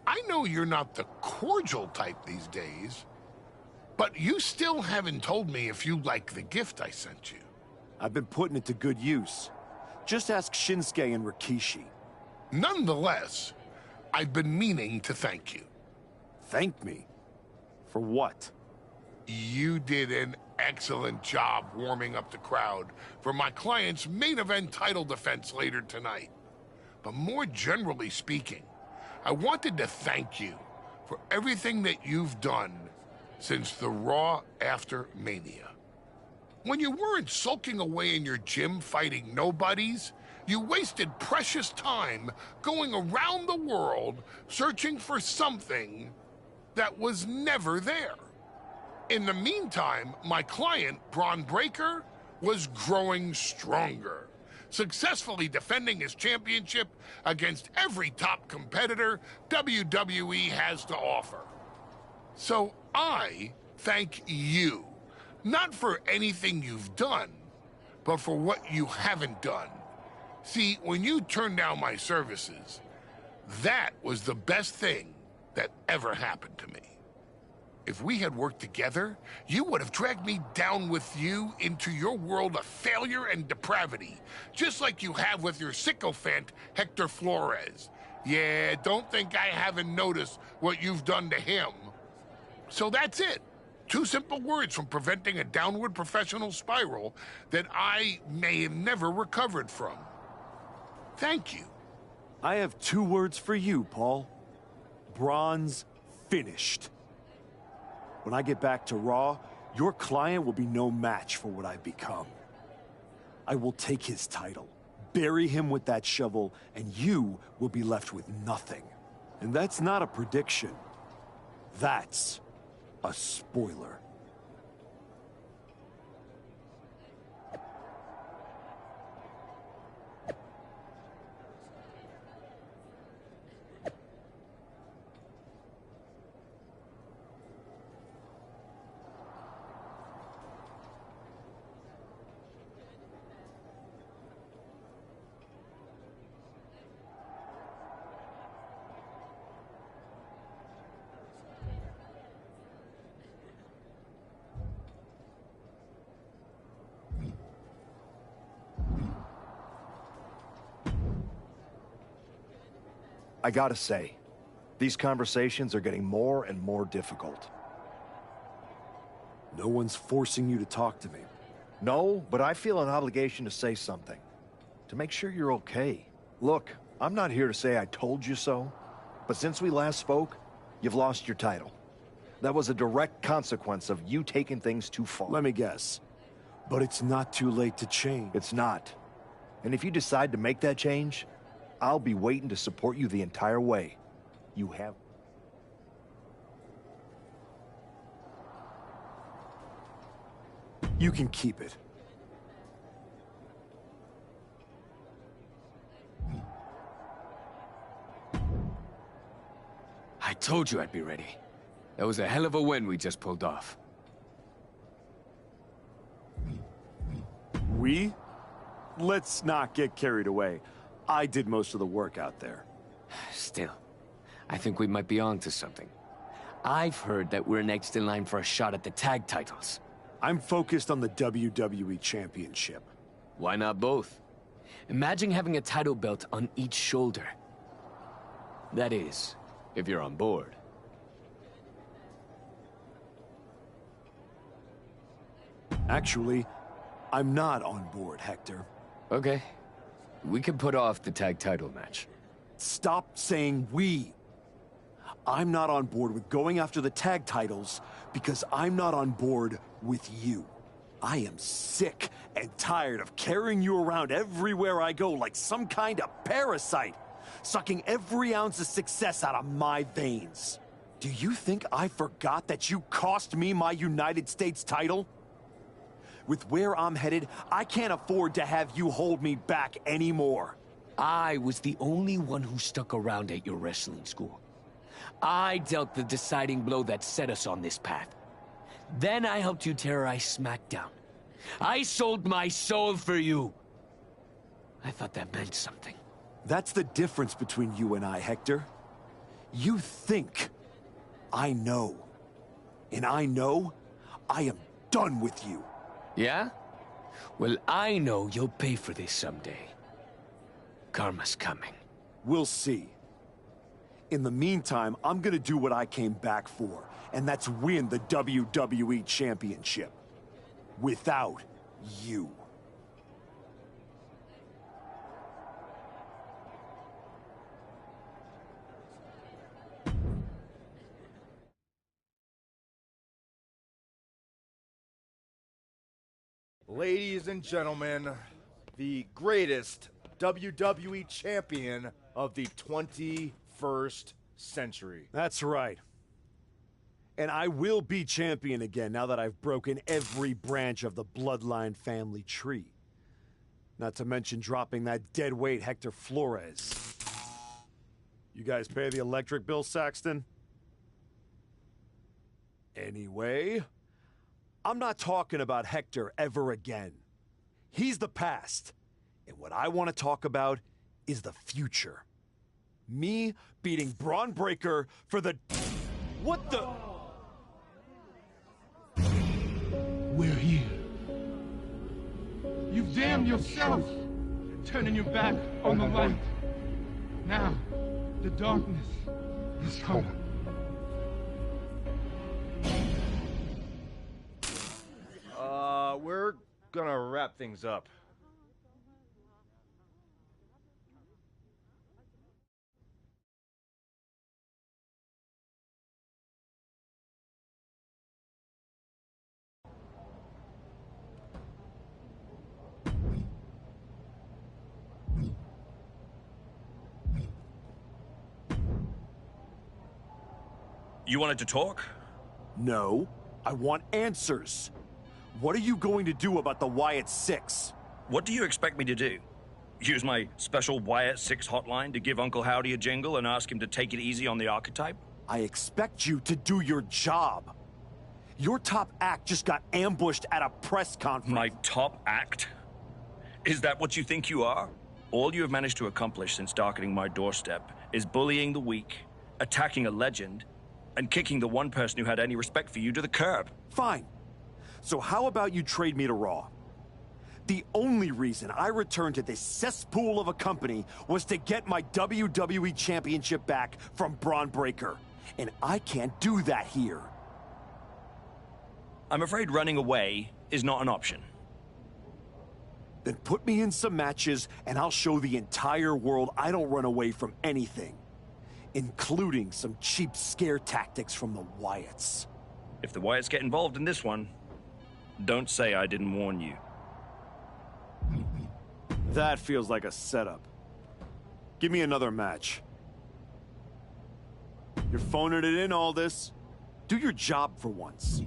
I know you're not the cordial type these days, but you still haven't told me if you like the gift I sent you. I've been putting it to good use. Just ask Shinsuke and Rikishi. Nonetheless, I've been meaning to thank you. Thank me? For what? You did an excellent job warming up the crowd for my client's main event title defense later tonight. But more generally speaking, I wanted to thank you for everything that you've done since the Raw after Mania. When you weren't sulking away in your gym fighting nobodies, you wasted precious time going around the world searching for something that was never there. In the meantime, my client, Bron Breakker, was growing stronger, successfully defending his championship against every top competitor WWE has to offer. So I thank you, not for anything you've done, but for what you haven't done. See, when you turned down my services, that was the best thing that ever happened to me. If we had worked together, you would have dragged me down with you into your world of failure and depravity, just like you have with your sycophant, Hector Flores. Yeah, don't think I haven't noticed what you've done to him. So that's it. 2 simple words from preventing a downward professional spiral that I may have never recovered from. Thank you. I have 2 words for you, Paul. Bronze finished. When I get back to Raw, your client will be no match for what I've become. I will take his title, bury him with that shovel, and you will be left with nothing. And that's not a prediction. That's a spoiler. I gotta say, these conversations are getting more and more difficult. No one's forcing you to talk to me. No, but I feel an obligation to say something. To make sure you're okay. Look, I'm not here to say I told you so, but since we last spoke, you've lost your title. That was a direct consequence of you taking things too far. Let me guess. But it's not too late to change. It's not. And if you decide to make that change, I'll be waiting to support you the entire way. You have... You can keep it. I told you I'd be ready. That was a hell of a win we just pulled off. We? Let's not get carried away. I did most of the work out there. Still, I think we might be onto something. I've heard that we're next in line for a shot at the tag titles. I'm focused on the WWE Championship. Why not both? Imagine having a title belt on each shoulder. That is, if you're on board. Actually, I'm not on board, Hector. Okay. We can put off the tag title match. Stop saying we. I'm not on board with going after the tag titles because I'm not on board with you. I am sick and tired of carrying you around everywhere I go like some kind of parasite, sucking every ounce of success out of my veins. Do you think I forgot that you cost me my United States title? With where I'm headed, I can't afford to have you hold me back anymore. I was the only one who stuck around at your wrestling school. I dealt the deciding blow that set us on this path. Then I helped you terrorize SmackDown. I sold my soul for you. I thought that meant something. That's the difference between you and I, Hector. You think I know. And I know I am done with you. Yeah? Well, I know you'll pay for this someday. Karma's coming. We'll see. In the meantime, I'm gonna do what I came back for, and that's win the WWE Championship. Without you. Ladies and gentlemen, the greatest WWE champion of the 21st century. That's right. And I will be champion again now that I've broken every branch of the Bloodline family tree. Not to mention dropping that deadweight Hector Flores. You guys pay the electric bill, Saxton? Anyway, I'm not talking about Hector ever again. He's the past. And what I want to talk about is the future. Me beating Braun Breaker for the... What the... We're here. You've damned yourself, turning your back on the light. Now, the darkness is coming. We're gonna wrap things up. You wanted to talk? No, I want answers. What are you going to do about the Wyatt Six? What do you expect me to do? Use my special Wyatt Six hotline to give Uncle Howdy a jingle and ask him to take it easy on the archetype? I expect you to do your job. Your top act just got ambushed at a press conference. My top act? Is that what you think you are? All you have managed to accomplish since darkening my doorstep is bullying the weak, attacking a legend, and kicking the one person who had any respect for you to the curb. Fine. So how about you trade me to Raw? The only reason I returned to this cesspool of a company was to get my WWE Championship back from Braun Breaker. And I can't do that here. I'm afraid running away is not an option. Then put me in some matches, and I'll show the entire world I don't run away from anything. Including some cheap scare tactics from the Wyatts. If the Wyatts get involved in this one, don't say I didn't warn you. That feels like a setup. Give me another match. You're phoning it in, Aldis. Do your job for once.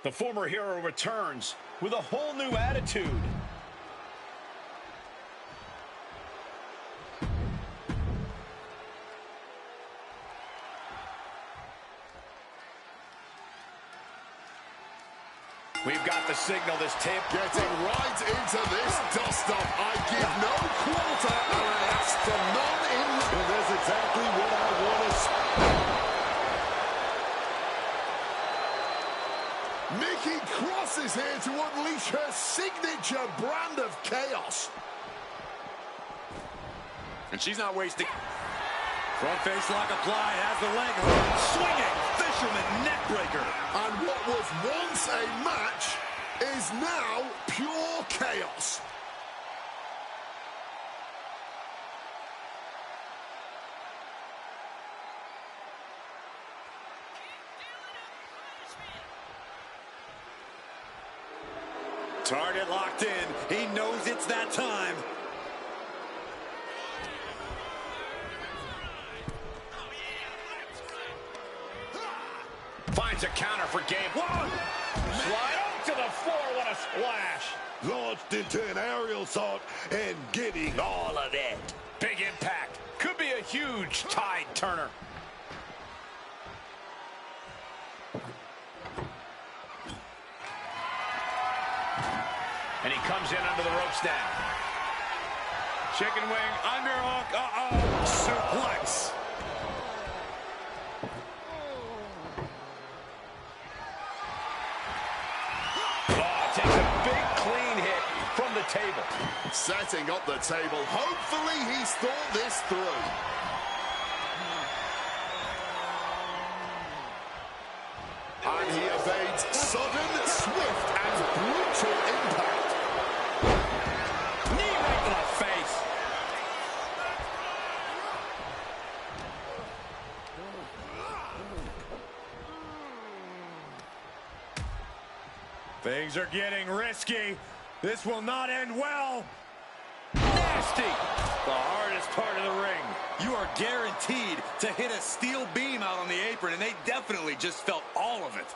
The former hero returns with a whole new attitude. We've got the signal, this tip. Getting right into this dust-up. I give no quarter and an ass to none in... And that's exactly what I want to... Nikki Cross is here to unleash her signature brand of chaos. And she's not wasting... Front face lock applied, has the leg hook. Swinging, fisherman neckbreaker. And what was once a match is now pure chaos. Target locked in. He knows it's that time. Finds a counter for game one. Slide up to the floor. What a splash. Launched into an aerial assault and getting all of it. Big impact. Could be a huge tide turner. And he comes in under the ropes now. Chicken wing, underhook, uh-oh. Suplex. Oh, takes a big clean hit from the table. Setting up the table. Hopefully he's thought this through. And he evades sudden, swift, and brutal impact. Knee right to the face. Things are getting risky. This will not end well. Nasty. The hardest part of the ring. You are guaranteed to hit a steel beam out on the apron, and they definitely just felt all of it.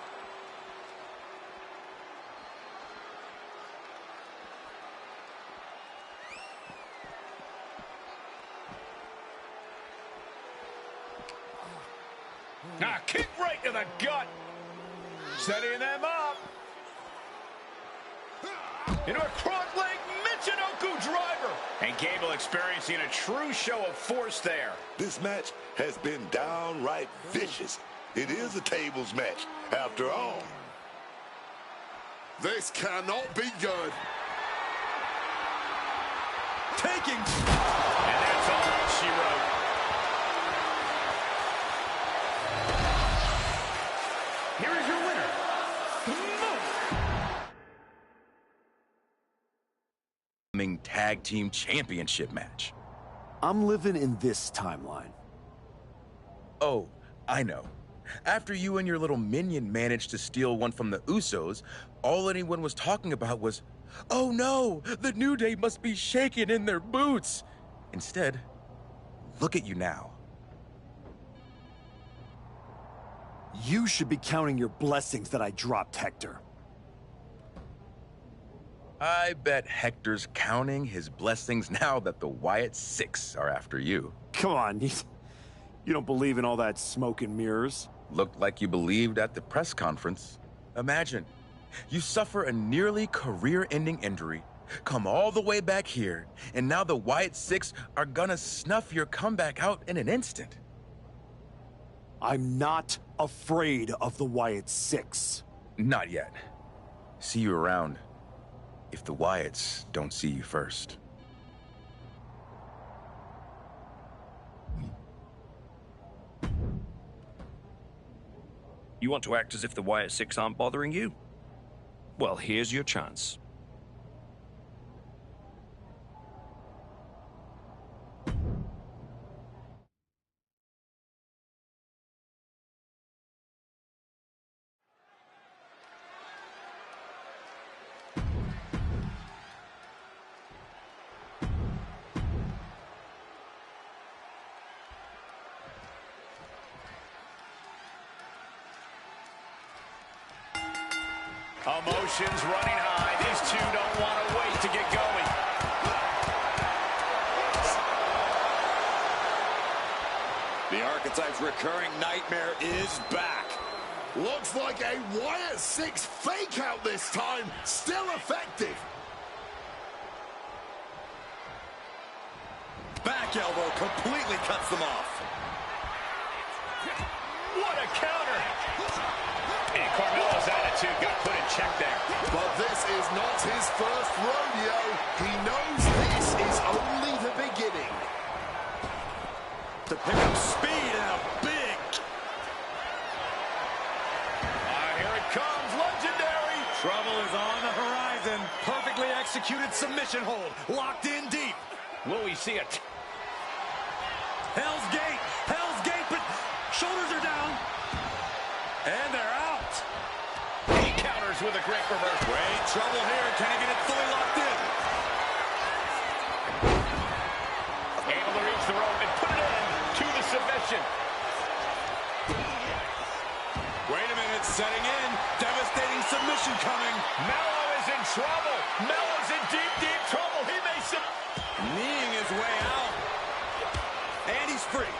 Ah, kick right to the gut. Setting them up. Into a cross leg Michinoku driver. And Gable experiencing a true show of force there. This match has been downright vicious. It is a tables match, after all. This cannot be good. Taking. And that's all she wrote. Here is your winner, Tag Team Championship match. I'm living in this timeline. Oh, I know. After you and your little minion managed to steal one from the Usos, all anyone was talking about was, "Oh no, the New Day must be shaking in their boots." Instead, look at you now. You should be counting your blessings that I dropped, Hector. I bet Hector's counting his blessings now that the Wyatt Six are after you. Come on, you don't believe in all that smoke and mirrors. Looked like you believed at the press conference. Imagine, you suffer a nearly career-ending injury, come all the way back here, and now the Wyatt Six are gonna snuff your comeback out in an instant. I'm not afraid of the Wyatt Six. Not yet. See you around. If the Wyatts don't see you first. You want to act as if the Wyatt Six aren't bothering you? Well, here's your chance. Emotions running high. These two don't want to wait to get going. The Archetype's recurring nightmare is back. Looks like a Wyatt Six fake out this time. Still effective. Back elbow completely cuts them off. What a counter! And Carmelo's attitude got put in check there. But this is not his first rodeo. He knows this is only the beginning. To pick up speed and a big... here it comes, legendary! Trouble is on the horizon. Perfectly executed submission hold, locked in deep. Will we see it? Hell's Gate, but shoulders are down. And they're out. He counters with a great reverse. Great trouble here. Can he get it fully locked in? Able to reach the rope and put it in to the submission. Wait a minute, setting in. Devastating submission coming. Mello is in trouble. Mello's in deep, deep trouble. He may kneeing his way out. And he's free.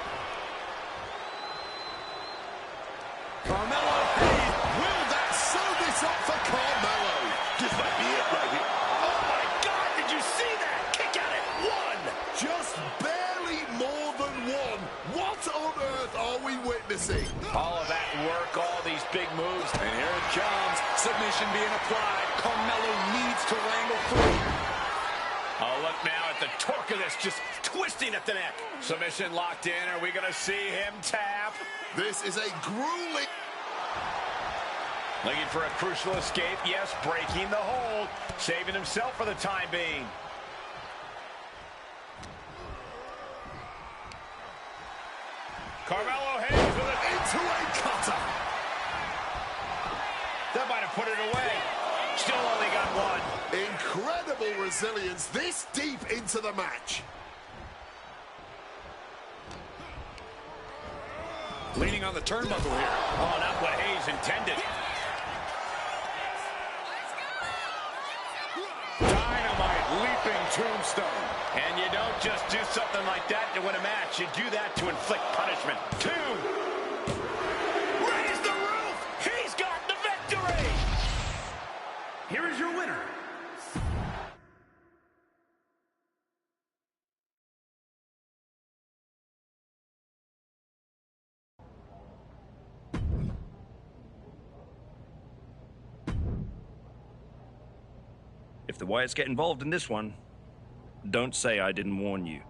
Carmelo Hayes. Will that sew this up for Carmelo? This might be it right here. Oh my God, did you see that? Kick out at one. Just barely more than one. What on earth are we witnessing? All of that work, all these big moves. And here it comes. Submission being applied. Carmelo needs to wrangle through. Oh, look now at the torque of this, just twisting at the neck. Submission locked in. Are we going to see him tap? This is a grueling... Looking for a crucial escape. Yes, breaking the hold. Saving himself for the time being. Carmelo Hayes with it into a cutter. That might have put it away. Still only got one. Incredible resilience this deep into the match. Leaning on the turnbuckle here. Oh, not what Hayes intended. Dynamite leaping tombstone. And you don't just do something like that to win a match. You do that to inflict punishment. 2. Raise the roof. He's got the victory. Here is your winner. If the Wyatts get involved in this one, don't say I didn't warn you.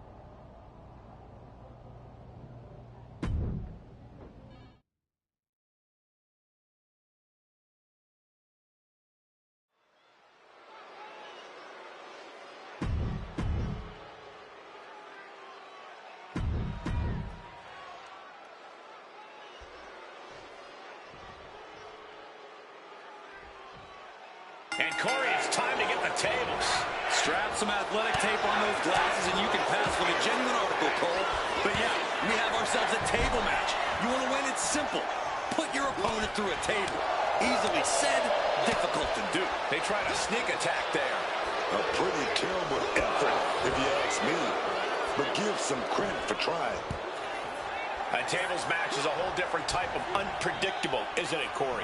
And Corey, it's time to get the tables. Strap some athletic tape on those glasses and you can pass with a genuine article, Cole. But yeah, we have ourselves a table match. You want to win? It's simple. Put your opponent through a table. Easily said, difficult to do. They try to sneak attack there. A pretty terrible effort, if you ask me. But give some credit for trying. A tables match is a whole different type of unpredictable, isn't it, Corey?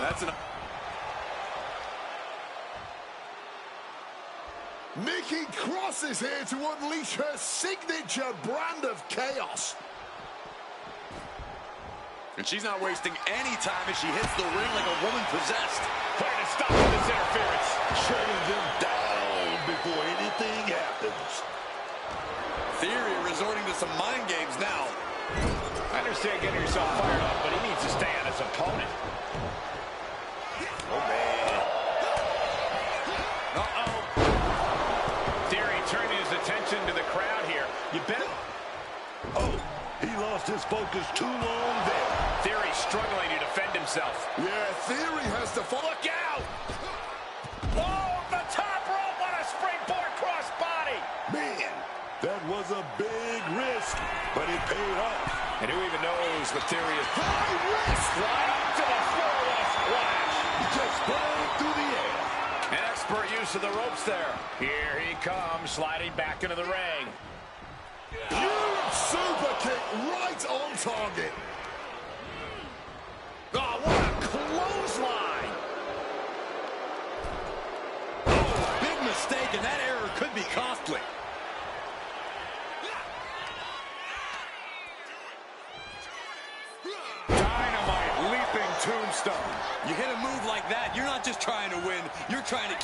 That's an... Nikki Cross is here to unleash her signature brand of chaos. And she's not wasting any time as she hits the ring like a woman possessed. Trying to stop this interference. Shutting them down before anything happens. Theory resorting to some mind games now. I understand getting yourself fired up, but he needs to stay on his opponent. Oh, man. Uh-oh. Theory turning his attention to the crowd here. You bet. Oh, he lost his focus too long there. Theory struggling to defend himself. Yeah, Theory has to look out. Oh, the top rope on a springboard crossbody. Man, that was a big risk, but it paid off. And who even knows what Theory is? High risk. Right up to the floor with a splash. He just sprang through the air. An expert use of the ropes there. Here he comes, sliding back into the ring. Huge super kick right on target. Oh, what a clothesline. Oh, big mistake, and that error could be costly. Dynamite leaping tombstone. You hit a move like that, you're not just trying to win, you're trying to...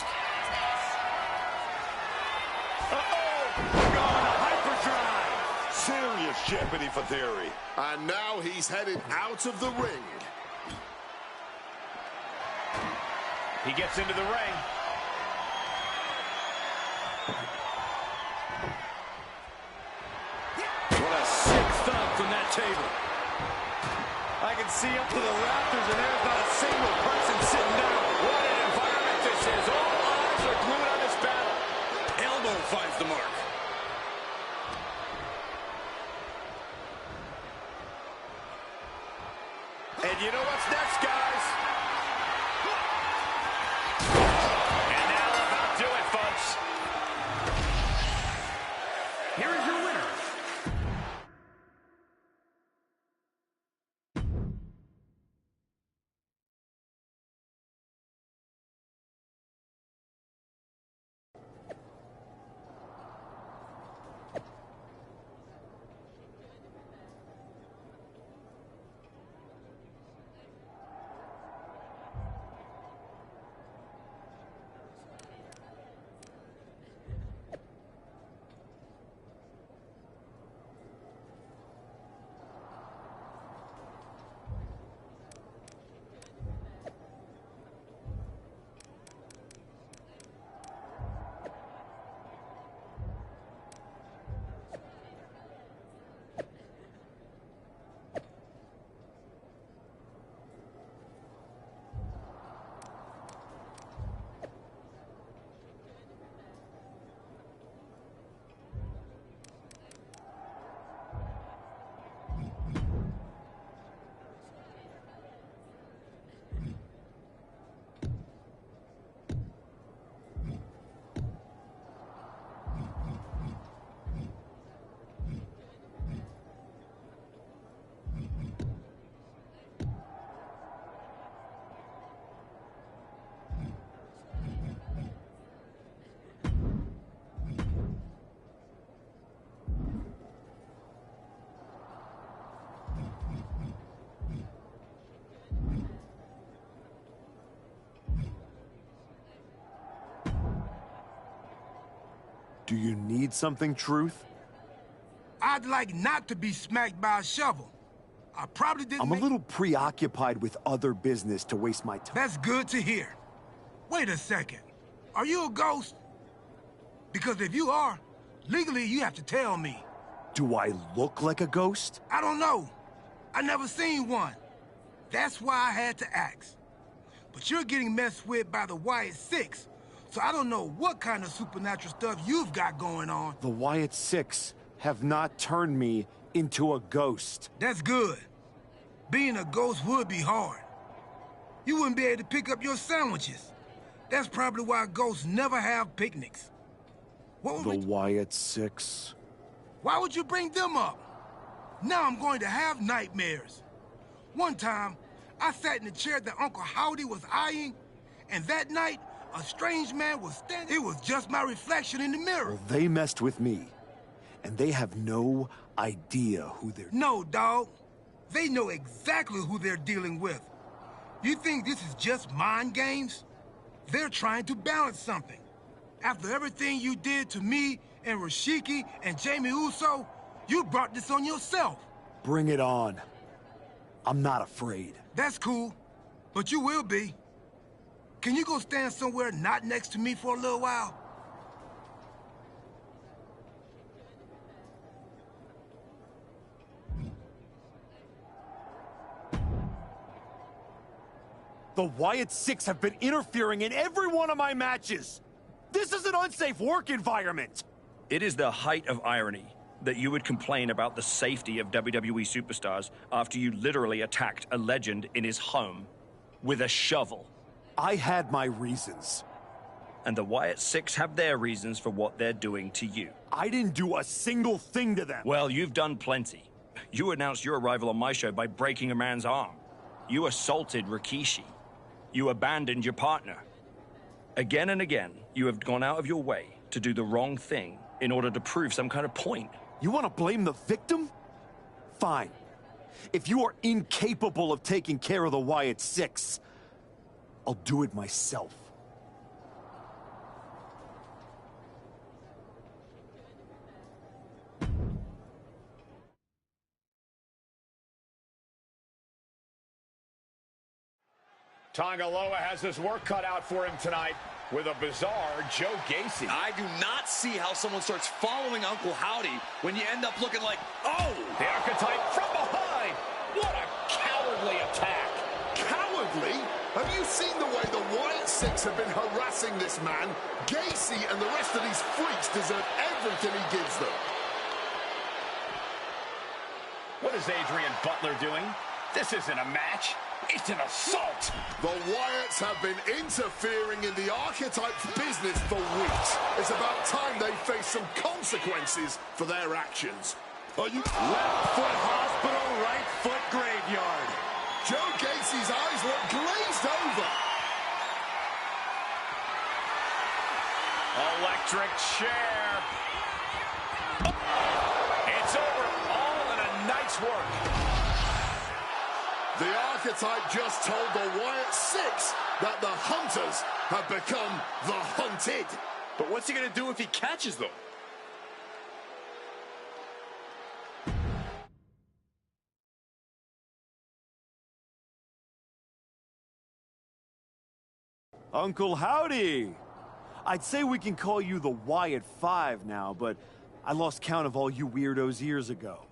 Serious jeopardy for Theory. And now he's headed out of the ring. He gets into the ring. What a sick thump from that table. I can see up to the rafters, and there's not a single person sitting down. What an environment this is. All eyes are glued on this battle. Elbow finds the mark. And you know what's next, guys? And that'll about do it, folks. Here is your winner. Do you need something, Truth? I'd like not to be smacked by a shovel. I probably didn't I'm a little preoccupied with other business to waste my time. That's good to hear. Wait a second. Are you a ghost? Because if you are, legally you have to tell me. Do I look like a ghost? I don't know. I never seen one. That's why I had to ask. But you're getting messed with by the Wyatt Six, so I don't know what kind of supernatural stuff you've got going on. The Wyatt Six have not turned me into a ghost. That's good. Being a ghost would be hard. You wouldn't be able to pick up your sandwiches. That's probably why ghosts never have picnics. The Wyatt Six. Why would you bring them up? Now I'm going to have nightmares. One time, I sat in the chair that Uncle Howdy was eyeing, and that night, a strange man was standing. It was just my reflection in the mirror. Well, they messed with me, and they have no idea who they're... No, dog. They know exactly who they're dealing with. You think this is just mind games? They're trying to balance something. After everything you did to me and Rashiki and Jamie Uso, you brought this on yourself. Bring it on. I'm not afraid. That's cool, but you will be. Can you go stand somewhere not next to me for a little while? The Wyatt Six have been interfering in every one of my matches. This is an unsafe work environment. It is the height of irony that you would complain about the safety of WWE superstars after you literally attacked a legend in his home with a shovel. I had my reasons. And the Wyatt Six have their reasons for what they're doing to you. I didn't do a single thing to them. Well, you've done plenty. You announced your arrival on my show by breaking a man's arm. You assaulted Rikishi. You abandoned your partner. Again and again, you have gone out of your way to do the wrong thing in order to prove some kind of point. You want to blame the victim? Fine. If you are incapable of taking care of the Wyatt Six, I'll do it myself. Tangaloa has his work cut out for him tonight with a bizarre Joe Gacy. I do not see how someone starts following Uncle Howdy when you end up looking like, oh! The Archetype from behind. What a cowardly attack. Cowardly? Have you seen the way the Wyatt Six have been harassing this man? Gacy and the rest of these freaks deserve everything he gives them. What is Adrian Butler doing? This isn't a match. It's an assault. The Wyatts have been interfering in the Archetype's business for weeks. It's about time they face some consequences for their actions. Are you... Left foot hospital, right foot graveyard. Joe Gacy's eyes look glazed over. Electric chair. It's over. All in a night's work. The Archetype just told the Wyatt Six that the Hunters have become the Hunted. But what's he going to do if he catches them? Uncle Howdy! I'd say we can call you the Wyatt Five now, but I lost count of all you weirdos years ago.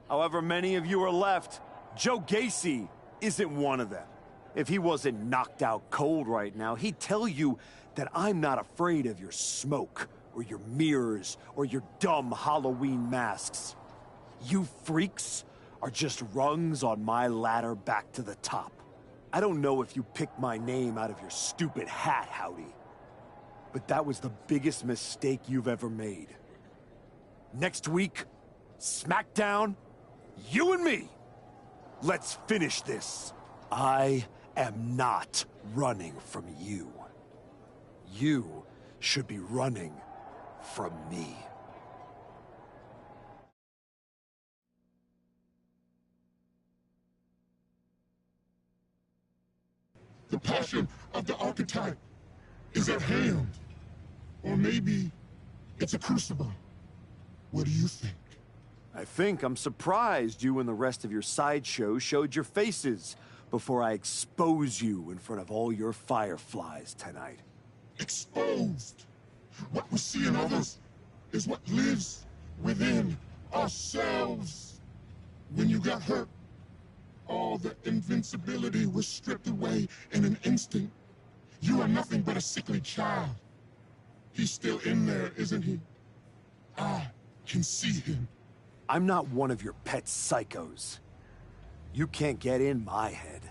However many of you are left, Joe Gacy isn't one of them. If he wasn't knocked out cold right now, he'd tell you that I'm not afraid of your smoke, or your mirrors, or your dumb Halloween masks. You freaks are just rungs on my ladder back to the top. I don't know if you picked my name out of your stupid hat, Howdy, but that was the biggest mistake you've ever made. Next week, SmackDown, you and me. Let's finish this. I am not running from you. You should be running from me. The passion of the Archetype is at hand. Or maybe it's a crucible. What do you think? I think I'm surprised you and the rest of your sideshow showed your faces before I expose you in front of all your fireflies tonight. Exposed. What we see in others is what lives within ourselves. When you got hurt, All the invincibility was stripped away in an instant. You are nothing but a sickly child. He's still in there, isn't he? I can see him. I'm not one of your pet psychos. You can't get in my head.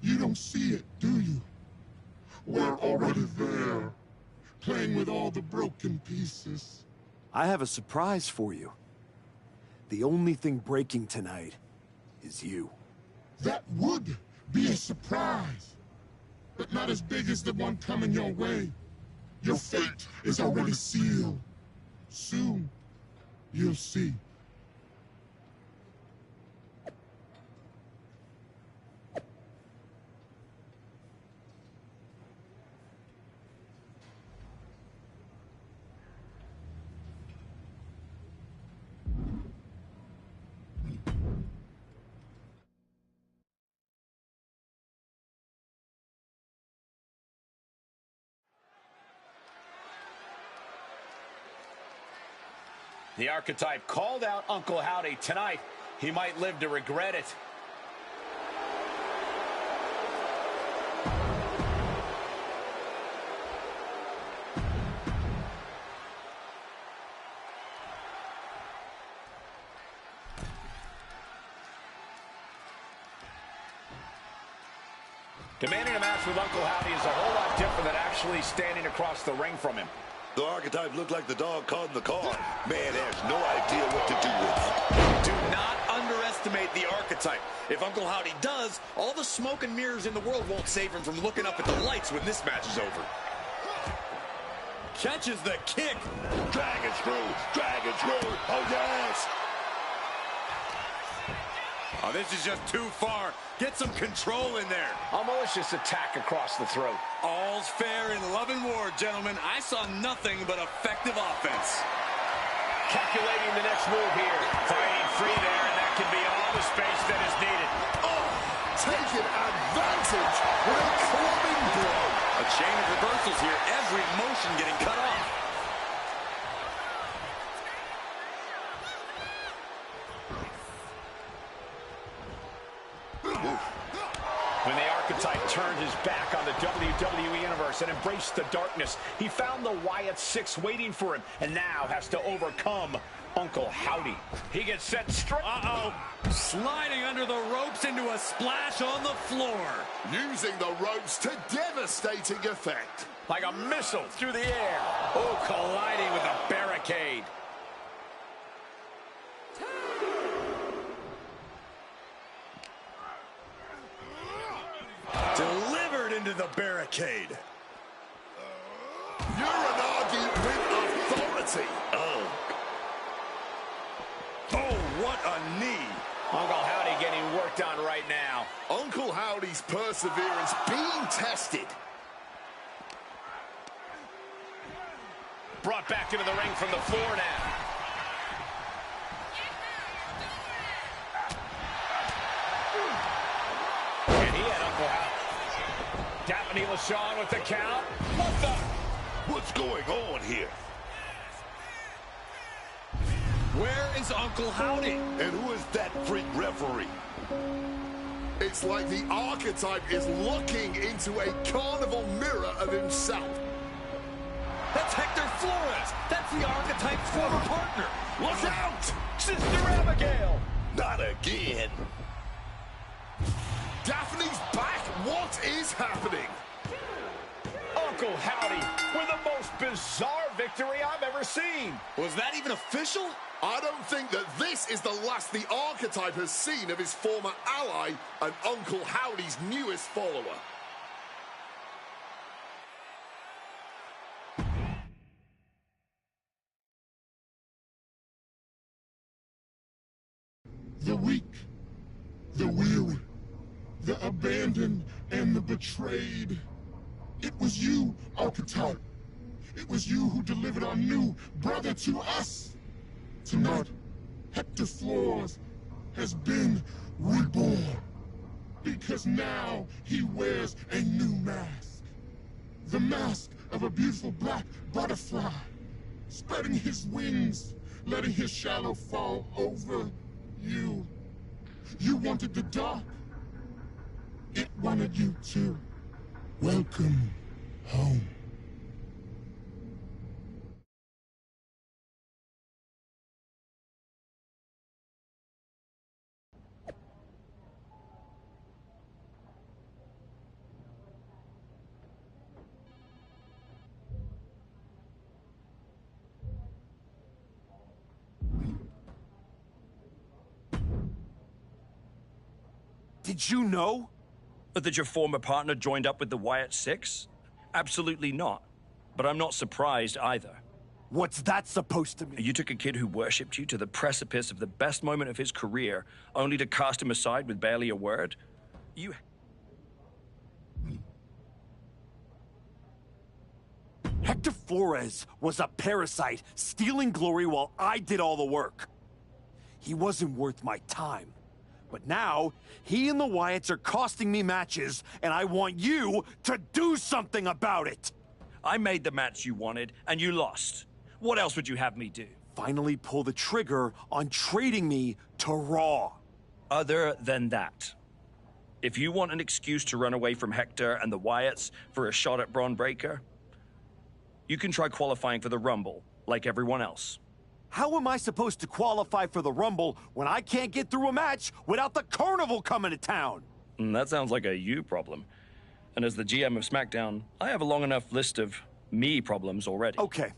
You don't see it, do you? We're already there, playing with all the broken pieces. I have a surprise for you. The only thing breaking tonight is you. That would be a surprise, but not as big as the one coming your way. Your fate is already sealed. Soon, you'll see. The Archetype called out Uncle Howdy tonight. He might live to regret it. Demanding a match with Uncle Howdy is a whole lot different than actually standing across the ring from him. The Archetype looked like the dog caught in the car. Man has no idea what to do with it. Do not underestimate the Archetype. If Uncle Howdy does, all the smoke and mirrors in the world won't save him from looking up at the lights when this match is over. Catches the kick. Dragon screw, dragon screw. Oh, yes. Oh, this is just too far. Get some control in there. A malicious attack across the throat. All's fair in love and war, gentlemen. I saw nothing but effective offense. Calculating the next move here. Fighting free there, and that can be all the space that is needed. Oh, taking advantage with a clubbing blow. A chain of reversals here. Every motion getting cut off. When the Archetype turned his back on the WWE Universe and embraced the darkness, he found the Wyatt Six waiting for him, and now has to overcome Uncle Howdy. He gets set straight. Uh-oh. Sliding under the ropes into a splash on the floor. Using the ropes to devastating effect. Like a missile through the air. Oh, colliding with a barricade. Delivered into the barricade. Uranagi with authority. Oh, what a knee. Uncle Howdy getting worked on right now. Uncle Howdy's perseverance being tested. Brought back into the ring from the floor now. And he had Uncle Howdy. Daphne LaShawn with the count. What the? What's going on here? Where is Uncle Howdy? And who is that freak referee? It's like the Archetype is looking into a carnival mirror of himself. That's Hector Flores. That's the Archetype's former partner. Look out! Sister Abigail. Not again. Daphne's back. What is happening? Uncle Howdy with the most bizarre victory I've ever seen. Was that even official? I don't think that this is the last the Archetype has seen of his former ally and Uncle Howdy's newest follower. The weak, the weary, the abandoned, and the betrayed. It was you, Archetype. It was you who delivered our new brother to us. Tonight, Hector Flores has been reborn. Because now he wears a new mask. The mask of a beautiful black butterfly, spreading his wings, letting his shadow fall over you. You wanted the dark, It wanted you too. Welcome home. Did you know? That your former partner joined up with the Wyatt Six? Absolutely not. But I'm not surprised either. What's that supposed to mean? You took a kid who worshipped you to the precipice of the best moment of his career, only to cast him aside with barely a word? You... Hector Flores was a parasite, stealing glory while I did all the work. He wasn't worth my time. But now, he and the Wyatts are costing me matches, and I want you to do something about it! I made the match you wanted, and you lost. What else would you have me do? Finally pull the trigger on trading me to Raw. Other than that. If you want an excuse to run away from Hector and the Wyatts for a shot at Braun Breaker, you can try qualifying for the Rumble, like everyone else. How am I supposed to qualify for the Rumble when I can't get through a match without the Carnival coming to town? That sounds like a you problem. And as the GM of SmackDown, I have a long enough list of me problems already. Okay.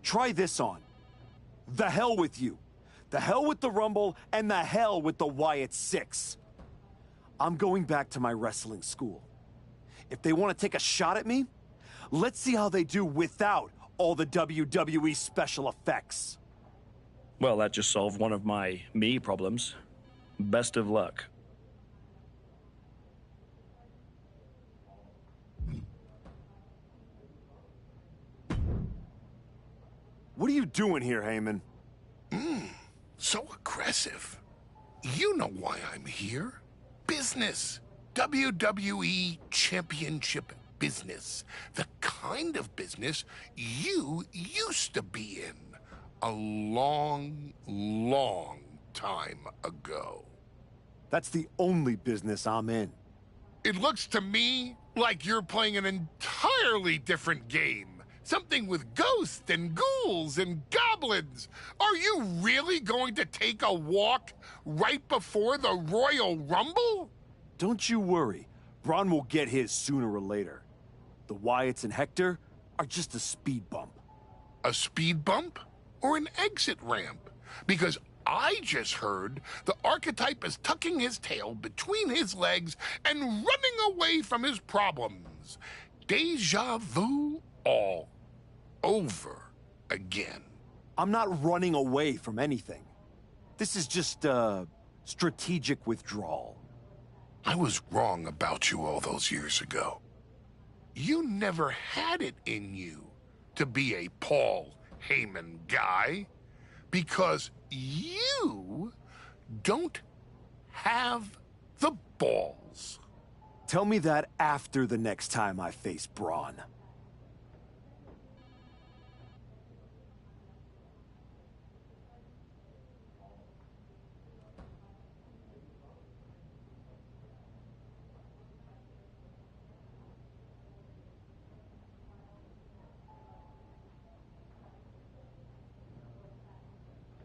Try this on. The hell with you. The hell with the Rumble, and the hell with the Wyatt Six. I'm going back to my wrestling school. If they want to take a shot at me, let's see how they do without all the WWE special effects. Well, that just solved one of my me problems. Best of luck. What are you doing here, Heyman? So aggressive. You know why I'm here. Business. WWE Championship business. The kind of business you used to be in. A long, long time ago. That's the only business I'm in. It looks to me like you're playing an entirely different game. Something with ghosts and ghouls and goblins. Are you really going to take a walk right before the Royal Rumble? Don't you worry. Braun will get his sooner or later. The Wyatts and Hector are just a speed bump. A speed bump? Or an exit ramp? Because I just heard the archetype is tucking his tail between his legs and running away from his problems. Deja vu all over again. I'm not running away from anything. This is just a strategic withdrawal. I was wrong about you all those years ago. You never had it in you to be a Paul Heyman guy, because you don't have the balls. Tell me that after the next time I face Braun.